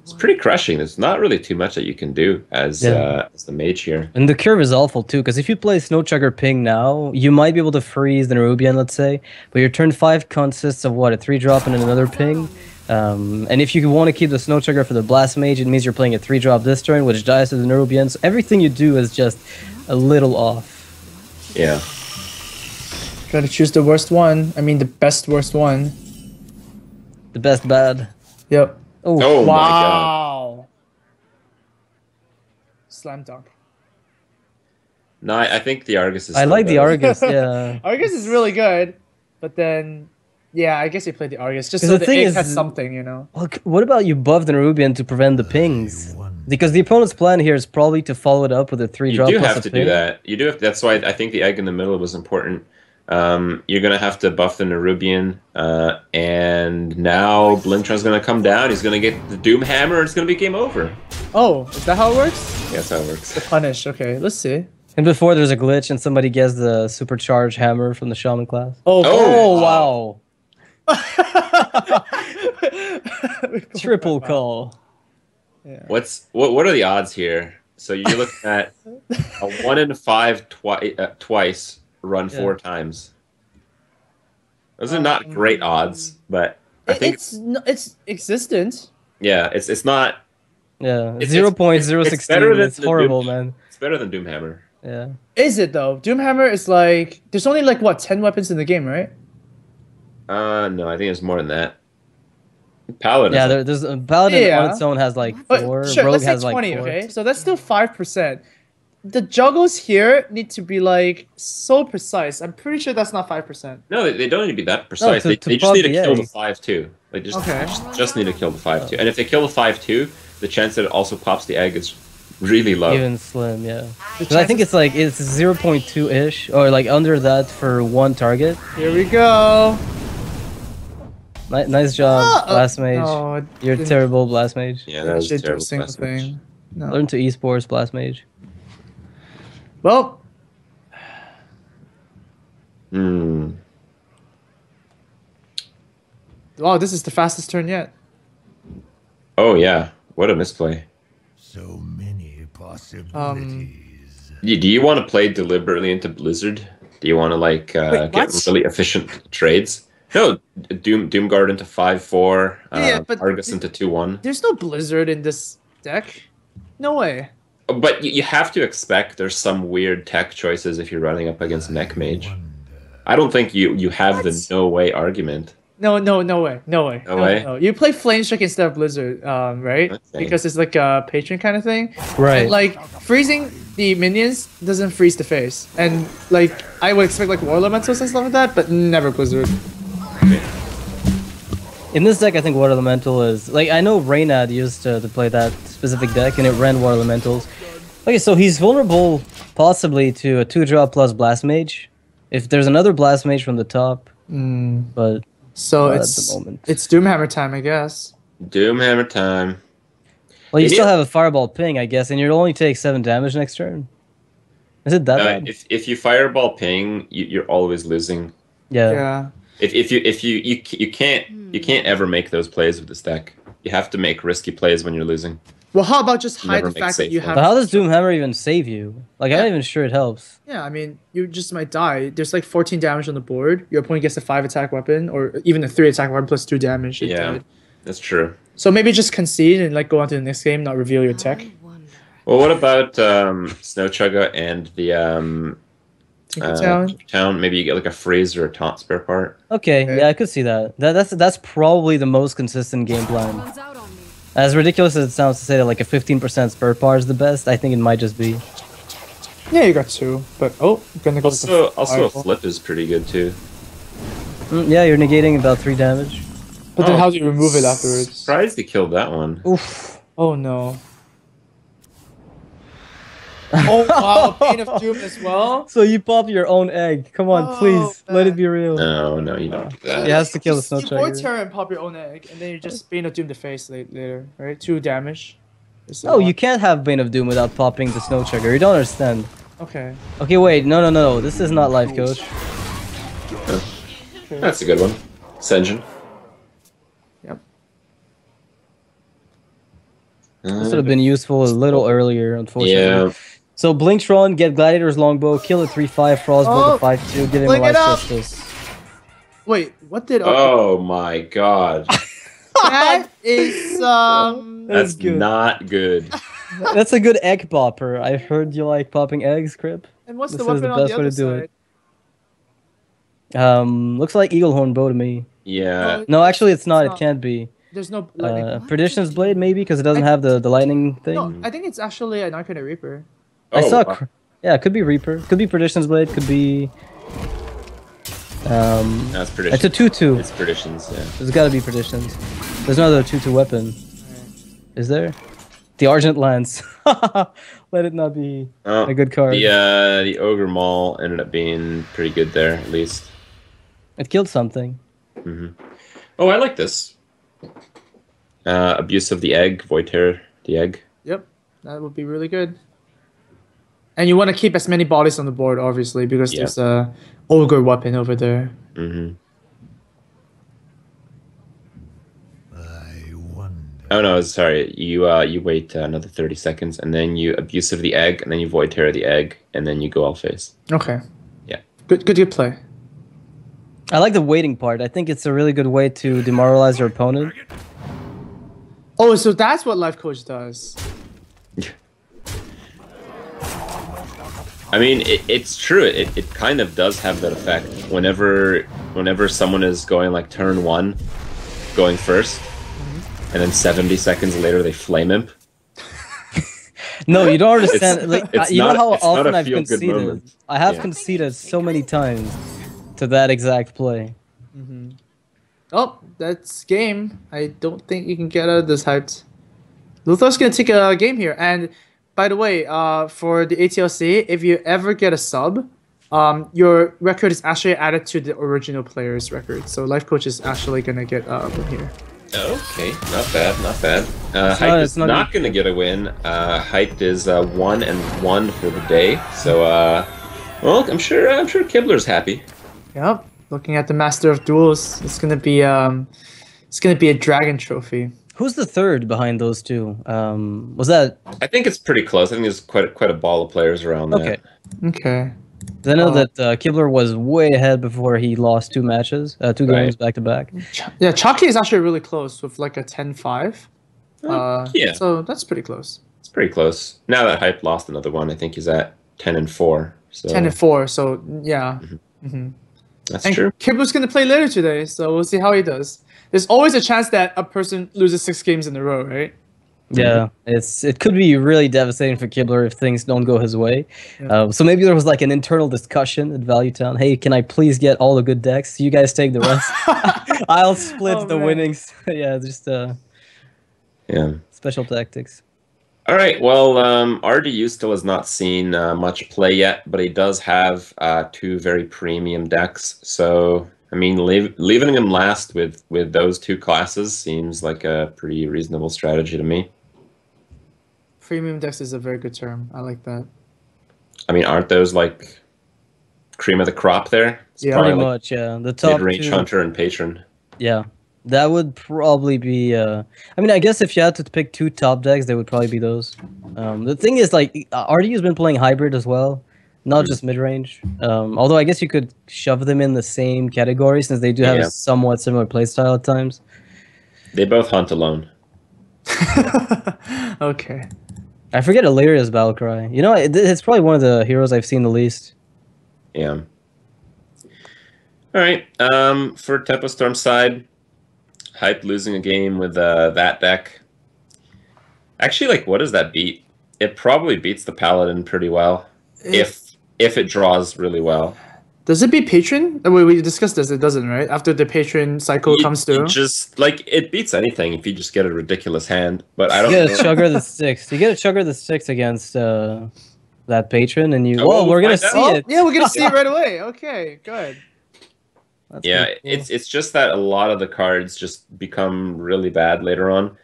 [SPEAKER 3] It's pretty crushing. There's not really too much that you can do as the mage here.
[SPEAKER 1] And the curve is awful too, because if you play Snowchugger Ping now, you might be able to freeze the Nerubian, let's say, but your turn 5 consists of what, a 3-drop and another Ping? And if you want to keep the Snowchugger for the Blast Mage, it means you're playing a 3-drop this turn, which dies to the Nerubian, so everything you do is just a little off.
[SPEAKER 3] Yeah.
[SPEAKER 2] Try to choose the worst one. I mean, the best worst one.
[SPEAKER 1] The best bad.
[SPEAKER 2] Yep.
[SPEAKER 3] Oh my god.
[SPEAKER 2] Wow. Slam dunk.
[SPEAKER 3] No, I think the Argus is
[SPEAKER 1] I
[SPEAKER 3] still
[SPEAKER 1] like the
[SPEAKER 3] better.
[SPEAKER 1] Argus, yeah.
[SPEAKER 2] Argus is really good, but then, yeah, I guess you played the Argus just so
[SPEAKER 1] the
[SPEAKER 2] the
[SPEAKER 1] thing
[SPEAKER 2] egg
[SPEAKER 1] is-
[SPEAKER 2] has something, you know.
[SPEAKER 1] Well, what about you buff the Nerubian to prevent the pings? Because the opponent's plan here is probably to follow it up with a 3-drop
[SPEAKER 3] You do
[SPEAKER 1] plus
[SPEAKER 3] have
[SPEAKER 1] a
[SPEAKER 3] to
[SPEAKER 1] ping.
[SPEAKER 3] do that. You do have. That's why I think the egg in the middle was important. You're gonna have to buff the Nerubian, and now Blink-tron's gonna come down. He's gonna get the Doom Hammer, and it's gonna be game over.
[SPEAKER 2] Oh, is that how it works?
[SPEAKER 3] Yeah, that's how it works.
[SPEAKER 2] The punish. Okay, let's see.
[SPEAKER 1] And before there's a glitch and somebody gets the supercharged hammer from the Shaman class.
[SPEAKER 2] Oh,
[SPEAKER 1] Wow. Triple call.
[SPEAKER 2] Yeah.
[SPEAKER 3] What are the odds here? So you're looking at a 1 in 5 twice run 4 times. Those are not great odds, but I think
[SPEAKER 2] it's existent.
[SPEAKER 3] yeah, it's not.
[SPEAKER 1] Yeah,
[SPEAKER 3] It's-
[SPEAKER 1] 0.016.
[SPEAKER 3] it's better than
[SPEAKER 1] It's
[SPEAKER 3] the
[SPEAKER 1] horrible,
[SPEAKER 3] Doom-
[SPEAKER 1] man.
[SPEAKER 3] It's better than Doomhammer.
[SPEAKER 1] Yeah.
[SPEAKER 2] Is it though? Doomhammer is like there's only like what 10 weapons in the game, right?
[SPEAKER 3] No, I think it's more than that. Paladin.
[SPEAKER 1] Yeah,
[SPEAKER 3] is
[SPEAKER 1] there's Paladin
[SPEAKER 2] Yeah.
[SPEAKER 1] on its own has like
[SPEAKER 2] But
[SPEAKER 1] 4.
[SPEAKER 2] sure,
[SPEAKER 1] Rogue
[SPEAKER 2] let's say
[SPEAKER 1] has
[SPEAKER 2] 20.
[SPEAKER 1] like 4.
[SPEAKER 2] Okay, so that's still 5%. The juggles here need to be like so precise. I'm pretty sure that's not 5%.
[SPEAKER 3] no, they don't need to be that precise.
[SPEAKER 1] to
[SPEAKER 3] they just
[SPEAKER 1] pop
[SPEAKER 3] need to
[SPEAKER 1] the
[SPEAKER 3] kill the
[SPEAKER 1] egg.
[SPEAKER 3] 5-2. They
[SPEAKER 2] Okay.
[SPEAKER 3] just need to kill the 5-2. And if they kill the 5-2, the chance that it also pops the egg is really low.
[SPEAKER 1] Even slim, yeah.
[SPEAKER 2] The
[SPEAKER 1] 'Cause I think
[SPEAKER 2] chances-
[SPEAKER 1] it's 0.2-ish or like under that for one target.
[SPEAKER 2] Here we go.
[SPEAKER 1] Nice job, Blast Mage.
[SPEAKER 2] No,
[SPEAKER 1] You're
[SPEAKER 2] didn't-
[SPEAKER 3] Yeah,
[SPEAKER 1] terrible, Blast Mage.
[SPEAKER 3] that
[SPEAKER 2] didn't
[SPEAKER 3] was
[SPEAKER 2] do a
[SPEAKER 3] terrible.
[SPEAKER 2] single
[SPEAKER 3] Blast Mage.
[SPEAKER 2] thing. No.
[SPEAKER 1] Learn to esports, Blast Mage.
[SPEAKER 2] Well,
[SPEAKER 3] Hmm.
[SPEAKER 2] wow, this is the fastest turn yet.
[SPEAKER 3] Oh yeah, what a misplay.
[SPEAKER 4] So many possibilities.
[SPEAKER 3] Do you want to play deliberately into Blizzard? Do you want to like
[SPEAKER 2] Wait,
[SPEAKER 3] get
[SPEAKER 2] what?
[SPEAKER 3] really efficient trades? No, Doomguard into 5-4,
[SPEAKER 2] Yeah, but
[SPEAKER 3] Argus into 2-1.
[SPEAKER 2] There's no Blizzard in this deck. No way.
[SPEAKER 3] But you have to expect there's some weird tech choices if you're running up against Mech Mage. I don't think you have the
[SPEAKER 2] What?
[SPEAKER 3] no way argument.
[SPEAKER 2] No way. No way.
[SPEAKER 3] No way?
[SPEAKER 2] No. You play Flamestrike instead of Blizzard, right?
[SPEAKER 3] Okay.
[SPEAKER 2] Because it's like a patron kind of thing.
[SPEAKER 1] Right.
[SPEAKER 2] And like freezing the minions doesn't freeze the face, and like I would expect like War Elementals and stuff like that, but never Blizzard.
[SPEAKER 1] In this deck, I think Water Elemental is like I know Reynad used to play that specific deck, and it ran Water Elementals. Okay, so he's vulnerable possibly to a 2-drop plus Blast Mage, if there's another Blast Mage from the top. But
[SPEAKER 2] So
[SPEAKER 1] Not at
[SPEAKER 2] it's
[SPEAKER 1] the moment.
[SPEAKER 2] it's Doomhammer time, I guess.
[SPEAKER 3] Doomhammer time.
[SPEAKER 1] well, you
[SPEAKER 3] It
[SPEAKER 1] still
[SPEAKER 3] is-
[SPEAKER 1] have a Fireball Ping, I guess, and you'll only take 7 damage next turn. Is it that bad?
[SPEAKER 3] If you Fireball Ping, you're always losing.
[SPEAKER 1] Yeah.
[SPEAKER 2] Yeah.
[SPEAKER 3] You can't ever make those plays with this deck. You have to make risky plays when you're losing.
[SPEAKER 2] Well, how about just hide
[SPEAKER 3] Never
[SPEAKER 2] the
[SPEAKER 3] make
[SPEAKER 2] fact that
[SPEAKER 3] safe
[SPEAKER 2] you
[SPEAKER 3] ones.
[SPEAKER 2] have?
[SPEAKER 1] But how does Doomhammer even save you? Like, I'm not even sure it helps.
[SPEAKER 2] Yeah, I mean, you just might die. There's like 14 damage on the board. Your opponent gets a 5 attack weapon, or even a 3 attack weapon plus 2 damage. It
[SPEAKER 3] Yeah,
[SPEAKER 2] died.
[SPEAKER 3] that's true.
[SPEAKER 2] So maybe just concede and like go on to the next game, not reveal your tech.
[SPEAKER 3] Well, what about Snow Chugga and the
[SPEAKER 2] Tinkertown.
[SPEAKER 3] town? Maybe you get like a freeze or a taunt spare part.
[SPEAKER 1] Okay,
[SPEAKER 2] Okay.
[SPEAKER 1] yeah, I could see that. That's probably the most consistent game plan.
[SPEAKER 6] One's out on me.
[SPEAKER 1] As ridiculous as it sounds to say that like a 15% spur par is the best, I think it might just be.
[SPEAKER 2] Yeah, you got 2, but I'm gonna go.
[SPEAKER 3] Also,
[SPEAKER 2] with the
[SPEAKER 3] a
[SPEAKER 2] Fireball.
[SPEAKER 3] flip is pretty good too.
[SPEAKER 1] Yeah, you're negating about 3 damage.
[SPEAKER 2] But then
[SPEAKER 3] Oh,
[SPEAKER 2] how do you remove it afterwards?
[SPEAKER 3] Surprised he killed that one.
[SPEAKER 1] Oof.
[SPEAKER 2] Oh no. Oh wow, Pain of Doom as well.
[SPEAKER 1] So you pop your own egg. Come on,
[SPEAKER 2] Oh,
[SPEAKER 1] please. Let it
[SPEAKER 2] man.
[SPEAKER 1] be real.
[SPEAKER 3] No, you don't do that.
[SPEAKER 1] He has to kill the Snow
[SPEAKER 2] You void
[SPEAKER 1] Chugger.
[SPEAKER 2] turn and pop your own egg, and then you just Pain of Doom the face later, right? 2 damage. Is it
[SPEAKER 1] No,
[SPEAKER 2] one?
[SPEAKER 1] you can't have Bane of Doom without popping the Snow Chugger. You don't understand.
[SPEAKER 2] Okay.
[SPEAKER 1] Okay, wait. No. This is not Life Coach.
[SPEAKER 3] That's a good one. Senjin.
[SPEAKER 2] Yep.
[SPEAKER 1] This would have been useful a little earlier, unfortunately.
[SPEAKER 3] Yeah.
[SPEAKER 1] So Blinktron, get Gladiator's Longbow, kill a 3/5, Frostbolt
[SPEAKER 2] Oh,
[SPEAKER 1] a 5/2, give him
[SPEAKER 2] bling
[SPEAKER 1] life
[SPEAKER 2] it up.
[SPEAKER 1] justice.
[SPEAKER 2] Wait, what did?
[SPEAKER 3] Oh my god.
[SPEAKER 2] That is
[SPEAKER 3] That's
[SPEAKER 1] good.
[SPEAKER 3] not good.
[SPEAKER 1] That's a good egg popper. I heard you like popping eggs, Crip.
[SPEAKER 2] And what's
[SPEAKER 1] This
[SPEAKER 2] the
[SPEAKER 1] is
[SPEAKER 2] weapon
[SPEAKER 1] the
[SPEAKER 2] on
[SPEAKER 1] best
[SPEAKER 2] the
[SPEAKER 1] way
[SPEAKER 2] other
[SPEAKER 1] to do
[SPEAKER 2] side?
[SPEAKER 1] it. Looks like Eaglehorn Bow to me.
[SPEAKER 3] Yeah.
[SPEAKER 1] No, actually, it's not. It
[SPEAKER 2] not.
[SPEAKER 1] can't be.
[SPEAKER 2] There's no lightning.
[SPEAKER 1] Perdition's Blade, maybe, because it doesn't have the lightning thing.
[SPEAKER 2] No, I think it's actually an Arcane Reaper.
[SPEAKER 1] I saw.
[SPEAKER 3] wow.
[SPEAKER 1] Yeah, it could be Reaper. Could be Perdition's Blade. Could be.
[SPEAKER 3] That's
[SPEAKER 1] It's
[SPEAKER 3] Perdition.
[SPEAKER 1] a 2/2.
[SPEAKER 3] It's Perditions, yeah.
[SPEAKER 1] There's got to be Perditions. There's no other 2/2 weapon. Is there? The Argent Lance. Let it not be
[SPEAKER 3] Oh,
[SPEAKER 1] a good card.
[SPEAKER 3] the Ogre Maul ended up being pretty good there, at least.
[SPEAKER 1] It killed something.
[SPEAKER 3] Oh, I like this. Abuse of the Egg, Void Terror, the Egg.
[SPEAKER 2] Yep, that would be really good. And you want to keep as many bodies on the board, obviously, because
[SPEAKER 3] Yeah.
[SPEAKER 2] there's a ogre weapon over there.
[SPEAKER 3] Mm-hmm.
[SPEAKER 4] I wonder.
[SPEAKER 3] Oh no, sorry. You wait another 30 seconds, and then you Abuse of the Egg, and then you Void Terror the Egg, and then you go all face.
[SPEAKER 2] Okay.
[SPEAKER 3] Yeah.
[SPEAKER 2] Good play.
[SPEAKER 1] I like the waiting part. I think it's a really good way to demoralize your opponent.
[SPEAKER 2] Oh, so that's what Life Coach does.
[SPEAKER 3] I mean, it's true. It kind of does have that effect. Whenever someone is going like turn 1, going first, and then 70 seconds later they flame imp.
[SPEAKER 1] No, you don't understand. You know how often I've
[SPEAKER 3] feel-good
[SPEAKER 1] conceded.
[SPEAKER 3] moment.
[SPEAKER 1] I have conceded so many times to that exact play.
[SPEAKER 2] Oh, that's game. I don't think you can get out of this hyped. Luthor's gonna take a game here. And by the way, for the ATLC, if you ever get a sub, your record is actually added to the original player's record. So Life Coach is actually gonna get a win here.
[SPEAKER 3] Okay, not bad, not bad. Hyped is not going to get a win. Hyped is 1-1 for the day. So, well, I'm sure Kibler's happy.
[SPEAKER 2] Yep. Looking at the Master of Duels, it's gonna be a dragon trophy.
[SPEAKER 1] Who's the third behind those two? Was that?
[SPEAKER 3] I think it's pretty close. I think there's quite a ball of players around
[SPEAKER 1] Okay.
[SPEAKER 3] that.
[SPEAKER 2] Okay.
[SPEAKER 1] I know that Kibler was way ahead before he lost 2 matches, 2 games back to back.
[SPEAKER 2] Yeah, Chalky is actually really close with like a 10-5.
[SPEAKER 3] Yeah.
[SPEAKER 2] So that's pretty close.
[SPEAKER 3] It's pretty close. Now that Hype lost another one, I think he's at 10-4. So
[SPEAKER 2] 10-4. So yeah.
[SPEAKER 3] that's
[SPEAKER 2] And
[SPEAKER 3] true.
[SPEAKER 2] Kibler's gonna play later today, so we'll see how he does. There's always a chance that a person loses 6 games in a row, right?
[SPEAKER 1] Yeah, it could be really devastating for Kibler if things don't go his way.
[SPEAKER 2] Yeah.
[SPEAKER 1] So maybe there was like an internal discussion at Value Town. Hey, can I please get all the good decks? You guys take the rest. I'll split the
[SPEAKER 2] man.
[SPEAKER 1] winnings. Yeah, just
[SPEAKER 3] Yeah.
[SPEAKER 1] special tactics.
[SPEAKER 3] All right. Well, RDU still has not seen much play yet, but he does have 2 very premium decks. So, I mean, leaving him last with those 2 classes seems like a pretty reasonable strategy to me.
[SPEAKER 2] Premium decks is a very good term. I like that.
[SPEAKER 3] I mean, aren't those like cream of the crop there? It's
[SPEAKER 2] Yeah.
[SPEAKER 3] probably
[SPEAKER 1] Pretty
[SPEAKER 3] like
[SPEAKER 1] much, yeah. The top
[SPEAKER 3] mid-range
[SPEAKER 1] 2.
[SPEAKER 3] hunter and patron.
[SPEAKER 1] Yeah, that would probably be. I mean, I guess if you had to pick 2 top decks, they would probably be those. The thing is, like, RDU's been playing hybrid as well, not just mid range. Although I guess you could shove them in the same category since they do have a somewhat similar playstyle at times.
[SPEAKER 3] They both hunt alone.
[SPEAKER 2] Okay.
[SPEAKER 1] I forget Illyria's battle cry. You know, it's probably one of the heroes I've seen the least.
[SPEAKER 3] Yeah. All right. For Tempo Storm side, Hype losing a game with that deck. Actually, like, what does that beat? It probably beats the Paladin pretty well, if it draws really well.
[SPEAKER 2] Does it beat Patron? We discussed this. It doesn't, right? After the Patron cycle comes through.
[SPEAKER 3] Just like it beats anything if you just get a ridiculous hand. But I don't.
[SPEAKER 1] You get
[SPEAKER 3] know.
[SPEAKER 1] a Chugger the Sticks. You get a Chugger the Sticks against that patron, and you.
[SPEAKER 3] Oh,
[SPEAKER 1] Whoa, we're gonna
[SPEAKER 3] find
[SPEAKER 1] see
[SPEAKER 3] out.
[SPEAKER 1] it.
[SPEAKER 2] Yeah, we're gonna see it right away. Okay, good.
[SPEAKER 1] That's
[SPEAKER 3] Yeah,
[SPEAKER 1] pretty cool.
[SPEAKER 3] it's just that a lot of the cards just become really bad later on.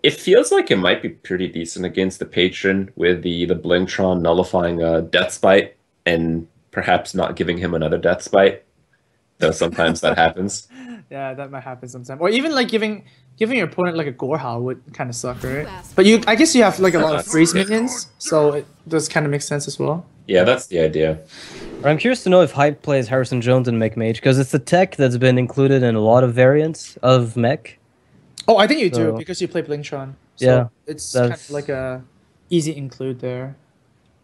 [SPEAKER 3] It feels like it might be pretty decent against the patron with the Blingtron nullifying Death Spite and perhaps not giving him another Death Spite. Though sometimes that happens.
[SPEAKER 2] Yeah, that might happen sometimes. Or even like giving your opponent like a Gorehowl would kind of suck, right?
[SPEAKER 6] Ask
[SPEAKER 2] But I guess you have like a lot of
[SPEAKER 3] That's-
[SPEAKER 2] freeze minions, so it does kind of make sense as well.
[SPEAKER 3] Yeah, that's the idea.
[SPEAKER 1] I'm curious to know if Hype plays Harrison Jones in Mech Mage because it's a tech that's been included in a lot of variants of Mech.
[SPEAKER 2] Oh, I think you do
[SPEAKER 1] So-
[SPEAKER 2] because you play Blingtron. So
[SPEAKER 1] Yeah,
[SPEAKER 2] it's kind
[SPEAKER 1] that's-
[SPEAKER 2] of like a easy include there.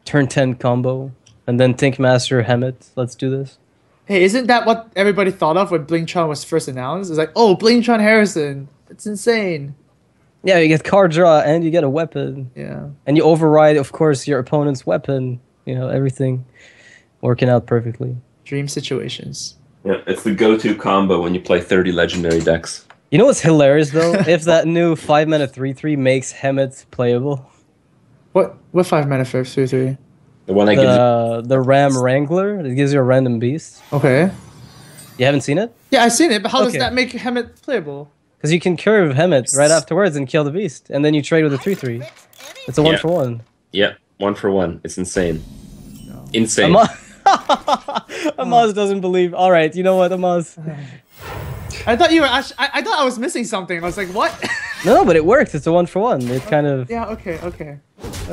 [SPEAKER 1] Turn 10 combo, and then Tinkmaster Hemet. Let's do this.
[SPEAKER 2] Hey, isn't that what everybody thought of when Blingtron was first announced? It's like, oh, Blingtron Harrison. It's insane.
[SPEAKER 1] Yeah, you get card draw and you get a weapon,
[SPEAKER 2] Yeah.
[SPEAKER 1] and you override, of course, your opponent's weapon. You know, everything working out perfectly.
[SPEAKER 2] Dream situations.
[SPEAKER 3] Yeah, it's the go-to combo when you play 30 legendary decks.
[SPEAKER 1] You know what's hilarious though? If that new 5-mana 3/3 makes Hemet playable.
[SPEAKER 2] What 5-mana 5/3/3?
[SPEAKER 3] The one that gives you
[SPEAKER 1] The Ram Wrangler, it gives you a random beast.
[SPEAKER 2] Okay.
[SPEAKER 1] You haven't seen it?
[SPEAKER 2] Yeah, I've seen it, but how does
[SPEAKER 1] Okay.
[SPEAKER 2] that make Hemet playable?
[SPEAKER 1] Because you can curve Hemet right afterwards and kill the beast, and then you trade with a 3/3. It's a
[SPEAKER 3] Yeah.
[SPEAKER 1] 1-for-1.
[SPEAKER 3] Yeah, 1-for-1. It's insane. Insane.
[SPEAKER 1] Amaz doesn't believe. All right, you know what, Amaz?
[SPEAKER 2] I thought you were actually. I thought I was missing something. I was like, what?
[SPEAKER 1] No, but it works. It's a 1-for-1. It kind of.
[SPEAKER 2] Yeah. Okay.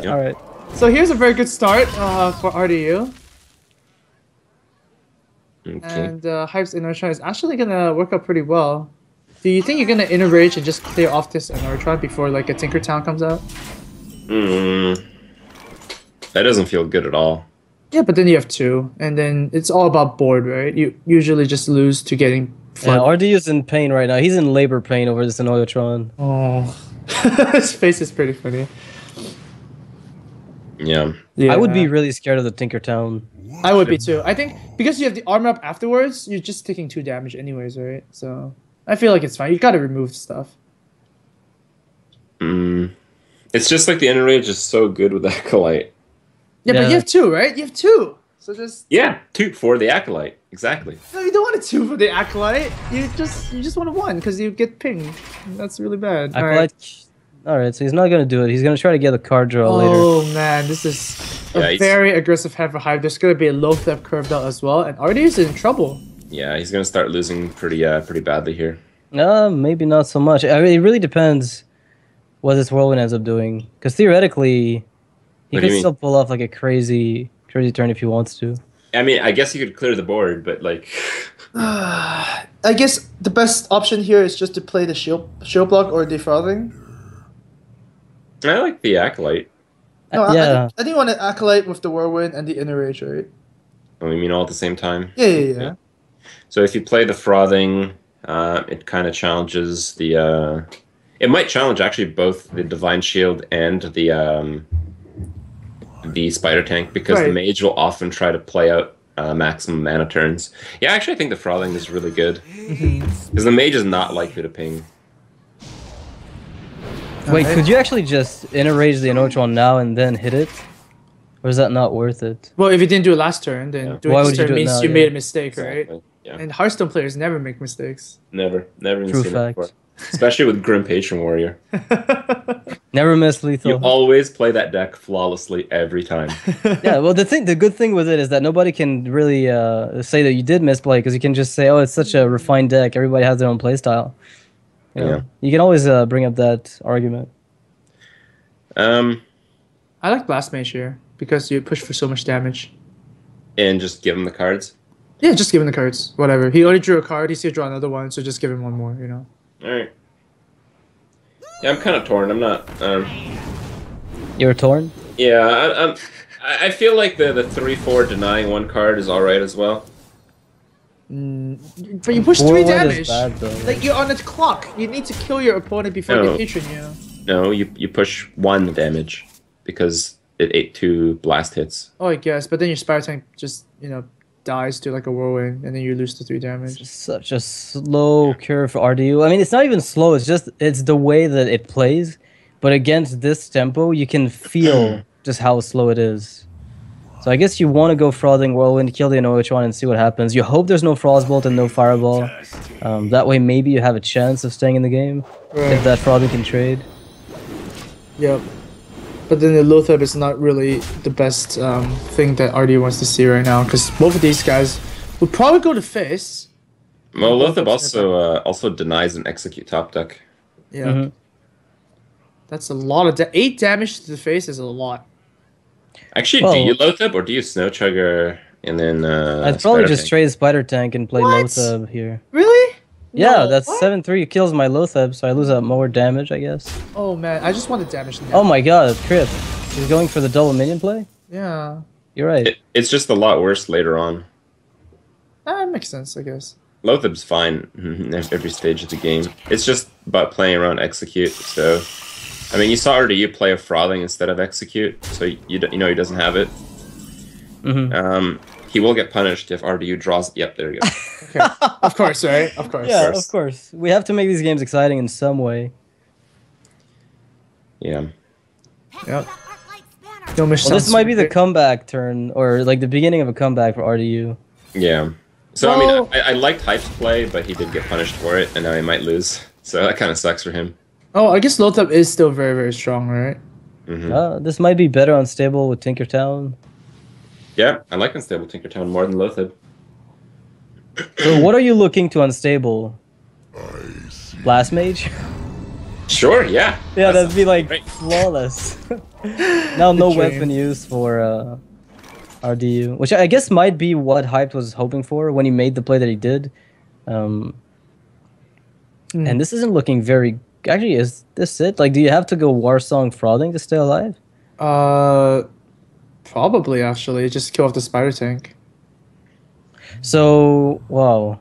[SPEAKER 1] All right.
[SPEAKER 2] So here's a very good start for RDU.
[SPEAKER 3] Okay.
[SPEAKER 2] And Hype's Inertron is actually gonna work out pretty well. Do you think you're gonna Inner Rage and just clear off this Inertron before like a Tinkertown comes out?
[SPEAKER 3] That doesn't feel good at all.
[SPEAKER 2] Yeah, but then you have 2, and then it's all about board, right? You usually just lose to getting
[SPEAKER 1] Yeah,
[SPEAKER 2] flood.
[SPEAKER 1] RDU's in pain right now. He's in labor pain over this Annoyotron.
[SPEAKER 2] Oh, his face is pretty funny.
[SPEAKER 3] Yeah.
[SPEAKER 2] Yeah,
[SPEAKER 1] I would be really scared of the Tinkertown.
[SPEAKER 2] I would be too. I think because you have the armor up afterwards, you're just taking 2 damage anyways, right? So I feel like it's fine. You gotta remove stuff.
[SPEAKER 3] It's just like the Inner Rage is so good with Acolyte.
[SPEAKER 2] Yeah, but
[SPEAKER 1] Yeah.
[SPEAKER 2] you have 2, right? You have 2. So just
[SPEAKER 3] Yeah, 2 for the Acolyte. Exactly.
[SPEAKER 2] no, you don't want a 2 for the Acolyte. You just want a 1 because you get pinged. That's really bad. All right.
[SPEAKER 1] Alright, so he's not gonna do it. He's gonna try to get a card draw later.
[SPEAKER 2] Oh man, this is
[SPEAKER 3] Yeah,
[SPEAKER 2] a
[SPEAKER 3] he's-
[SPEAKER 2] very aggressive hand for Hive. There's gonna be a low theft curved out as well, and RD's in trouble.
[SPEAKER 3] Yeah, he's gonna start losing pretty badly here.
[SPEAKER 1] Maybe not so much. I mean, it really depends what this Whirlwind ends up doing. Because theoretically, he
[SPEAKER 3] What do
[SPEAKER 1] could
[SPEAKER 3] you mean?
[SPEAKER 1] still pull off like a crazy turn if he wants to.
[SPEAKER 3] I mean, I guess you could clear the board, but like,
[SPEAKER 2] I guess the best option here is just to play the shield block or defrothing.
[SPEAKER 3] I like the Acolyte.
[SPEAKER 2] No,
[SPEAKER 1] Yeah.
[SPEAKER 2] I think you want to Acolyte with the Whirlwind and the Inner Rage, right?
[SPEAKER 3] I mean, all at the same time.
[SPEAKER 2] Yeah.
[SPEAKER 3] So if you play the Frothing, it kind of challenges the. It might challenge actually both the Divine Shield and the Spider Tank because the
[SPEAKER 2] Right.
[SPEAKER 3] Mage will often try to play out maximum mana turns. Yeah, actually, I think the Frothing is really good because the Mage is not likely to ping.
[SPEAKER 1] Wait,
[SPEAKER 2] Alright.
[SPEAKER 1] could you actually just Inner-Rage the Annoyotron now and then hit it? Or is that not worth it?
[SPEAKER 2] Well, if you didn't do it last turn, then
[SPEAKER 3] Yeah.
[SPEAKER 2] doing
[SPEAKER 1] Why
[SPEAKER 2] this
[SPEAKER 1] would you
[SPEAKER 2] turn
[SPEAKER 1] do it
[SPEAKER 2] means
[SPEAKER 1] now,
[SPEAKER 2] you
[SPEAKER 1] yeah.
[SPEAKER 2] made a mistake, right?
[SPEAKER 3] Exactly. Yeah.
[SPEAKER 2] And Hearthstone players never make mistakes.
[SPEAKER 3] Never even
[SPEAKER 1] True
[SPEAKER 3] seen
[SPEAKER 1] fact.
[SPEAKER 3] it before. Especially with Grim Patron Warrior.
[SPEAKER 1] Never miss
[SPEAKER 3] You
[SPEAKER 1] lethal.
[SPEAKER 3] always play that deck flawlessly every time.
[SPEAKER 1] Yeah, well, the good thing with it is that nobody can really say that you did misplay because you can just say, "Oh, it's such a refined deck. Everybody has their own playstyle." You know?
[SPEAKER 3] Yeah.
[SPEAKER 1] You can always bring up that argument.
[SPEAKER 2] I like Blast Mage here because you push for so much damage.
[SPEAKER 3] And just give him the cards.
[SPEAKER 2] Yeah, just give him the cards. Whatever. He already drew a card. He's gonna draw another one, so just give him one more. You know.
[SPEAKER 3] All right. Yeah, I'm kind of torn. I'm not.
[SPEAKER 1] You're torn.
[SPEAKER 3] Yeah, I feel like the 3/4 denying one card is all right as well.
[SPEAKER 2] But you push 3
[SPEAKER 1] Forward is
[SPEAKER 2] damage.
[SPEAKER 1] bad, though.
[SPEAKER 2] Like you're on the clock. You need to kill your opponent before
[SPEAKER 3] No.
[SPEAKER 2] they patron you.
[SPEAKER 3] No, you push 1 damage because it ate 2 blast hits.
[SPEAKER 2] Oh, I guess. But then your Spider Tank just dies to like a whirlwind, and then you lose the 3 damage.
[SPEAKER 1] Such a slow curve for RDU. I mean, it's not even slow. It's the way that it plays. But against this tempo, you can feel just how slow it is. So I guess you want to go Frothing Whirlwind, kill the Annoyotron, and see what happens. You hope there's no Frostbolt and no Fireball. That way, maybe you have a chance of staying in the game if that Frothing can trade.
[SPEAKER 2] Yep. But then the Lothar is not really the best thing that RD wants to see right now, because both of these guys would probably go to face.
[SPEAKER 3] Well,
[SPEAKER 2] Both
[SPEAKER 3] Lothab
[SPEAKER 2] of
[SPEAKER 3] also denies an execute top deck.
[SPEAKER 2] Yeah.
[SPEAKER 1] Mhm.
[SPEAKER 2] That's a lot of 8 damage to the face is a lot.
[SPEAKER 3] Actually,
[SPEAKER 1] Well-
[SPEAKER 3] do you Lothab or do you Snow Chugger and then
[SPEAKER 1] I'd probably
[SPEAKER 3] Spider
[SPEAKER 1] just
[SPEAKER 3] Tank?
[SPEAKER 1] trade Spider Tank and play
[SPEAKER 2] What?
[SPEAKER 1] Lothab here.
[SPEAKER 2] Really?
[SPEAKER 1] Yeah,
[SPEAKER 2] No,
[SPEAKER 1] that's
[SPEAKER 2] what?
[SPEAKER 1] 7/3 kills my Lothab, so I lose out more damage, I guess.
[SPEAKER 2] Oh man, I just want the damage now.
[SPEAKER 1] Oh my god, crit. He's going for the double minion play?
[SPEAKER 2] Yeah.
[SPEAKER 1] You're right.
[SPEAKER 3] It's just a lot worse later on.
[SPEAKER 2] That makes sense, I guess.
[SPEAKER 3] Lothab's fine at every stage of the game. It's just about playing around execute. So, I mean, you saw RDU play a Frothing instead of execute, so you know he doesn't have it.
[SPEAKER 1] Mhm.
[SPEAKER 3] He will get punished if RDU draws. Yep, there you go.
[SPEAKER 2] Okay. Of course, right? Of course.
[SPEAKER 1] Yeah,
[SPEAKER 3] course.
[SPEAKER 1] of course. We have to make these games exciting in some way.
[SPEAKER 3] Yeah.
[SPEAKER 2] Yep. Don't miss
[SPEAKER 1] Well, this
[SPEAKER 2] sounds
[SPEAKER 1] might be the
[SPEAKER 2] great.
[SPEAKER 1] comeback turn, or like the beginning of a comeback for RDU.
[SPEAKER 3] Yeah. So,
[SPEAKER 2] Well-
[SPEAKER 3] I mean, I liked Hype's play, but he did get punished for it, and now he might lose. So that kind of sucks for him.
[SPEAKER 2] Oh, I guess Lothab is still very, very strong, right?
[SPEAKER 1] This might be better unstable with Tinkertown.
[SPEAKER 3] Yeah, I like Unstable Tinkertown more than Lothab.
[SPEAKER 1] So what are you looking to unstable? Blast Mage?
[SPEAKER 3] Sure, yeah.
[SPEAKER 1] Yeah,
[SPEAKER 3] That's-
[SPEAKER 1] that'd be like
[SPEAKER 3] great.
[SPEAKER 1] flawless. Now no
[SPEAKER 2] dream.
[SPEAKER 1] weapon use for RDU, which I guess might be what Hyped was hoping for when he made the play that he did. And this isn't looking very. Actually, is this it? Like, do you have to go Warsong Frauding to stay alive?
[SPEAKER 2] Probably actually just kill off the spider tank.
[SPEAKER 1] So, wow.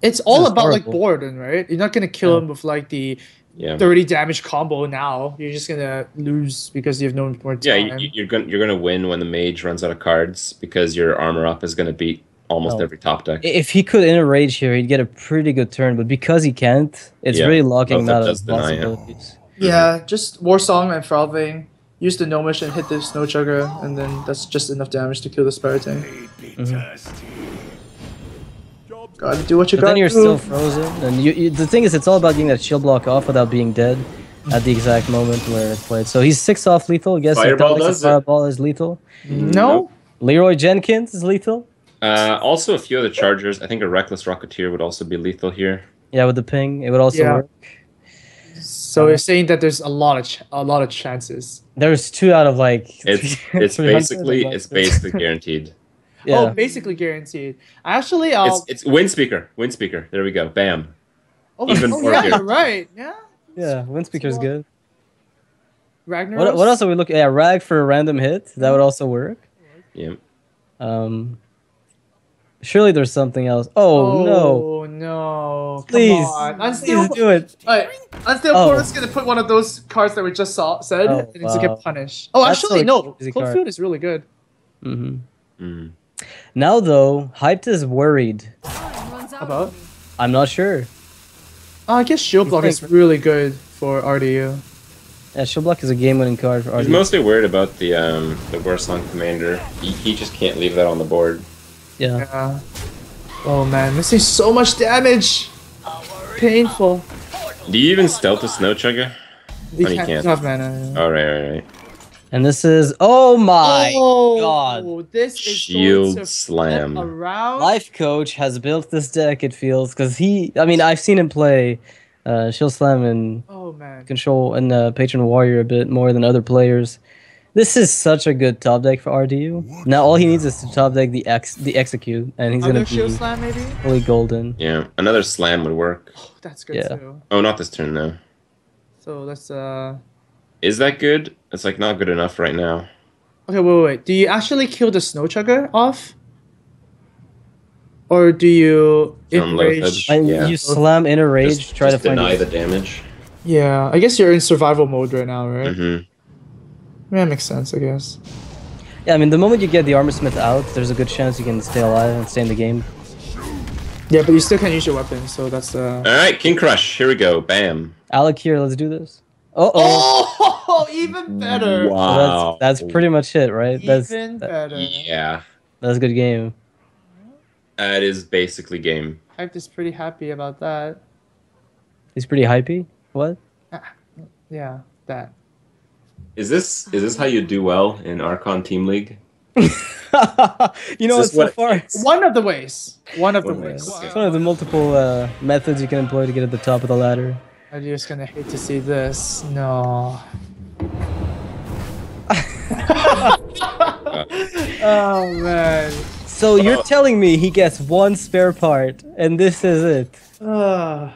[SPEAKER 2] It's all
[SPEAKER 1] is
[SPEAKER 2] about like
[SPEAKER 1] horrible.
[SPEAKER 2] boredom, right? You're not gonna kill him with like the 30 damage combo now. You're just gonna lose because you have no more time.
[SPEAKER 3] Yeah, you're gonna win when the mage runs out of cards because your armor up is gonna beat almost every top deck.
[SPEAKER 1] If he could inner rage here, he'd get a pretty good turn. But because he can't, it's really locking him out of possibilities.
[SPEAKER 2] Yeah, just Warsong and Fralving. Use the Gnomish and hit the Snow Chugger, and then that's just enough damage to kill the Spirit Tank. Gotta do what you
[SPEAKER 1] But
[SPEAKER 2] gotta
[SPEAKER 1] then you're
[SPEAKER 2] do.
[SPEAKER 1] still frozen, and the thing is, it's all about getting that shield block off without being dead at the exact moment where it's played. So he's 6 off lethal. I guess
[SPEAKER 3] Fireball does it.
[SPEAKER 1] Fireball is lethal.
[SPEAKER 2] No?
[SPEAKER 1] Leroy Jenkins is lethal.
[SPEAKER 3] Also, a few other chargers. I think a Reckless Rocketeer would also be lethal here.
[SPEAKER 1] Yeah, with the ping, it would also work.
[SPEAKER 2] So you're saying that there's a lot of chances.
[SPEAKER 1] There's 2 out of like.
[SPEAKER 3] It's basically guaranteed.
[SPEAKER 1] Yeah.
[SPEAKER 2] Oh, basically guaranteed. Actually, I'll.
[SPEAKER 3] It's Windspeaker. Windspeaker. There we go. Bam. Even more
[SPEAKER 2] yeah,
[SPEAKER 3] good.
[SPEAKER 2] you're right. Yeah.
[SPEAKER 1] Yeah, Windspeaker's good.
[SPEAKER 2] Ragnaros.
[SPEAKER 1] What else are we looking? Yeah, Rag for a random hit. That would also work.
[SPEAKER 3] Yeah.
[SPEAKER 1] Surely there's something else. Oh no!
[SPEAKER 2] Oh no!
[SPEAKER 1] Please,
[SPEAKER 2] Come on.
[SPEAKER 1] please do it.
[SPEAKER 2] Alright, Unstable Portal's gonna put one of those cards that we just said, and it's to get punished. Oh,
[SPEAKER 1] That's
[SPEAKER 2] actually,
[SPEAKER 1] so
[SPEAKER 2] no.
[SPEAKER 1] easy
[SPEAKER 2] Cold
[SPEAKER 1] card.
[SPEAKER 2] Field is really good.
[SPEAKER 1] Now though, Hyped is worried.
[SPEAKER 2] About?
[SPEAKER 1] I'm not sure.
[SPEAKER 2] I guess Shield Block is really good for RDU.
[SPEAKER 1] Yeah, Shield Block is a game-winning card for
[SPEAKER 3] He's
[SPEAKER 1] RDU.
[SPEAKER 3] mostly worried about the Warsong Commander. He just can't leave that on the board.
[SPEAKER 1] Yeah.
[SPEAKER 2] Yeah. Oh man, missing so much damage. Painful.
[SPEAKER 3] Do you even stealth a Snow Chugger?
[SPEAKER 2] You
[SPEAKER 3] you
[SPEAKER 2] can't.
[SPEAKER 3] can't.
[SPEAKER 2] Have mana.
[SPEAKER 3] All right.
[SPEAKER 1] And this is oh my
[SPEAKER 2] Oh,
[SPEAKER 1] god!
[SPEAKER 2] this is
[SPEAKER 3] Shield
[SPEAKER 2] going to
[SPEAKER 3] Slam.
[SPEAKER 2] flip around.
[SPEAKER 1] Life Coach has built this deck. It feels because I mean, I've seen him play Shield Slam and
[SPEAKER 2] Oh man.
[SPEAKER 1] Control and Patron Warrior a bit more than other players. This is such a good top deck for RDU. Now all he needs is to top deck the Execute, and he's gonna
[SPEAKER 2] Another Shield
[SPEAKER 1] be
[SPEAKER 2] Slam maybe?
[SPEAKER 1] fully golden.
[SPEAKER 3] Yeah, another slam would work.
[SPEAKER 2] Oh, that's good
[SPEAKER 1] Yeah.
[SPEAKER 2] too.
[SPEAKER 3] Oh, not this turn though.
[SPEAKER 2] So let's
[SPEAKER 3] Is that good? It's like not good enough right now.
[SPEAKER 2] Okay, wait. Do you actually kill the Snow Chugger off? Or do you
[SPEAKER 3] Unload
[SPEAKER 2] enrage?
[SPEAKER 3] that.
[SPEAKER 1] And
[SPEAKER 3] Yeah.
[SPEAKER 1] you slam Inner Rage,
[SPEAKER 3] Just
[SPEAKER 1] try to find
[SPEAKER 3] deny
[SPEAKER 1] it.
[SPEAKER 3] the damage.
[SPEAKER 2] Yeah, I guess you're in survival mode right now, right?
[SPEAKER 3] Mm-hmm.
[SPEAKER 2] Yeah, makes sense, I guess.
[SPEAKER 1] Yeah, I mean, the moment you get the Armor Smith out, there's a good chance you can stay alive and stay in the game.
[SPEAKER 2] Yeah, but you still can't use your weapon, so that's
[SPEAKER 3] All right, King Crush. Here we go. Bam.
[SPEAKER 1] Alec here, let's do this. Oh,
[SPEAKER 2] Oh, even better.
[SPEAKER 3] Wow.
[SPEAKER 1] that's pretty much it, right?
[SPEAKER 2] Even better.
[SPEAKER 3] Yeah,
[SPEAKER 1] That's a good game.
[SPEAKER 3] that is basically game.
[SPEAKER 2] I'm just pretty happy about that.
[SPEAKER 1] He's pretty hypey. What?
[SPEAKER 2] Yeah, that.
[SPEAKER 3] Is this how you do well in Archon Team League?
[SPEAKER 1] You know,
[SPEAKER 3] Is
[SPEAKER 1] it's
[SPEAKER 3] this
[SPEAKER 1] so
[SPEAKER 3] what-
[SPEAKER 1] far.
[SPEAKER 2] One of the ways. One of the
[SPEAKER 3] One of the
[SPEAKER 2] ways.
[SPEAKER 3] ways.
[SPEAKER 1] It's one of the multiple methods you can employ to get at the top of the ladder.
[SPEAKER 2] I'm just gonna hate to see this. No. Oh man.
[SPEAKER 1] So you're telling me he gets one spare part, and this is it?
[SPEAKER 2] Ugh.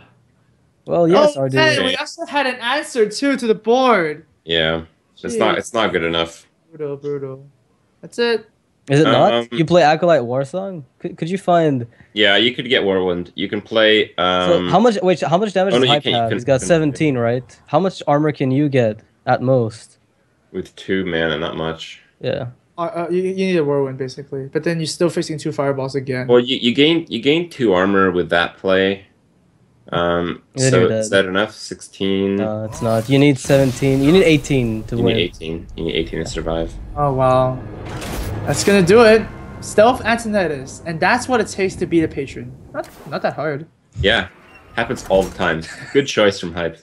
[SPEAKER 1] Well, yes,
[SPEAKER 2] Oh,
[SPEAKER 1] RD.
[SPEAKER 2] man, we also had an answer too to the board.
[SPEAKER 3] Yeah, it's not good enough.
[SPEAKER 2] Brutal. That's it.
[SPEAKER 1] Is it not?
[SPEAKER 3] Um,
[SPEAKER 1] You play Acolyte Warsong? Could you find?
[SPEAKER 3] Yeah, you could get Whirlwind. You can play.
[SPEAKER 1] So how much? Wait, how much damage
[SPEAKER 3] oh,
[SPEAKER 1] does
[SPEAKER 3] no, you
[SPEAKER 1] Hype
[SPEAKER 3] can't- you
[SPEAKER 1] have?
[SPEAKER 3] can-
[SPEAKER 1] He's got
[SPEAKER 3] can-
[SPEAKER 1] 17, right? How much armor can you get at most?
[SPEAKER 3] with 2 mana, not much.
[SPEAKER 1] Yeah.
[SPEAKER 2] You need a whirlwind basically, but then you're still facing 2 fireballs again.
[SPEAKER 3] Well, you gain 2 armor with that play.
[SPEAKER 1] Then
[SPEAKER 3] So
[SPEAKER 1] you're
[SPEAKER 3] is
[SPEAKER 1] dead.
[SPEAKER 3] that enough? 16.
[SPEAKER 1] No, it's not. You need 17. You need 18 to
[SPEAKER 3] You
[SPEAKER 1] win.
[SPEAKER 3] need 18. You need 18 to survive.
[SPEAKER 2] Oh wow, that's gonna do it. Stealth Antonitis, and that's what it takes to beat a patron. Not that hard.
[SPEAKER 3] Yeah, happens all the time. Good choice from Hype.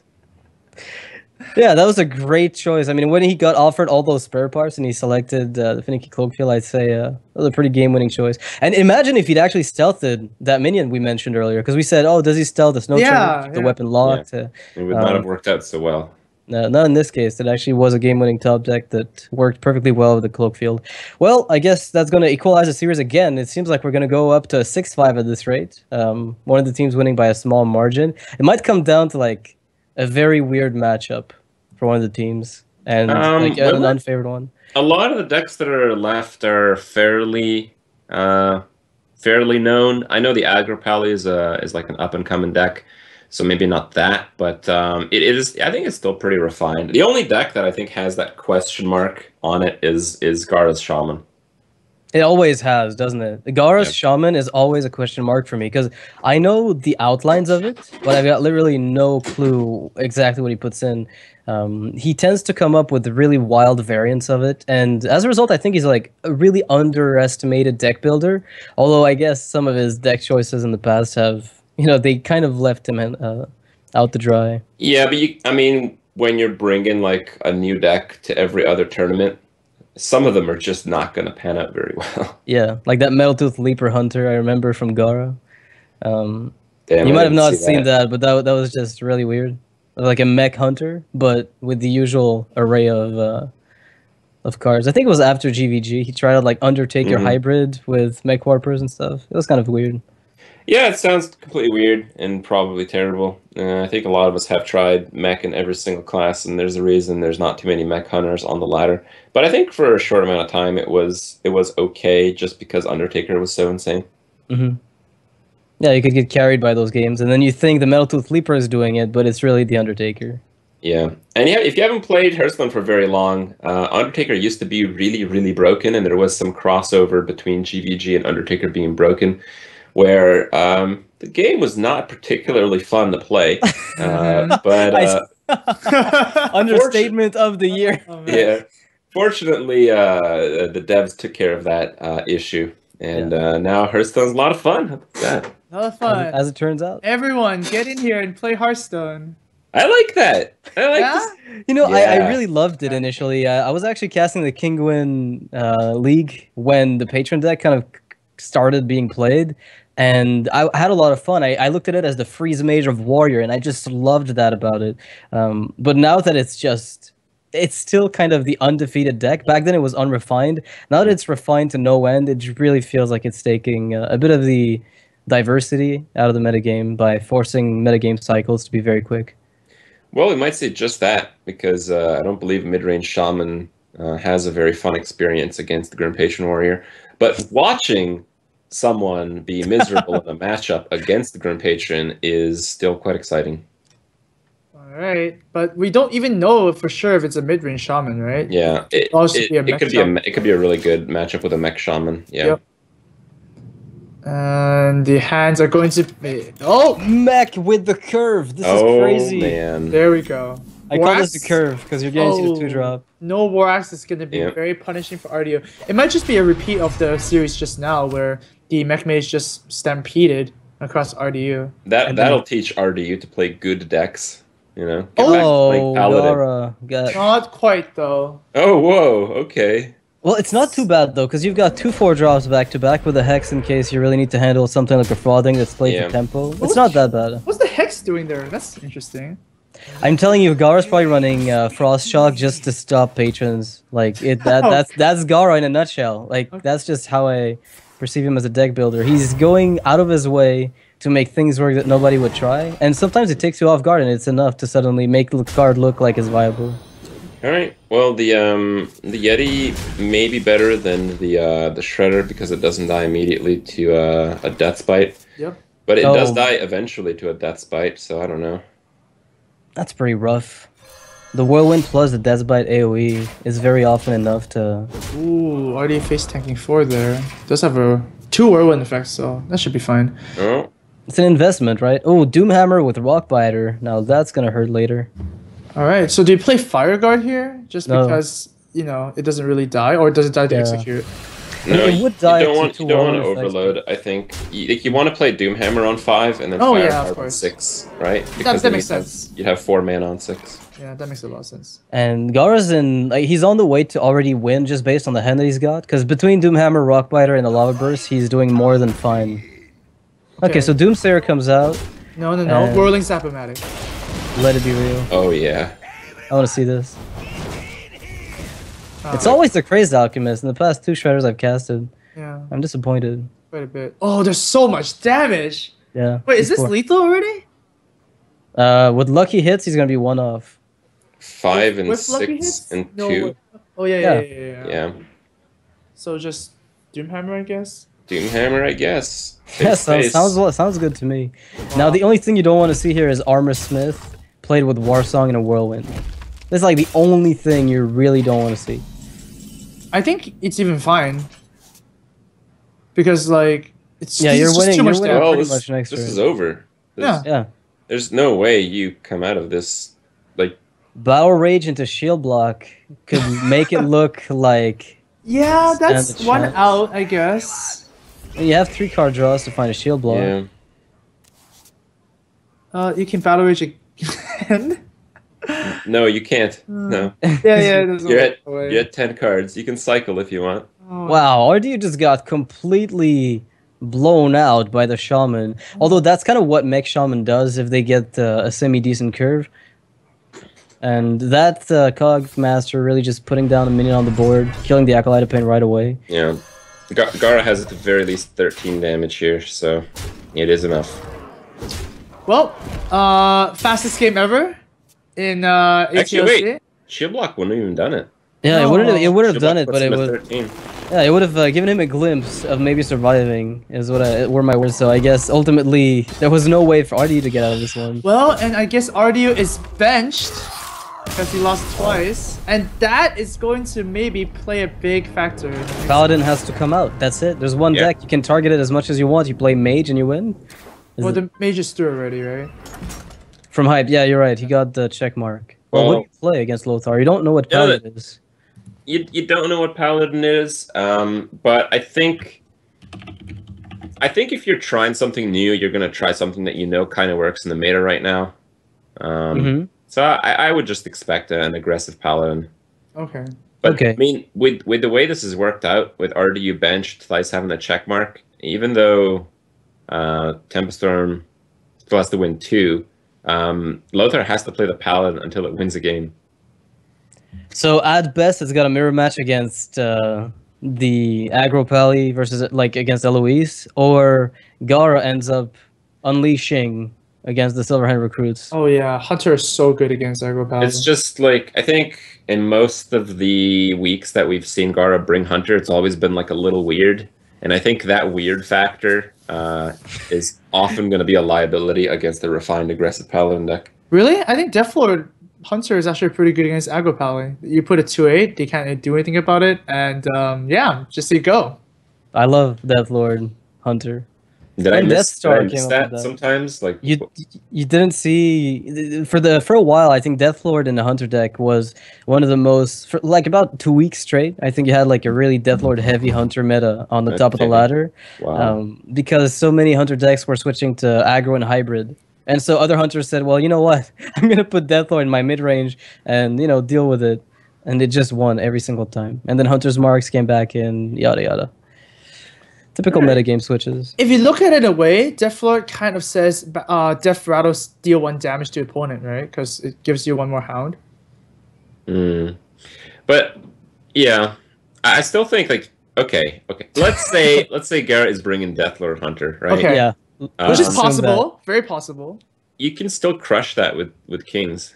[SPEAKER 1] Yeah, that was a great choice. I mean, when he got offered all those spare parts and he selected the Finicky Cloakfield, I'd say that was a pretty game-winning choice. And imagine if he'd actually stealthed that minion we mentioned earlier, because we said, oh, does he stealth the Snow
[SPEAKER 2] Yeah,
[SPEAKER 1] Chugger, the
[SPEAKER 2] yeah.
[SPEAKER 1] weapon locked?
[SPEAKER 3] It would not have worked out so well.
[SPEAKER 1] No, not in this case. It actually was a game-winning top deck that worked perfectly well with the Cloak Field. Well, I guess that's going to equalize the series again. It seems like we're going to go up to 6-5 at this rate. One of the teams winning by a small margin. It might come down to like a very weird matchup for one of the teams, and like an unfavored one.
[SPEAKER 3] A lot of the decks that are left are fairly known. I know the Aggro Pally is like an up-and-coming deck. So maybe not that, but it is. I think it's still pretty refined. The only deck that I think has that question mark on it is Gara's Shaman.
[SPEAKER 1] It always has, doesn't it? Gara's Shaman is always a question mark for me because I know the outlines of it, but I've got literally no clue exactly what he puts in. He tends to come up with really wild variants of it, and as a result, I think he's like a really underestimated deck builder. Although I guess some of his deck choices in the past have, they kind of left him out to dry. Yeah,
[SPEAKER 3] but I mean, when you're bringing like a new deck to every other tournament, some of them are just not going to pan out very well.
[SPEAKER 1] Yeah, like that Metal Tooth Leaper Hunter I remember from Gara.
[SPEAKER 3] Damn,
[SPEAKER 1] you might have not seen that, but that was just really weird. Like a Mech Hunter, but with the usual array of cards. I think it was after GVG. He tried out like Undertaker hybrid with Mech Warpers and stuff. It was kind of weird.
[SPEAKER 3] Yeah, it sounds completely weird and probably terrible. I think a lot of us have tried mech in every single class, and there's a reason there's not too many mech hunters on the ladder. But I think for a short amount of time, it was okay just because Undertaker was so insane.
[SPEAKER 1] Yeah, you could get carried by those games, and then you think the Metal Tooth Leaper is doing it, but it's really the Undertaker.
[SPEAKER 3] Yeah, and if you haven't played Hearthstone for very long, Undertaker used to be really, really broken, and there was some crossover between GVG and Undertaker being broken, where the game was not particularly fun to play, but
[SPEAKER 1] understatement of the year.
[SPEAKER 3] Yeah, fortunately, the devs took care of that issue, and now Hearthstone's a lot of fun. How about that?
[SPEAKER 2] A lot of fun,
[SPEAKER 1] as it turns out.
[SPEAKER 2] Everyone, get in here and play Hearthstone.
[SPEAKER 3] I like that. I like this.
[SPEAKER 1] I really loved it initially. I was actually casting the Kinguin League when the Patron deck kind of started being played, and I had a lot of fun. I looked at it as the Freeze Mage of Warrior, and I just loved that about it. But now that it's still kind of the undefeated deck. Back then it was unrefined. Now that it's refined to no end, it really feels like it's taking a bit of the diversity out of the metagame by forcing metagame cycles to be very quick.
[SPEAKER 3] Well, we might say just that, because I don't believe mid-range Shaman has a very fun experience against the Grim Patron Warrior. But watching someone be miserable in a matchup against the Grim Patron is still quite exciting.
[SPEAKER 2] Right, but we don't even know for sure if it's a mid-range Shaman, right?
[SPEAKER 3] Yeah, it could be a really good matchup with a Mech Shaman. Yeah.
[SPEAKER 2] Yep. And the hands are going to be...
[SPEAKER 1] Mech with the curve. This is crazy.
[SPEAKER 3] Man.
[SPEAKER 2] There we go.
[SPEAKER 1] I call this the curve because you're getting to the 2-drop.
[SPEAKER 2] No War Axe is going to be very punishing for RDU. It might just be a repeat of the series just now where the Mech Mage just stampeded across RDU.
[SPEAKER 3] That'll teach RDU to play good decks. Get
[SPEAKER 1] back
[SPEAKER 3] to Paladin.
[SPEAKER 2] Not quite though.
[SPEAKER 3] Oh, whoa, okay.
[SPEAKER 1] Well, it's not too bad though, because you've got 2 4-drops back to back with a Hex in case you really need to handle something like a Frauding that's played for tempo. It's not that bad.
[SPEAKER 2] What's the Hex doing there? That's interesting.
[SPEAKER 1] I'm telling you, Gara's probably running Frost Shock just to stop patrons. Like that's Gara in a nutshell. Like that's just how I perceive him as a deck builder. He's going out of his way to make things work that nobody would try, and sometimes it takes you off guard, and it's enough to suddenly make the card look like it's viable.
[SPEAKER 3] All right. Well, the Yeti may be better than the Shredder because it doesn't die immediately to a Death Bite.
[SPEAKER 2] Yep.
[SPEAKER 3] But it does die eventually to a Death Bite, so I don't know.
[SPEAKER 1] That's pretty rough. The Whirlwind plus the Death Bite AoE is very often enough to...
[SPEAKER 2] Ooh, already face tanking 4 there. Does have 2 Whirlwind effects, so that should be fine.
[SPEAKER 3] Oh.
[SPEAKER 1] It's an investment, right? Oh, Doomhammer with Rockbiter. Now that's gonna hurt later.
[SPEAKER 2] Alright, so do you play Fire Guard here? Just because, it doesn't really die? Or does it die to execute?
[SPEAKER 3] No,
[SPEAKER 1] it would die
[SPEAKER 3] you don't want to overload, I think. You want to play Doomhammer on 5 and then Fire Guard on 6, right? Because
[SPEAKER 2] that makes sense.
[SPEAKER 3] You'd have 4 mana on 6.
[SPEAKER 2] Yeah, that makes a lot of sense.
[SPEAKER 1] And Gara's he's on the way to already win just based on the hand that he's got. Because between Doomhammer, Rockbiter, and the Lava Burst, he's doing more than fine. Okay, so Doomsayer comes out.
[SPEAKER 2] No. Whirling Zap-O-Matic.
[SPEAKER 1] Let it be real.
[SPEAKER 3] Oh, yeah.
[SPEAKER 1] I want to see this.
[SPEAKER 2] Oh,
[SPEAKER 1] It's always the Crazed Alchemist. In the past 2 Shredders I've casted,
[SPEAKER 2] yeah,
[SPEAKER 1] I'm disappointed.
[SPEAKER 2] quite a bit. Oh, there's so much damage.
[SPEAKER 1] Yeah.
[SPEAKER 2] Wait, is this
[SPEAKER 1] P4.
[SPEAKER 2] lethal already?
[SPEAKER 1] With lucky hits, he's gonna be 1 off.
[SPEAKER 3] 5 and
[SPEAKER 2] With lucky
[SPEAKER 3] 6
[SPEAKER 2] hits?
[SPEAKER 3] and
[SPEAKER 2] No
[SPEAKER 3] 2.
[SPEAKER 2] way. Oh yeah,
[SPEAKER 1] Yeah.
[SPEAKER 3] Yeah.
[SPEAKER 2] So just Doomhammer, I guess.
[SPEAKER 3] Doomhammer, I guess.
[SPEAKER 1] Yeah,
[SPEAKER 3] Face.
[SPEAKER 1] sounds good to me. Now the only thing you don't want to see here is Armor Smith played with Warsong and a Whirlwind. That's like the only thing you really don't want to see.
[SPEAKER 2] I think it's even fine. Because like it's
[SPEAKER 1] Yeah, you're
[SPEAKER 2] just
[SPEAKER 1] winning-
[SPEAKER 2] too much
[SPEAKER 1] you're winning.
[SPEAKER 2] damage.
[SPEAKER 3] Well,
[SPEAKER 1] pretty
[SPEAKER 3] this,
[SPEAKER 1] much next
[SPEAKER 3] this
[SPEAKER 1] turn.
[SPEAKER 3] is over.
[SPEAKER 2] Yeah.
[SPEAKER 1] Yeah.
[SPEAKER 3] There's no way you come out of this like
[SPEAKER 1] Battle Rage into Shield Block could make it look like
[SPEAKER 2] Yeah,
[SPEAKER 1] Stand
[SPEAKER 2] that's
[SPEAKER 1] the
[SPEAKER 2] one
[SPEAKER 1] chance.
[SPEAKER 2] out, I guess.
[SPEAKER 1] you have 3 card draws to find a Shield Block.
[SPEAKER 3] yeah.
[SPEAKER 2] You can battle rage again.
[SPEAKER 3] No, you can't. No.
[SPEAKER 2] yeah, there's
[SPEAKER 3] You're
[SPEAKER 2] a
[SPEAKER 3] at
[SPEAKER 2] way.
[SPEAKER 3] you're at 10 cards. You can cycle if you want.
[SPEAKER 2] Oh,
[SPEAKER 1] Wow, RDU just got completely blown out by the Shaman. Although that's kind of what Mech Shaman does if they get a semi-decent curve. And that Cog Master really just putting down a minion on the board, killing the Acolyte of Pain right away.
[SPEAKER 3] Yeah. Gara has at the very least 13 damage here, so it is enough.
[SPEAKER 2] Well, fastest game ever in
[SPEAKER 3] Actually,
[SPEAKER 2] ATLC.
[SPEAKER 3] wait. Shield Block wouldn't have even done it.
[SPEAKER 1] Yeah,
[SPEAKER 2] No.
[SPEAKER 1] it would have
[SPEAKER 3] Shield
[SPEAKER 1] done
[SPEAKER 3] Block
[SPEAKER 1] it,
[SPEAKER 3] puts
[SPEAKER 1] but it
[SPEAKER 3] him at
[SPEAKER 1] would
[SPEAKER 3] 13.
[SPEAKER 1] yeah, it would have given him a glimpse of maybe surviving. Is what were my words. So I guess ultimately there was no way for RDU to get out of this one.
[SPEAKER 2] Well, and I guess RDU is benched because he lost twice, and that is going to maybe play a big factor. In the next
[SPEAKER 1] Paladin has to come out. That's it. There's one
[SPEAKER 3] Yeah.
[SPEAKER 1] deck. You can target it as much as you want. You play Mage and you win.
[SPEAKER 2] Well, the Mage is through already, right?
[SPEAKER 1] From hype, yeah, you're right. He got the check mark. Well, what do
[SPEAKER 3] Well-
[SPEAKER 1] you play against Lothar? You don't know what
[SPEAKER 3] Yeah,
[SPEAKER 1] Paladin is.
[SPEAKER 3] You don't know what Paladin is, but I think if you're trying something new, you're gonna try something that you know kind of works in the meta right now.
[SPEAKER 1] Mm-hmm.
[SPEAKER 3] So I would just expect an aggressive Paladin.
[SPEAKER 2] Okay.
[SPEAKER 3] But
[SPEAKER 1] Okay.
[SPEAKER 3] I mean, with the way this has worked out, with RDU benched, Thrice having the check mark, even though Tempest Storm still has to win 2, Lothar has to play the Paladin until it wins a game.
[SPEAKER 1] So at best, it's got a mirror match against the aggro Pally versus like against Eloise, or Gara ends up unleashing against the Silverhand recruits.
[SPEAKER 2] Oh yeah, Hunter is so good against aggro Paladin.
[SPEAKER 3] It's just like, I think in most of the weeks that we've seen Gara bring Hunter, it's always been like a little weird. And I think that weird factor is often going to be a liability against the refined aggressive Paladin deck.
[SPEAKER 2] Really? I think Deathlord Hunter is actually pretty good against aggro Pally. You put a 2/8, they can't do anything about it, and yeah, just you go.
[SPEAKER 1] I love Deathlord Hunter.
[SPEAKER 3] Did I
[SPEAKER 1] And
[SPEAKER 3] miss,
[SPEAKER 1] Death Star
[SPEAKER 3] did I
[SPEAKER 1] came
[SPEAKER 3] miss
[SPEAKER 1] up
[SPEAKER 3] that
[SPEAKER 1] with that.
[SPEAKER 3] sometimes? Like,
[SPEAKER 1] You didn't see for a while. I think Deathlord in the Hunter deck was one of the most for like about 2 weeks straight. I think you had like a really Deathlord heavy Hunter meta on the top of the
[SPEAKER 3] Okay.
[SPEAKER 1] ladder.
[SPEAKER 3] wow.
[SPEAKER 1] Because so many Hunter decks were switching to aggro and hybrid. And so other Hunters said, well, you know what? I'm going to put Deathlord in my mid-range and, deal with it. And it just won every single time. And then Hunter's Marks came back in, yada, yada. Typical metagame switches.
[SPEAKER 2] If you look at it away, Deathlord kind of says Death Rattles deal 1 damage to opponent, right? Because it gives you 1 more hound.
[SPEAKER 3] But yeah, I still think like, okay. Let's say Garrett is bringing Deathlord Hunter, right?
[SPEAKER 2] Okay.
[SPEAKER 1] Yeah.
[SPEAKER 2] Which is
[SPEAKER 1] Assume
[SPEAKER 2] possible. Very possible.
[SPEAKER 3] You can still crush that with Kings.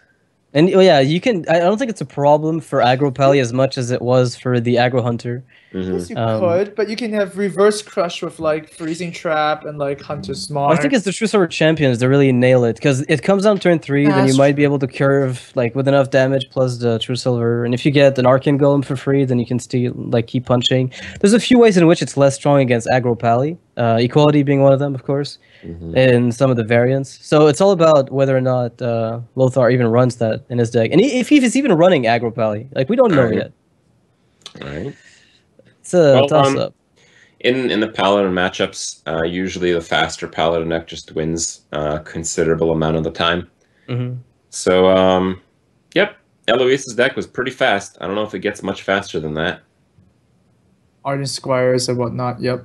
[SPEAKER 1] And yeah, you can. I don't think it's a problem for aggro Pally as much as it was for the aggro Hunter.
[SPEAKER 2] Yes, you
[SPEAKER 1] Um,
[SPEAKER 2] could, but you can have reverse crush with like Freezing Trap and like Hunter Smart.
[SPEAKER 1] I think it's the True Silver Champions that really nail it because it comes down turn 3, then you
[SPEAKER 2] that's
[SPEAKER 1] might be able to curve like with enough damage plus the True Silver, and if you get an Arcane Golem for free, then you can still like keep punching. There's a few ways in which it's less strong against aggro Pally, Equality being one of them, of course, in some of the variants. So it's all about whether or not Lothar even runs that in his deck, and if he's even running aggro Pally, like we don't know
[SPEAKER 3] Alright.
[SPEAKER 1] yet.
[SPEAKER 3] All right.
[SPEAKER 1] It's a
[SPEAKER 3] Well,
[SPEAKER 1] toss up.
[SPEAKER 3] In the Paladin matchups, usually the faster Paladin deck just wins a considerable amount of the time.
[SPEAKER 1] Hmm.
[SPEAKER 3] So, yep, Eloise's deck was pretty fast. I don't know if it gets much faster than that.
[SPEAKER 2] Ardent Squires and whatnot. Yep.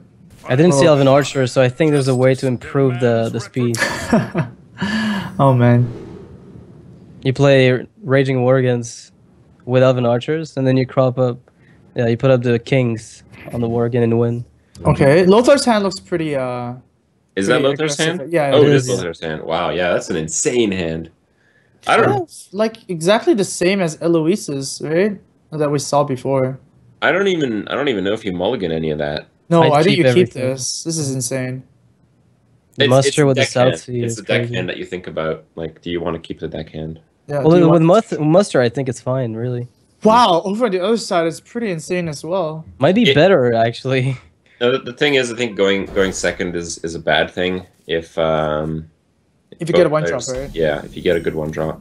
[SPEAKER 1] I didn't see
[SPEAKER 2] Oh.
[SPEAKER 1] Elven Archer, so I think there's a way to improve the speed.
[SPEAKER 2] Oh man.
[SPEAKER 1] You play Raging Worgens with Elven Archers, and then you crop up. Yeah, you put up the Kings on the Worgen and win.
[SPEAKER 2] Okay, Lothar's hand looks pretty.
[SPEAKER 3] Is that
[SPEAKER 2] pretty
[SPEAKER 3] Lothar's
[SPEAKER 2] aggressive.
[SPEAKER 3] hand?
[SPEAKER 2] Yeah,
[SPEAKER 3] Oh,
[SPEAKER 2] it
[SPEAKER 3] it
[SPEAKER 2] is.
[SPEAKER 3] is Lothar's hand. Wow, yeah, that's an insane hand. I don't.
[SPEAKER 2] Yeah, it's like exactly the same as Eloise's, right? That we saw before.
[SPEAKER 3] I don't even know if you mulligan any of that.
[SPEAKER 2] No,
[SPEAKER 1] I'd
[SPEAKER 2] I think
[SPEAKER 1] keep
[SPEAKER 2] you keep
[SPEAKER 1] everything.
[SPEAKER 2] this. This is insane.
[SPEAKER 1] Muster with the
[SPEAKER 3] deckhand.
[SPEAKER 1] South Sea
[SPEAKER 3] It's
[SPEAKER 1] is
[SPEAKER 3] the
[SPEAKER 1] crazy.
[SPEAKER 3] deckhand that you think about. Like, do you want to keep the deckhand?
[SPEAKER 2] Yeah.
[SPEAKER 1] Well,
[SPEAKER 2] do you
[SPEAKER 1] with
[SPEAKER 2] want-
[SPEAKER 1] Muster, I think it's fine, really.
[SPEAKER 2] Wow, over on the other side is pretty insane as well.
[SPEAKER 1] Might be
[SPEAKER 3] It-
[SPEAKER 1] better, actually.
[SPEAKER 3] No, the thing is, I think going second is a bad thing if
[SPEAKER 2] you
[SPEAKER 3] both
[SPEAKER 2] get a one drop,
[SPEAKER 3] players-
[SPEAKER 2] right?
[SPEAKER 3] Yeah, if you get a good one drop.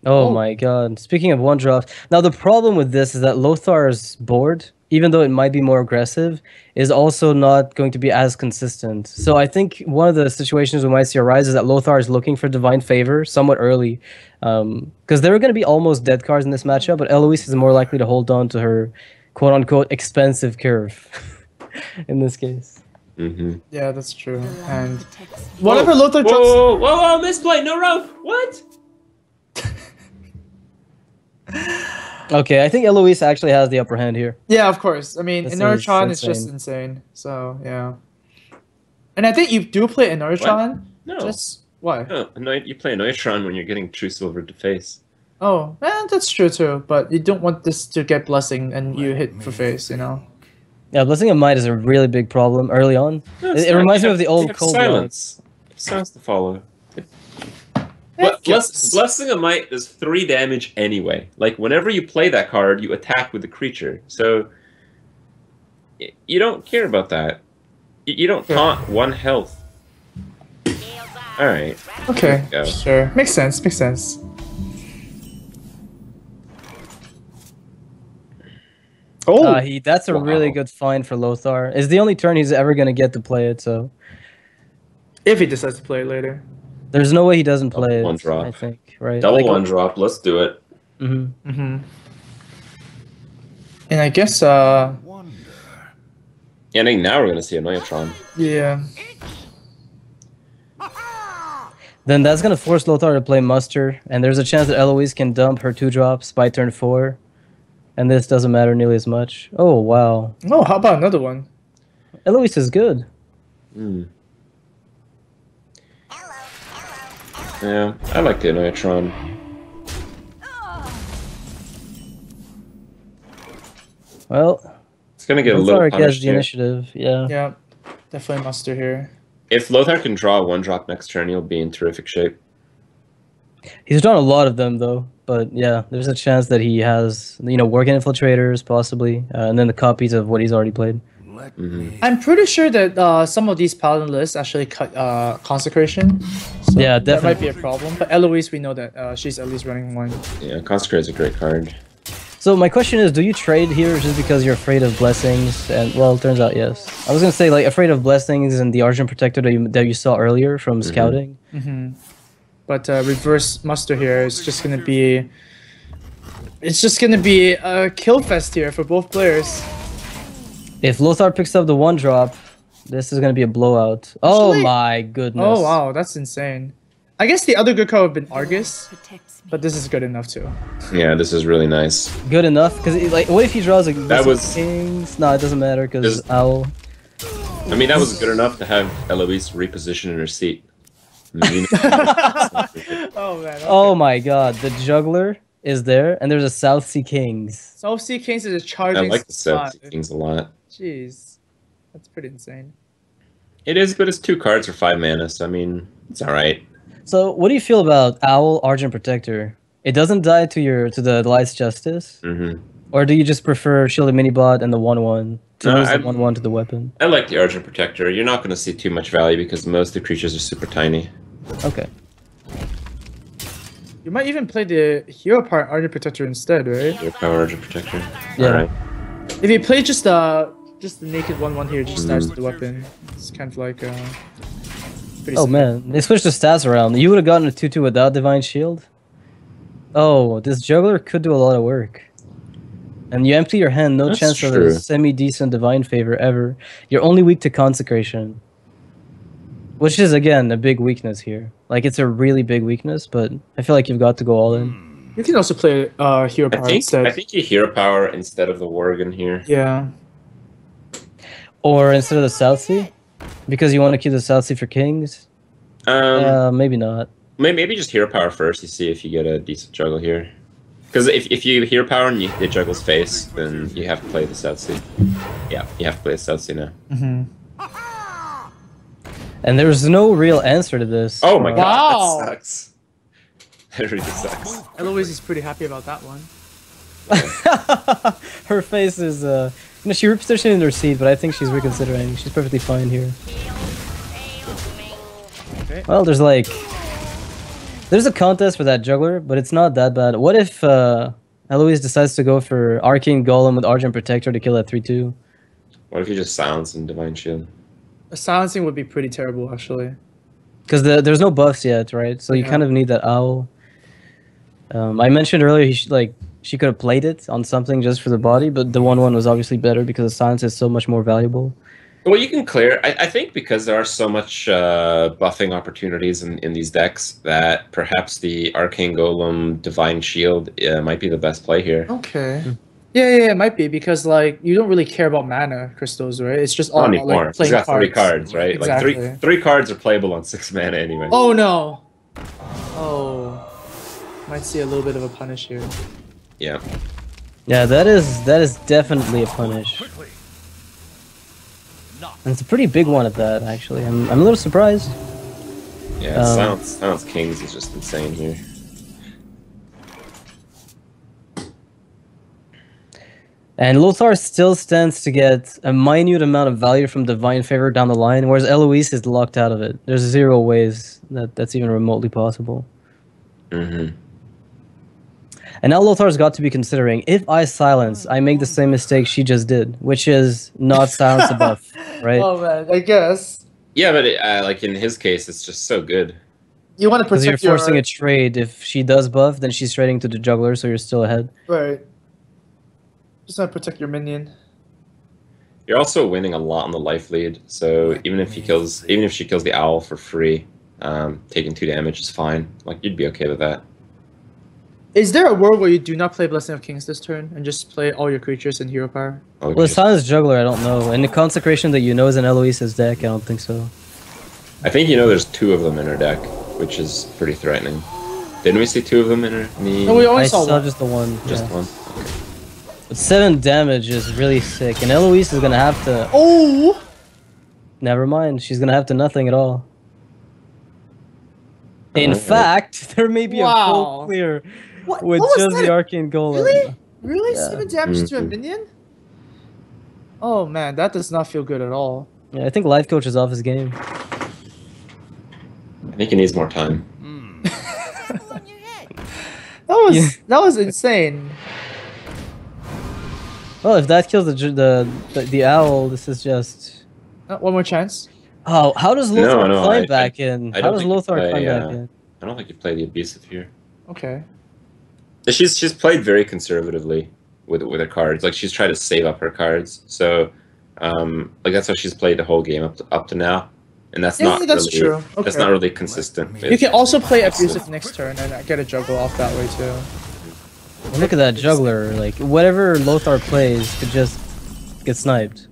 [SPEAKER 1] Oh
[SPEAKER 2] Oh.
[SPEAKER 1] my god. Speaking of one drops, now the problem with this is that Lothar's board, even though it might be more aggressive, is also not going to be as consistent. So I think one of the situations we might see arise is that Lothar is looking for Divine Favor somewhat early. Because there are going to be almost dead cards in this matchup, but Eloise is more likely to hold on to her quote-unquote expensive curve in this case.
[SPEAKER 3] Mm-hmm.
[SPEAKER 2] Yeah, that's true. And whatever Lothar
[SPEAKER 3] Whoa,
[SPEAKER 2] drops.
[SPEAKER 3] whoa, whoa, whoa, misplay, no rope. What?
[SPEAKER 1] Okay, I think Eloise actually has the upper hand here.
[SPEAKER 2] Yeah, of course. I mean,
[SPEAKER 1] This
[SPEAKER 2] Inertron
[SPEAKER 1] is
[SPEAKER 2] is just insane. So yeah. And I think you do play Inertron.
[SPEAKER 3] No.
[SPEAKER 2] Just why?
[SPEAKER 3] No, you play Neutron when you're getting True Silver to face.
[SPEAKER 2] Oh, that's true too. But you don't want this to get blessing and you hit for face, you know.
[SPEAKER 1] Yeah, Blessing of Might is a really big problem early on.
[SPEAKER 3] No,
[SPEAKER 1] It
[SPEAKER 3] it's
[SPEAKER 1] it
[SPEAKER 3] not.
[SPEAKER 1] reminds
[SPEAKER 3] You
[SPEAKER 1] me of the
[SPEAKER 3] have-
[SPEAKER 1] old
[SPEAKER 3] you have
[SPEAKER 1] Cold
[SPEAKER 3] silence. Silence to follow. Blessing of Might does 3 damage anyway. Like, whenever you play that card, you attack with the creature. So, you don't care about that. You don't taunt 1 health. Alright.
[SPEAKER 2] Okay,
[SPEAKER 3] Go.
[SPEAKER 2] sure. Makes sense. Makes sense. Oh,
[SPEAKER 1] That's a really
[SPEAKER 3] Wow.
[SPEAKER 1] good find for Lothar. It's the only turn he's ever going to get to play it, so
[SPEAKER 2] if he decides to play it later.
[SPEAKER 1] there's no way he doesn't play
[SPEAKER 3] Double one
[SPEAKER 1] it,
[SPEAKER 3] drop.
[SPEAKER 1] I think, right?
[SPEAKER 3] Double 1 drop, let's do it.
[SPEAKER 1] Mm-hmm.
[SPEAKER 2] Mm-hmm. And I guess,
[SPEAKER 4] Wonder.
[SPEAKER 3] Yeah, I think now we're going to see a Neutron.
[SPEAKER 2] yeah.
[SPEAKER 1] Then that's going to force Lothar to play Muster, and there's a chance that Eloise can dump her 2 drops by turn 4, and this doesn't matter nearly as much. Oh, wow.
[SPEAKER 2] Oh, how about another one?
[SPEAKER 1] Eloise is good.
[SPEAKER 3] Hmm. Yeah, I like the Neutron.
[SPEAKER 1] Well,
[SPEAKER 3] It's going to get a little
[SPEAKER 1] Lothar gets
[SPEAKER 3] punished
[SPEAKER 1] the
[SPEAKER 3] here.
[SPEAKER 1] initiative, yeah.
[SPEAKER 2] Yeah, definitely Muster here.
[SPEAKER 3] If Lothar can draw a 1 drop next turn, he'll be in terrific shape.
[SPEAKER 1] He's drawn a lot of them, though. But yeah, there's a chance that he has, Working Infiltrators, possibly, and then the copies of what he's already played.
[SPEAKER 4] Let
[SPEAKER 3] Mhm.
[SPEAKER 4] me
[SPEAKER 2] I'm pretty sure that some of these Paladin lists actually cut Consecration. So
[SPEAKER 1] Yeah,
[SPEAKER 2] that might be a
[SPEAKER 1] definitely.
[SPEAKER 2] problem. But Eloise, we know that she's at least running one.
[SPEAKER 3] Yeah, Consecrate is a great card.
[SPEAKER 1] So my question is, do you trade here just because you're afraid of blessings? And well, it turns out yes. I was gonna say like afraid of blessings and the Argent Protector that you saw earlier from scouting.
[SPEAKER 2] Mm-hmm. But reverse Muster here is just gonna be. It's just gonna be a kill fest here for both players.
[SPEAKER 1] If Lothar picks up the 1 drop, this is gonna be a blowout. Oh
[SPEAKER 2] Actually-
[SPEAKER 1] my goodness!
[SPEAKER 2] Oh wow, that's insane. I guess the other good card would have been Argus, but this is good enough too.
[SPEAKER 3] Yeah, this is really nice.
[SPEAKER 1] Good enough because like, what if he draws a
[SPEAKER 3] That was-
[SPEAKER 1] Kings? No, it doesn't matter because
[SPEAKER 3] Is-
[SPEAKER 1] Owl.
[SPEAKER 3] I mean, that was good enough to have Eloise reposition in her seat.
[SPEAKER 2] Oh man. Okay.
[SPEAKER 1] Oh my God, the Juggler is there, and there's a South Sea Kings.
[SPEAKER 2] South Sea Kings is a
[SPEAKER 3] I
[SPEAKER 2] charging
[SPEAKER 3] like the
[SPEAKER 2] spot.
[SPEAKER 3] South Sea Kings a lot.
[SPEAKER 2] Jeez, that's pretty insane.
[SPEAKER 3] It is, but it's 2 cards for 5 mana, so I mean, it's alright.
[SPEAKER 1] So, what do you feel about Owl Argent Protector? It doesn't die to the Light's Justice,
[SPEAKER 3] Mm-hmm.
[SPEAKER 1] or do you just prefer Shielded Minibot and the 1/1 to
[SPEAKER 3] No,
[SPEAKER 1] lose the
[SPEAKER 3] I'm-
[SPEAKER 1] 1/1 to the weapon?
[SPEAKER 3] I like the Argent Protector. You're not going to see too much value because most of the creatures are super tiny.
[SPEAKER 1] Okay.
[SPEAKER 2] You might even play the hero part Argent Protector instead, right?
[SPEAKER 3] Your power Argent Protector.
[SPEAKER 1] Yeah.
[SPEAKER 3] Alright.
[SPEAKER 2] If you play just the naked 1/1 here, just starts with the weapon. It's kind of like pretty
[SPEAKER 1] Oh
[SPEAKER 2] simple.
[SPEAKER 1] man, they switched the stats around. You would have gotten a 2/2 without Divine Shield. Oh, this Juggler could do a lot of work. And you empty your hand, no
[SPEAKER 3] That's
[SPEAKER 1] chance of
[SPEAKER 3] true.
[SPEAKER 1] a semi-decent Divine Favor ever. You're only weak to Consecration. Which is again a big weakness here. Like it's a really big weakness, but I feel like you've got to go all in.
[SPEAKER 2] You can also play hero power instead.
[SPEAKER 3] I think you hero power instead of the Worgen here.
[SPEAKER 2] Yeah.
[SPEAKER 1] Or instead of the South Sea, because you want to keep the South Sea for kings. Maybe not.
[SPEAKER 3] Maybe just hero power first. You see if you get a decent juggle here. Because if you hero power and it juggles face, then you have to play the South Sea. Yeah, you have to play the South Sea now.
[SPEAKER 2] Mm-hmm.
[SPEAKER 1] And there's no real answer to this.
[SPEAKER 3] Oh my god,
[SPEAKER 2] Wow.
[SPEAKER 3] that sucks. That really sucks.
[SPEAKER 2] Eloise is pretty happy about that one.
[SPEAKER 1] Her face is, she repositioned in her seat, but I think she's reconsidering. She's perfectly fine here.
[SPEAKER 2] Okay.
[SPEAKER 1] Well, there's a contest for that juggler, but it's not that bad. What if Eloise decides to go for Arcane Golem with Argent Protector to kill that 3/2?
[SPEAKER 3] What if you just silence and Divine Shield?
[SPEAKER 2] Silencing would be pretty terrible, actually.
[SPEAKER 1] Because there's no buffs yet, right? So you kind of need that owl. I mentioned earlier she could have played it on something just for the body, but the 1/1 was obviously better because the silence is so much more valuable.
[SPEAKER 3] Well, you can clear. I think because there are so much buffing opportunities in these decks that perhaps the Arcane Golem Divine Shield might be the best play here.
[SPEAKER 2] Okay. Yeah, it might be because like you don't really care about mana crystals, right? It's just all
[SPEAKER 3] Not
[SPEAKER 2] about
[SPEAKER 3] anymore.
[SPEAKER 2] like playing
[SPEAKER 3] He's got
[SPEAKER 2] cards.
[SPEAKER 3] 3 cards, right?
[SPEAKER 2] Exactly.
[SPEAKER 3] Like three cards are playable on 6 mana anyway.
[SPEAKER 2] Oh no! Oh, might see a little bit of a punish here.
[SPEAKER 3] Yeah.
[SPEAKER 1] Yeah, that is definitely a punish. And it's a pretty big one at that, actually. I'm a little surprised.
[SPEAKER 3] Yeah, Silence Kings is just insane here.
[SPEAKER 1] And Lothar still stands to get a minute amount of value from Divine Favor down the line, whereas Eloise is locked out of it. There's 0 ways that's even remotely possible.
[SPEAKER 3] Mm-hmm.
[SPEAKER 1] And now Lothar's got to be considering, if I silence, I make the same mistake she just did, which is not silence a buff, right?
[SPEAKER 2] Oh man, I guess
[SPEAKER 3] Yeah, but like in his case, it's just so good.
[SPEAKER 2] you want to
[SPEAKER 1] Because
[SPEAKER 2] protect
[SPEAKER 1] you're forcing a trade. If she does buff, then she's trading to the juggler, so you're still ahead.
[SPEAKER 2] right. Just want to protect your minion.
[SPEAKER 3] You're also winning a lot on the life lead, so even if she kills the owl for free, taking 2 damage is fine. Like you'd be okay with that.
[SPEAKER 2] Is there a world where you do not play Blessing of Kings this turn and just play all your creatures in hero power?
[SPEAKER 3] Oh,
[SPEAKER 1] Well, silence juggler, I don't know. And the consecration that you know is in Eloise's deck, I don't think so.
[SPEAKER 3] I think there's 2 of them in her deck, which is pretty threatening. Didn't we see 2 of them in her?
[SPEAKER 2] No, we only
[SPEAKER 1] I
[SPEAKER 2] saw
[SPEAKER 1] saw
[SPEAKER 2] one.
[SPEAKER 1] just the one.
[SPEAKER 3] Just
[SPEAKER 1] yeah.
[SPEAKER 3] one.
[SPEAKER 1] But 7 damage is really sick, and Eloise is gonna have to.
[SPEAKER 2] Oh!
[SPEAKER 1] Never mind, she's gonna have to nothing at all. In
[SPEAKER 3] Alright.
[SPEAKER 1] fact, there may be a
[SPEAKER 2] Wow.
[SPEAKER 1] full clear
[SPEAKER 2] What
[SPEAKER 1] with
[SPEAKER 2] was
[SPEAKER 1] just
[SPEAKER 2] that?
[SPEAKER 1] the Arcane Golem.
[SPEAKER 2] Really? Really?
[SPEAKER 1] Yeah.
[SPEAKER 2] 7 damage to a
[SPEAKER 3] Mhm.
[SPEAKER 2] minion? Oh man, that does not feel good at all.
[SPEAKER 1] Yeah, I think Life Coach is off his game.
[SPEAKER 3] I think he needs more time.
[SPEAKER 2] That was insane.
[SPEAKER 1] Well, if that kills the owl, this is just.
[SPEAKER 2] One more chance.
[SPEAKER 1] Oh, how does Lothar
[SPEAKER 3] No,
[SPEAKER 1] climb
[SPEAKER 3] I-
[SPEAKER 1] back in?
[SPEAKER 3] I
[SPEAKER 1] How
[SPEAKER 3] don't
[SPEAKER 1] does
[SPEAKER 3] think you
[SPEAKER 1] Lothar
[SPEAKER 3] play,
[SPEAKER 1] climb back in?
[SPEAKER 3] I don't think you play the abusive here.
[SPEAKER 2] Okay.
[SPEAKER 3] She's played very conservatively with her cards. Like she's tried to save up her cards. So, like that's how she's played the whole game up to now, and that's
[SPEAKER 2] Yeah,
[SPEAKER 3] not
[SPEAKER 2] that's
[SPEAKER 3] really,
[SPEAKER 2] true.
[SPEAKER 3] That's
[SPEAKER 2] Okay.
[SPEAKER 3] not really consistent.
[SPEAKER 2] You can also play abusive next turn and get a juggle off that way too.
[SPEAKER 1] Look at that juggler. Like whatever Lothar plays could just get sniped.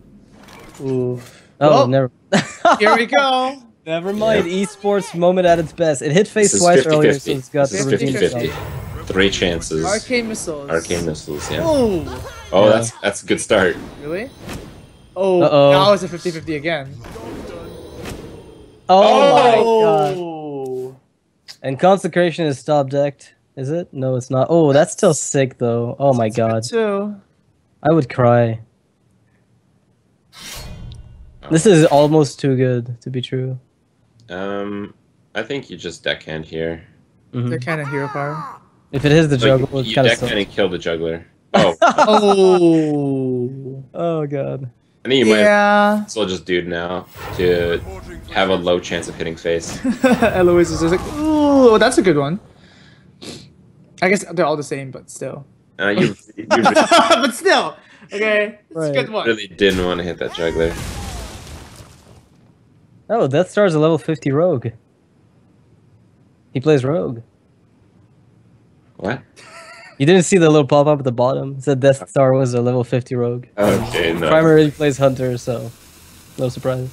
[SPEAKER 2] Oof.
[SPEAKER 1] Oh,
[SPEAKER 2] Well,
[SPEAKER 1] never.
[SPEAKER 2] Here we go.
[SPEAKER 1] Never mind. Esports moment at its best. It hit face
[SPEAKER 3] This is
[SPEAKER 1] twice earlier, so
[SPEAKER 3] 50-50.
[SPEAKER 1] it's got
[SPEAKER 3] This
[SPEAKER 1] to
[SPEAKER 3] is
[SPEAKER 1] redeem
[SPEAKER 3] 50-50.
[SPEAKER 1] itself.
[SPEAKER 3] 3 chances.
[SPEAKER 2] Arcane missiles.
[SPEAKER 3] Arcane missiles. Yeah.
[SPEAKER 2] Oh,
[SPEAKER 3] Oh,
[SPEAKER 1] Yeah.
[SPEAKER 3] that's a good start.
[SPEAKER 2] really? Oh,
[SPEAKER 1] Uh-oh.
[SPEAKER 2] now it's a 50-50 again.
[SPEAKER 1] Oh my god.
[SPEAKER 2] Oh.
[SPEAKER 1] And Consecration is stop decked. Is it? No, it's not. Oh, that's still sick though. Oh my god.
[SPEAKER 2] Too.
[SPEAKER 1] I would cry. This is almost too good to be true.
[SPEAKER 3] I think you just deckhand here.
[SPEAKER 1] Mhm.
[SPEAKER 2] They're kind of hero power.
[SPEAKER 1] If it is the
[SPEAKER 3] Like,
[SPEAKER 1] juggle, it
[SPEAKER 3] you
[SPEAKER 1] kind of
[SPEAKER 3] deckhand
[SPEAKER 1] sucks.
[SPEAKER 3] and kill the juggler. Oh,
[SPEAKER 2] Oh.
[SPEAKER 1] Oh god.
[SPEAKER 3] I think you might
[SPEAKER 2] Yeah.
[SPEAKER 3] as well just do it now to have a low chance of hitting face.
[SPEAKER 2] Eloise is just like, ooh, that's a good one. I guess they're all the same, but still.
[SPEAKER 3] You
[SPEAKER 2] But still, okay, it's a
[SPEAKER 1] Right.
[SPEAKER 2] good one.
[SPEAKER 3] really didn't want to hit that juggler.
[SPEAKER 1] Oh, Death Star's a level 50 rogue. He plays rogue.
[SPEAKER 3] What?
[SPEAKER 1] You didn't see the little pop-up at the bottom? It said Death Star was a level 50 rogue.
[SPEAKER 3] Okay, no.
[SPEAKER 1] Primarily plays Hunter, so no surprise.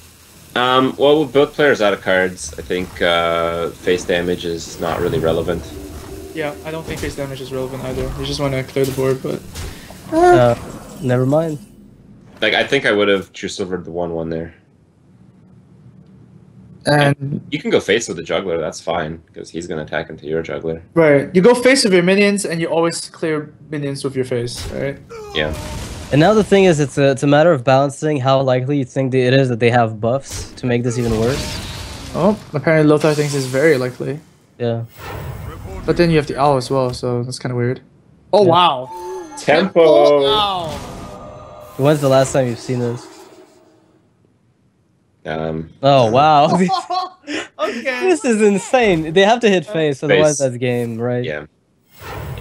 [SPEAKER 3] Well, with both players out of cards, I think face damage is not really relevant.
[SPEAKER 2] Yeah, I don't think face damage is relevant either. We just want to clear the board, but...
[SPEAKER 1] Never mind.
[SPEAKER 3] Like, I think I would have True Silvered the 1/1 there.
[SPEAKER 2] And
[SPEAKER 3] You can go face with the juggler, that's fine, because he's going to attack into your juggler.
[SPEAKER 2] right, you go face with your minions, and you always clear minions with your face, right?
[SPEAKER 3] Yeah.
[SPEAKER 1] And now the thing is, it's a matter of balancing how likely you think it is that they have buffs to make this even worse.
[SPEAKER 2] Oh, apparently Lothar thinks it's very likely.
[SPEAKER 1] Yeah.
[SPEAKER 2] But then you have the owl as well, so that's kind of weird. Oh,
[SPEAKER 1] Yeah.
[SPEAKER 2] wow.
[SPEAKER 3] Tempo!
[SPEAKER 2] Wow.
[SPEAKER 1] When's the last time you've seen this?
[SPEAKER 3] Um,
[SPEAKER 1] Oh, wow.
[SPEAKER 2] Okay.
[SPEAKER 1] This is insane. They have to hit face, otherwise that's game, right?
[SPEAKER 3] yeah.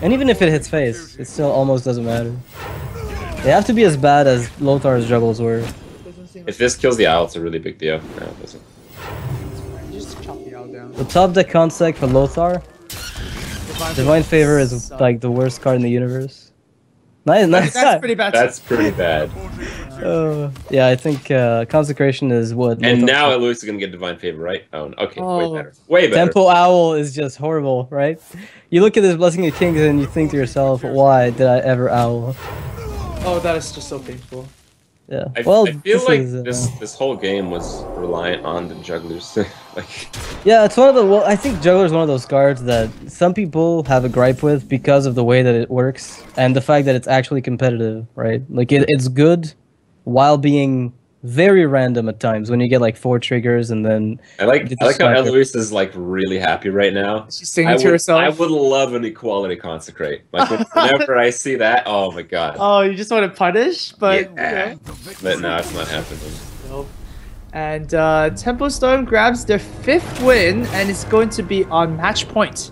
[SPEAKER 1] And even if it hits face, it still almost doesn't matter. They have to be as bad as Lothar's juggles were.
[SPEAKER 3] If this kills the owl, it's a really big deal. No, it doesn't.
[SPEAKER 2] Just chop the owl down.
[SPEAKER 1] The top deck concept for Lothar, Divine Favor is like the worst card in the universe. Nice.
[SPEAKER 2] That's pretty bad.
[SPEAKER 3] That's pretty bad.
[SPEAKER 1] Yeah, I think Consecration is what.
[SPEAKER 3] And
[SPEAKER 1] Lothar-
[SPEAKER 3] now Louis is going to get Divine Favor, right? Oh, okay.
[SPEAKER 2] Oh.
[SPEAKER 3] Way better. Way better.
[SPEAKER 1] Tempo Owl is just horrible, right? You look at this Blessing of Kings and you think to yourself, why did I ever owl?
[SPEAKER 2] Oh, that is just so painful.
[SPEAKER 1] Yeah.
[SPEAKER 3] I
[SPEAKER 1] Well,
[SPEAKER 3] feel
[SPEAKER 1] this
[SPEAKER 3] like
[SPEAKER 1] is,
[SPEAKER 3] this whole game was reliant on the jugglers. Like,
[SPEAKER 1] yeah, it's one of the. Well, I think Juggler is one of those cards that some people have a gripe with because of the way that it works and the fact that it's actually competitive, right? Like it's good while being very random at times when you get like 4 triggers and then.
[SPEAKER 3] I like how
[SPEAKER 1] sniper.
[SPEAKER 3] Eloise is like really happy right now.
[SPEAKER 2] She's singing to herself.
[SPEAKER 3] I would love an equality consecrate. Like whenever I see that, oh my god.
[SPEAKER 2] Oh, you just want to punish, but
[SPEAKER 3] Yeah. But no, it's not happening.
[SPEAKER 2] Nope. And Tempo Storm grabs their 5th win, and it's going to be on match point.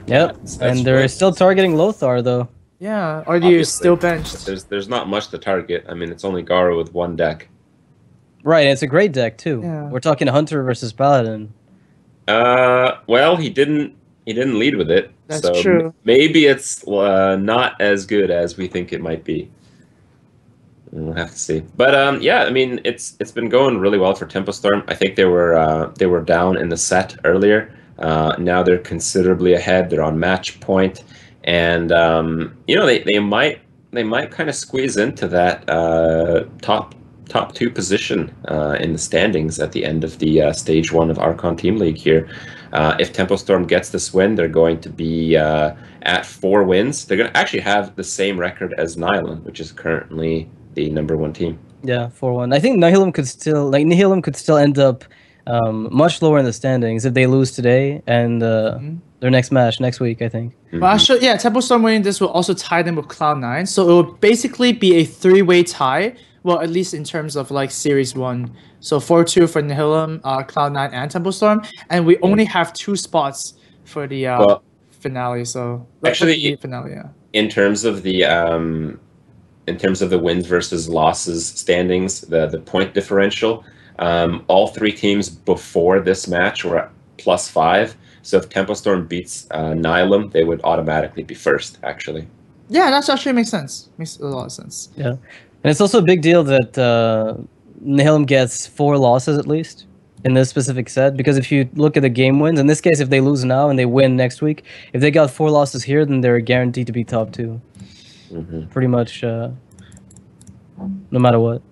[SPEAKER 1] Yep.
[SPEAKER 3] That's
[SPEAKER 1] And they're
[SPEAKER 3] right.
[SPEAKER 1] still targeting Lothar though.
[SPEAKER 2] Yeah, are you
[SPEAKER 3] Obviously.
[SPEAKER 2] still benched?
[SPEAKER 3] There's not much to target. I mean, it's only Gara with 1 deck.
[SPEAKER 1] Right, it's a great deck too.
[SPEAKER 2] Yeah.
[SPEAKER 1] We're talking Hunter versus Paladin.
[SPEAKER 3] Well, he didn't lead with it.
[SPEAKER 2] That's
[SPEAKER 3] so
[SPEAKER 2] true.
[SPEAKER 3] Maybe it's not as good as we think it might be. We'll have to see. But yeah, I mean, it's been going really well for Tempo Storm. I think they were down in the set earlier. Now they're considerably ahead. They're on match point, and you know they might kind of squeeze into that top 2 position in the standings at the end of the stage 1 of Archon Team League here. If Tempo Storm gets this win, they're going to be at 4 wins. They're going to actually have the same record as Nihilum, which is currently the #1 team.
[SPEAKER 1] Yeah, 4-1. I think Nihilum could still end up much lower in the standings if they lose today and their next match next week, I think.
[SPEAKER 3] Mhm.
[SPEAKER 2] Well, actually, yeah, Tempo Storm winning this will also tie them with Cloud9, so it will basically be a 3-way tie. Well, at least in terms of like Series 1. So 4-2 for Nihilum, Cloud9, and Tempo Storm, and we only have 2 spots for the
[SPEAKER 3] Well,
[SPEAKER 2] finale. So
[SPEAKER 3] actually,
[SPEAKER 2] the finale, yeah.
[SPEAKER 3] in terms of the wins versus losses standings, the point differential, all 3 teams before this match were at +5. So if Tempo Storm beats Nihilum, they would automatically be first. Actually,
[SPEAKER 2] Yeah, that actually makes sense. Makes a lot of sense.
[SPEAKER 1] Yeah. And it's also a big deal that Nihilum gets 4 losses at least in this specific set, because if you look at the game wins, in this case, if they lose now and they win next week, if they got 4 losses here, then they're guaranteed to be top 2. Pretty much, no matter what.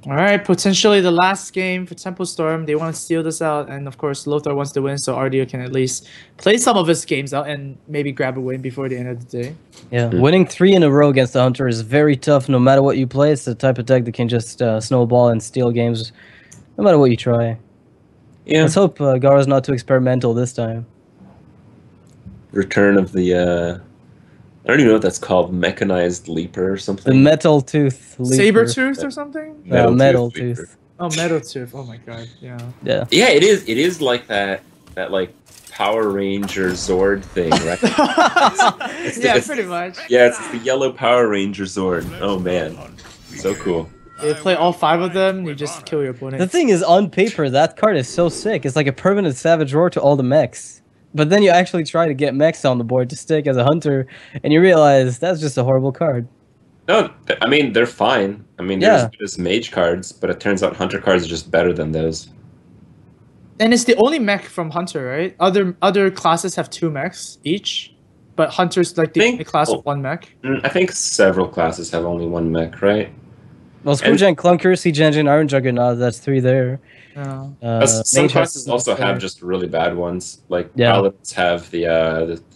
[SPEAKER 2] All right, potentially the last game for Tempo Storm. They want to steal this out, and of course, Lothar wants to win, so RDO can at least play some of his games out and maybe grab a win before the end of the day.
[SPEAKER 1] Yeah, winning 3 in a row against the Hunter is very tough no matter what you play. It's the type of deck that can just snowball and steal games no matter what you try.
[SPEAKER 3] yeah.
[SPEAKER 1] Let's hope Gara's not too experimental this time.
[SPEAKER 3] Return of the I don't even know what that's called, mechanized leaper or
[SPEAKER 1] The
[SPEAKER 3] something.
[SPEAKER 1] Metal Tooth Leaper.
[SPEAKER 2] Saber-tooth or something?
[SPEAKER 1] Metal
[SPEAKER 3] Leaper.
[SPEAKER 1] Tooth.
[SPEAKER 2] Oh, Metal Tooth. Oh my god, yeah.
[SPEAKER 1] Yeah.
[SPEAKER 3] Yeah, it is. It is like that like Power Ranger Zord thing, right?
[SPEAKER 2] Yeah, pretty much.
[SPEAKER 3] Yeah, it's the yellow Power Ranger Zord. Oh man, so cool.
[SPEAKER 2] You play all 5 of them, you just kill your opponent.
[SPEAKER 1] The thing is, on paper, that card is so sick. It's like a permanent Savage Roar to all the mechs. But then you actually try to get mechs on the board to stick as a hunter, and you realize that's just a horrible card.
[SPEAKER 3] No, I mean, they're fine. I mean, they're as good as mage cards, but it turns out hunter cards are just better than those.
[SPEAKER 2] And it's the only mech from Hunter, right? Other classes have 2 mechs each, but Hunter's like the only class with 1 mech.
[SPEAKER 3] I think several classes have only 1 mech, right?
[SPEAKER 1] Well, Screwjack Clunker, Siege Engine, Iron Juggernaut, that's 3 there.
[SPEAKER 3] Some classes also have just really bad ones. Like Paladins have the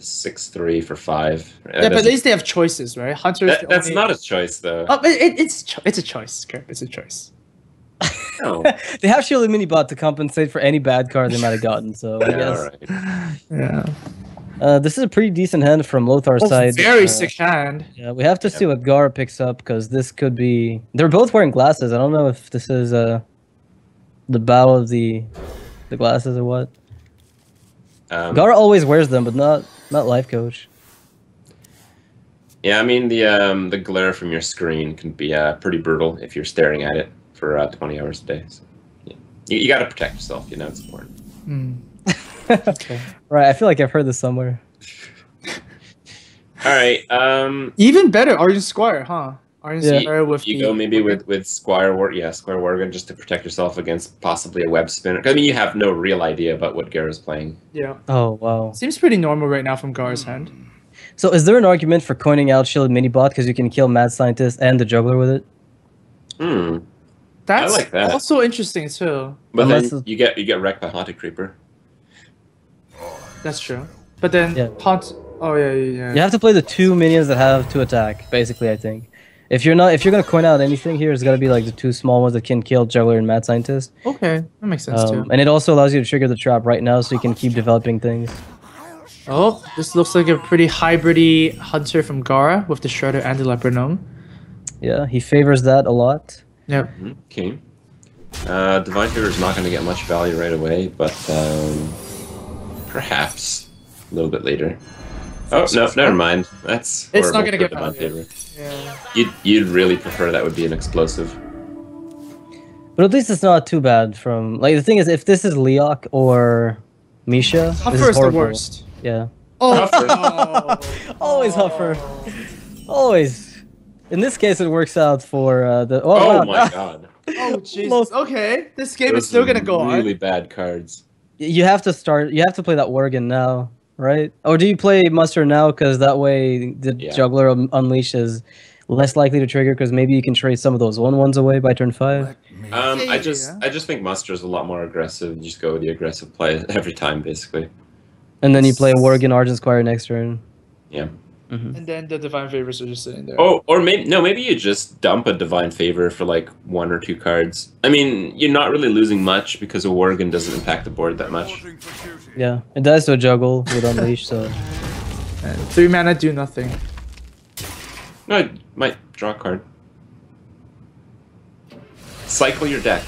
[SPEAKER 3] 6/3 for 5.
[SPEAKER 2] Yeah, but at least they have choices, right? Hunter's
[SPEAKER 3] that's not a choice, though.
[SPEAKER 2] Oh, but it's a choice, Kurt. It's a choice.
[SPEAKER 3] No.
[SPEAKER 1] They have Shielded Minibot to compensate for any bad card they might have gotten, so I guess.
[SPEAKER 3] Right.
[SPEAKER 2] Yeah.
[SPEAKER 1] This is a pretty decent hand from Lothar's side.
[SPEAKER 2] Very sick hand.
[SPEAKER 1] Yeah, we have to see what Gar picks up, because this could be... They're both wearing glasses. I don't know if this is the bow of the glasses or what. Gar always wears them, but not Life Coach.
[SPEAKER 3] Yeah, I mean, the glare from your screen can be pretty brutal if you're staring at it for 20 hours a day. So, yeah. You got to protect yourself, you know, it's important.
[SPEAKER 2] Okay.
[SPEAKER 1] Right, I feel like I've heard this somewhere.
[SPEAKER 3] All right.
[SPEAKER 2] Even better, Argent Squire, huh? Argent Squire with
[SPEAKER 3] you go maybe with Squire Worgen, just to protect yourself against possibly a web spinner. I mean, you have no real idea about what Gara's playing.
[SPEAKER 2] Yeah.
[SPEAKER 1] Oh, wow.
[SPEAKER 2] Seems pretty normal right now from Gar's hand.
[SPEAKER 1] So is there an argument for coining out Shielded Minibot because you can kill Mad Scientist and the Juggler with it?
[SPEAKER 2] That's
[SPEAKER 3] I like that.
[SPEAKER 2] also interesting too.
[SPEAKER 3] But
[SPEAKER 1] Unless
[SPEAKER 3] then you get wrecked by Haunted Creeper.
[SPEAKER 2] That's true. But then Oh yeah.
[SPEAKER 1] You have to play the 2 minions that have to attack, basically, I think. If you're gonna coin out anything here, it's gotta be like the 2 small ones that can kill Juggler and Mad Scientist.
[SPEAKER 2] Okay, that makes sense too.
[SPEAKER 1] And it also allows you to trigger the trap right now, so you can keep developing things.
[SPEAKER 2] Oh, this looks like a pretty hybrid-y hunter from Gara with the Shredder and the Leopard Gnome.
[SPEAKER 1] Yeah, he favors that a lot.
[SPEAKER 2] Yep.
[SPEAKER 3] Okay. Divine Favor is not going to get much value right away, but perhaps a little bit later. Oh no, never mind. That's
[SPEAKER 2] it's not going to get
[SPEAKER 3] Divine
[SPEAKER 2] value.
[SPEAKER 3] Favor. Yeah. You'd really prefer that would be an explosive.
[SPEAKER 1] But at least it's not too bad. From like the thing is, if this is Leok or Misha,
[SPEAKER 2] Huffer is the worst.
[SPEAKER 1] Yeah.
[SPEAKER 2] Oh,
[SPEAKER 1] Always Huffer. Always. In this case, it works out for the.
[SPEAKER 3] Oh my god.
[SPEAKER 2] Oh Jesus. Okay, this game is still gonna go on.
[SPEAKER 3] Really bad cards.
[SPEAKER 1] You have to start. You have to play that Worgen now, right? Or do you play Muster now? Because that way the Juggler Unleash is less likely to trigger. Because maybe you can trade some of those 1/1s away by turn 5.
[SPEAKER 3] I just think Muster is a lot more aggressive. You just go with the aggressive play every time, basically.
[SPEAKER 1] And then you play Worgen Argent Squire next turn.
[SPEAKER 3] Yeah.
[SPEAKER 2] And then the Divine Favors are just sitting there.
[SPEAKER 3] Oh, or maybe you just dump a Divine Favor for like 1 or 2 cards. I mean, you're not really losing much because a Worgen doesn't impact the board that much.
[SPEAKER 1] Yeah, it does to juggle with Unleash, so...
[SPEAKER 2] And 3 mana do nothing.
[SPEAKER 3] No, I might draw a card. Cycle your deck.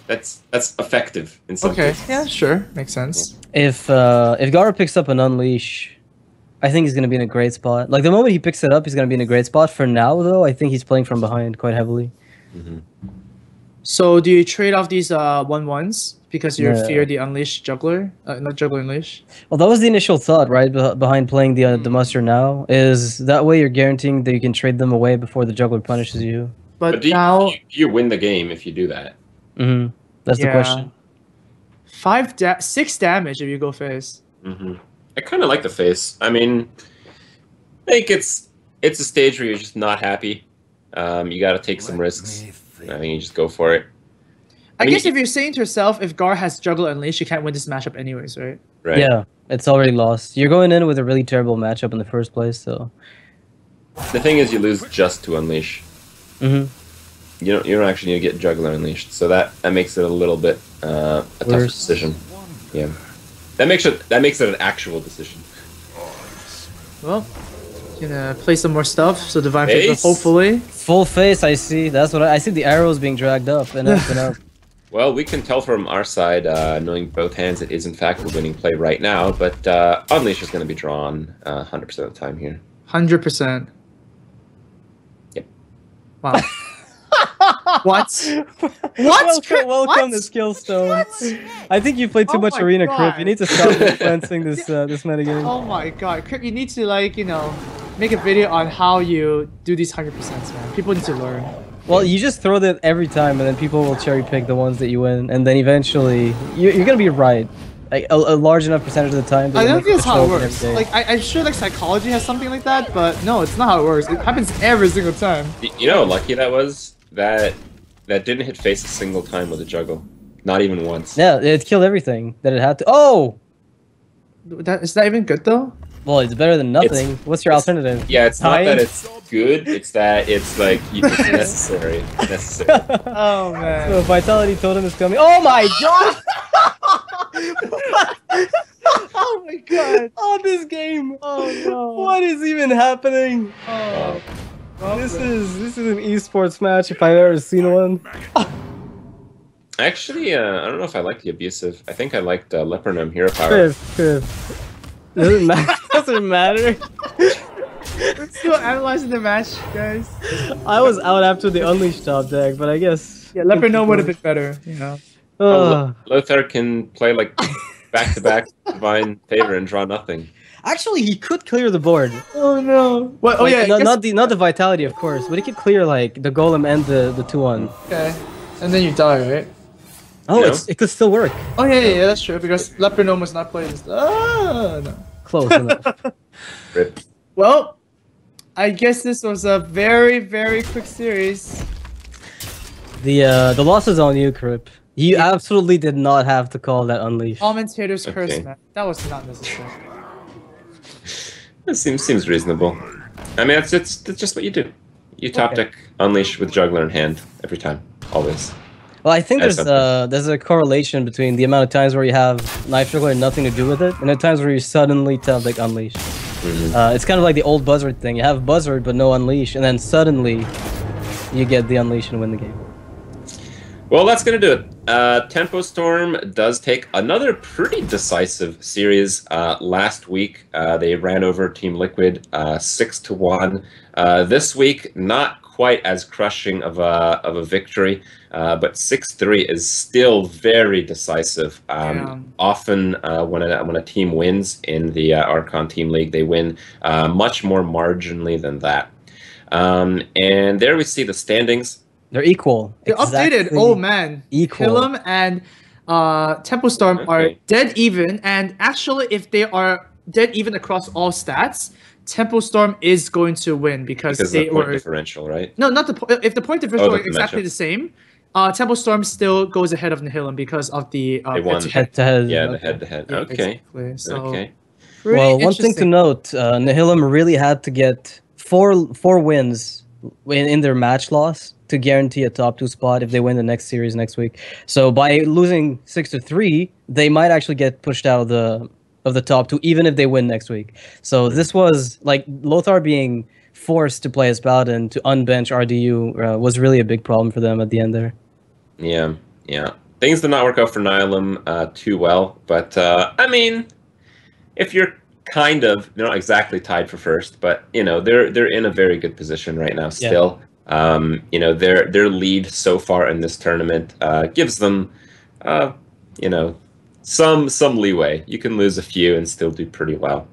[SPEAKER 3] That's effective in some cases.
[SPEAKER 2] Yeah, sure. Makes sense.
[SPEAKER 1] If Gara picks up an Unleash, I think he's going to be in a great spot. Like, the moment he picks it up, he's going to be in a great spot. For now, though, I think he's playing from behind quite heavily.
[SPEAKER 2] So, do you trade off these 1/1s because you fear the Unleash Juggler? Not Juggler Unleash?
[SPEAKER 1] Well, that was the initial thought, right? Behind playing the Muster now. Is that way you're guaranteeing that you can trade them away before the Juggler punishes you.
[SPEAKER 2] But
[SPEAKER 3] do
[SPEAKER 2] now...
[SPEAKER 3] you win the game if you do that.
[SPEAKER 1] That's the question.
[SPEAKER 2] 6 damage if you go face.
[SPEAKER 3] I kind of like the face. I mean, I think it's a stage where you're just not happy. You got to take some risks. I think you just go for it.
[SPEAKER 2] I guess if you're saying to yourself, if Gar has Juggle Unleash, you can't win this matchup anyways, right?
[SPEAKER 3] Right.
[SPEAKER 1] Yeah, it's already lost. You're going in with a really terrible matchup in the first place, so...
[SPEAKER 3] The thing is, you lose just to Unleash. You don't actually need to get Juggler Unleashed, so that makes it a little bit a tough decision. Yeah, that makes it an actual decision.
[SPEAKER 2] Well, gonna play some more stuff. So Divine Favor, hopefully.
[SPEAKER 1] Full face, I see. That's what I see. The arrows being dragged up and up and up.
[SPEAKER 3] Well, we can tell from our side, knowing both hands, it is in fact the winning play right now. But Unleash is going to be drawn 100% of the time here.
[SPEAKER 2] 100%.
[SPEAKER 3] Yep.
[SPEAKER 2] Wow. What?
[SPEAKER 1] Welcome, welcome to
[SPEAKER 2] What?
[SPEAKER 1] Skillstone. I think you play too
[SPEAKER 2] Oh
[SPEAKER 1] much
[SPEAKER 2] my
[SPEAKER 1] Arena,
[SPEAKER 2] God.
[SPEAKER 1] Crip. You need to stop influencing this this metagame.
[SPEAKER 2] Oh my god, Crip, you need to like, make a video on how you do these 100%, man. People need to learn.
[SPEAKER 1] Well, you just throw that every time, and then people will cherry pick the ones that you win, and then eventually you're gonna be right. Like a large enough percentage of the time. that
[SPEAKER 2] I
[SPEAKER 1] you'll
[SPEAKER 2] don't
[SPEAKER 1] make
[SPEAKER 2] think that's
[SPEAKER 1] the
[SPEAKER 2] how it
[SPEAKER 1] show every
[SPEAKER 2] works.
[SPEAKER 1] day.
[SPEAKER 2] Like, I'm sure like psychology has something like that, but no, it's not how it works. It happens every single time.
[SPEAKER 3] You know how lucky that was? That didn't hit face a single time with a juggle. Not even once.
[SPEAKER 1] Yeah, it killed everything that it had to. Oh!
[SPEAKER 2] Is that even good though?
[SPEAKER 1] Well, it's better than nothing. What's your alternative?
[SPEAKER 3] Yeah, it's
[SPEAKER 1] Dying?
[SPEAKER 3] not that it's good, it's that it's like it's necessary. Necessary.
[SPEAKER 2] Oh man.
[SPEAKER 1] So Vitality Totem is coming. Oh my god!
[SPEAKER 2] Oh my god.
[SPEAKER 1] Oh, this game!
[SPEAKER 2] Oh no.
[SPEAKER 1] What is even happening?
[SPEAKER 2] Oh.
[SPEAKER 1] This is an esports match if I've ever seen one.
[SPEAKER 3] Actually, I don't know if I like the abusive. I think I liked Leopardum Hero Power.
[SPEAKER 1] Crip. Doesn't matter. Doesn't matter.
[SPEAKER 2] We're still analyzing the match, guys.
[SPEAKER 1] I was out after the Unleashed top deck, but I guess.
[SPEAKER 2] Yeah, let me know would have been better, you know.
[SPEAKER 3] Lothar can play like back-to-back Divine Favor and draw nothing.
[SPEAKER 1] Actually, he could clear the board.
[SPEAKER 2] Oh no. What? Oh
[SPEAKER 1] Like,
[SPEAKER 2] yeah. I guess-
[SPEAKER 1] not the Vitality, of course, but he could clear like the Golem and the 2/1.
[SPEAKER 2] Okay. And then you die, right?
[SPEAKER 1] Oh,
[SPEAKER 3] Yeah.
[SPEAKER 1] it could still work.
[SPEAKER 2] Oh yeah, that's true because Leopard Gnome was not playing this. Ah, no.
[SPEAKER 1] Close enough.
[SPEAKER 3] Rip.
[SPEAKER 2] Well, I guess this was a very, very quick series.
[SPEAKER 1] The loss is on you, Crip. You absolutely did not have to call that Unleashed.
[SPEAKER 2] Commentator's curse,
[SPEAKER 3] Okay.
[SPEAKER 2] man. That was not necessary.
[SPEAKER 3] It seems reasonable. I mean, it's just what you do. You top
[SPEAKER 2] Okay.
[SPEAKER 3] deck Unleash with Juggler in hand every time, always.
[SPEAKER 1] Well, I think
[SPEAKER 3] That's
[SPEAKER 1] there's a correlation between the amount of times where you have Knife Juggler and nothing to do with it, and the times where you suddenly top deck Unleash. It's kind of like the old Buzzard thing. You have Buzzard but no Unleash, and then suddenly you get the Unleash and win the game.
[SPEAKER 3] Well, that's gonna do it. Tempo Storm does take another pretty decisive series. Last week, they ran over Team Liquid 6-1. This week, not quite as crushing of a victory, but 6-3 is still very decisive.
[SPEAKER 2] Yeah.
[SPEAKER 3] Often, when a team wins in the Archon Team League, they win much more marginally than that. And there we see the standings.
[SPEAKER 2] They're
[SPEAKER 1] equal.
[SPEAKER 2] They're updated. Oh man.
[SPEAKER 1] Equal.
[SPEAKER 2] Nihilum and Temple Storm are
[SPEAKER 3] Okay.
[SPEAKER 2] dead even, and actually, if they are dead even across all stats, Temple Storm is going to win because
[SPEAKER 3] Because of
[SPEAKER 2] they
[SPEAKER 3] the point
[SPEAKER 2] were
[SPEAKER 3] differential, right?
[SPEAKER 2] no, not the if the point differential
[SPEAKER 3] the
[SPEAKER 2] are exactly
[SPEAKER 3] matchup.
[SPEAKER 2] the same. Temple Storm still goes ahead of Nihilum because of the
[SPEAKER 3] They won.
[SPEAKER 2] head-to-head.
[SPEAKER 1] Head to head.
[SPEAKER 3] Yeah, the head-to-head.
[SPEAKER 2] Yeah,
[SPEAKER 3] Okay.
[SPEAKER 2] exactly. So,
[SPEAKER 3] Okay.
[SPEAKER 2] pretty
[SPEAKER 1] Well, one thing to
[SPEAKER 2] interesting.
[SPEAKER 1] note, Nihilum really had to get four wins in their match loss to guarantee a top 2 spot if they win the next series next week. So by losing 6-3, they might actually get pushed out of the top 2 even if they win next week. So this was like Lothar being forced to play as Paladin to unbench RDU was really a big problem for them at the end there.
[SPEAKER 3] Yeah. Things did not work out for Nihilum too well, but I mean, if you're kind of not exactly tied for first, but they're in a very good position right now still. Their lead so far in this tournament gives them some leeway. You can lose a few and still do pretty well.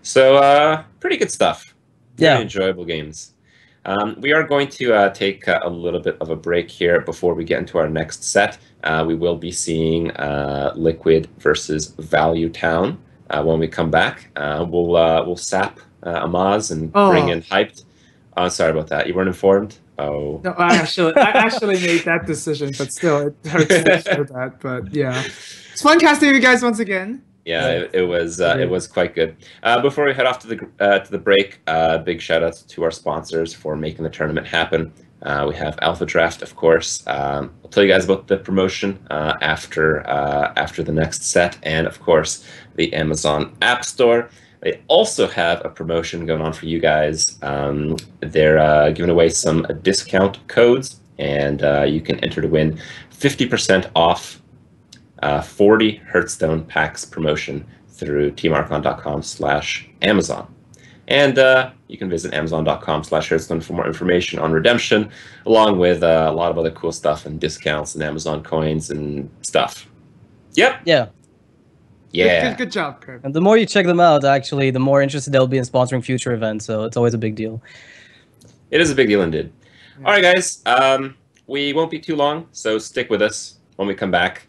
[SPEAKER 3] So pretty good stuff. Very
[SPEAKER 1] Yeah.
[SPEAKER 3] enjoyable games. We are going to take a little bit of a break here before we get into our next set. We will be seeing Liquid versus Value Town. When we come back, we'll sap Amaz and bring in Hyped. Oh, sorry about that. You weren't informed? Oh.
[SPEAKER 2] No, I actually made that decision, but still, it hurts to hear that. But yeah, it's fun casting you guys once again.
[SPEAKER 3] Yeah, it was quite good. Before we head off to the break, big shout out to our sponsors for making the tournament happen. We have Alpha Draft, of course. I'll tell you guys about the promotion after the next set, and of course the Amazon App Store. They also have a promotion going on for you guys. They're giving away some discount codes, and you can enter to win 50% off 40 Hearthstone packs promotion through teamarchon.com/Amazon. And you can visit Amazon.com/Hearthstone for more information on redemption, along with a lot of other cool stuff and discounts and Amazon coins and stuff. Yep.
[SPEAKER 1] Yeah.
[SPEAKER 3] Yeah.
[SPEAKER 2] Good job, Kirk.
[SPEAKER 1] And the more you check them out, actually, the more interested they'll be in sponsoring future events. So it's always a big deal.
[SPEAKER 3] It is a big deal indeed. All right, guys. We won't be too long, so stick with us when we come back.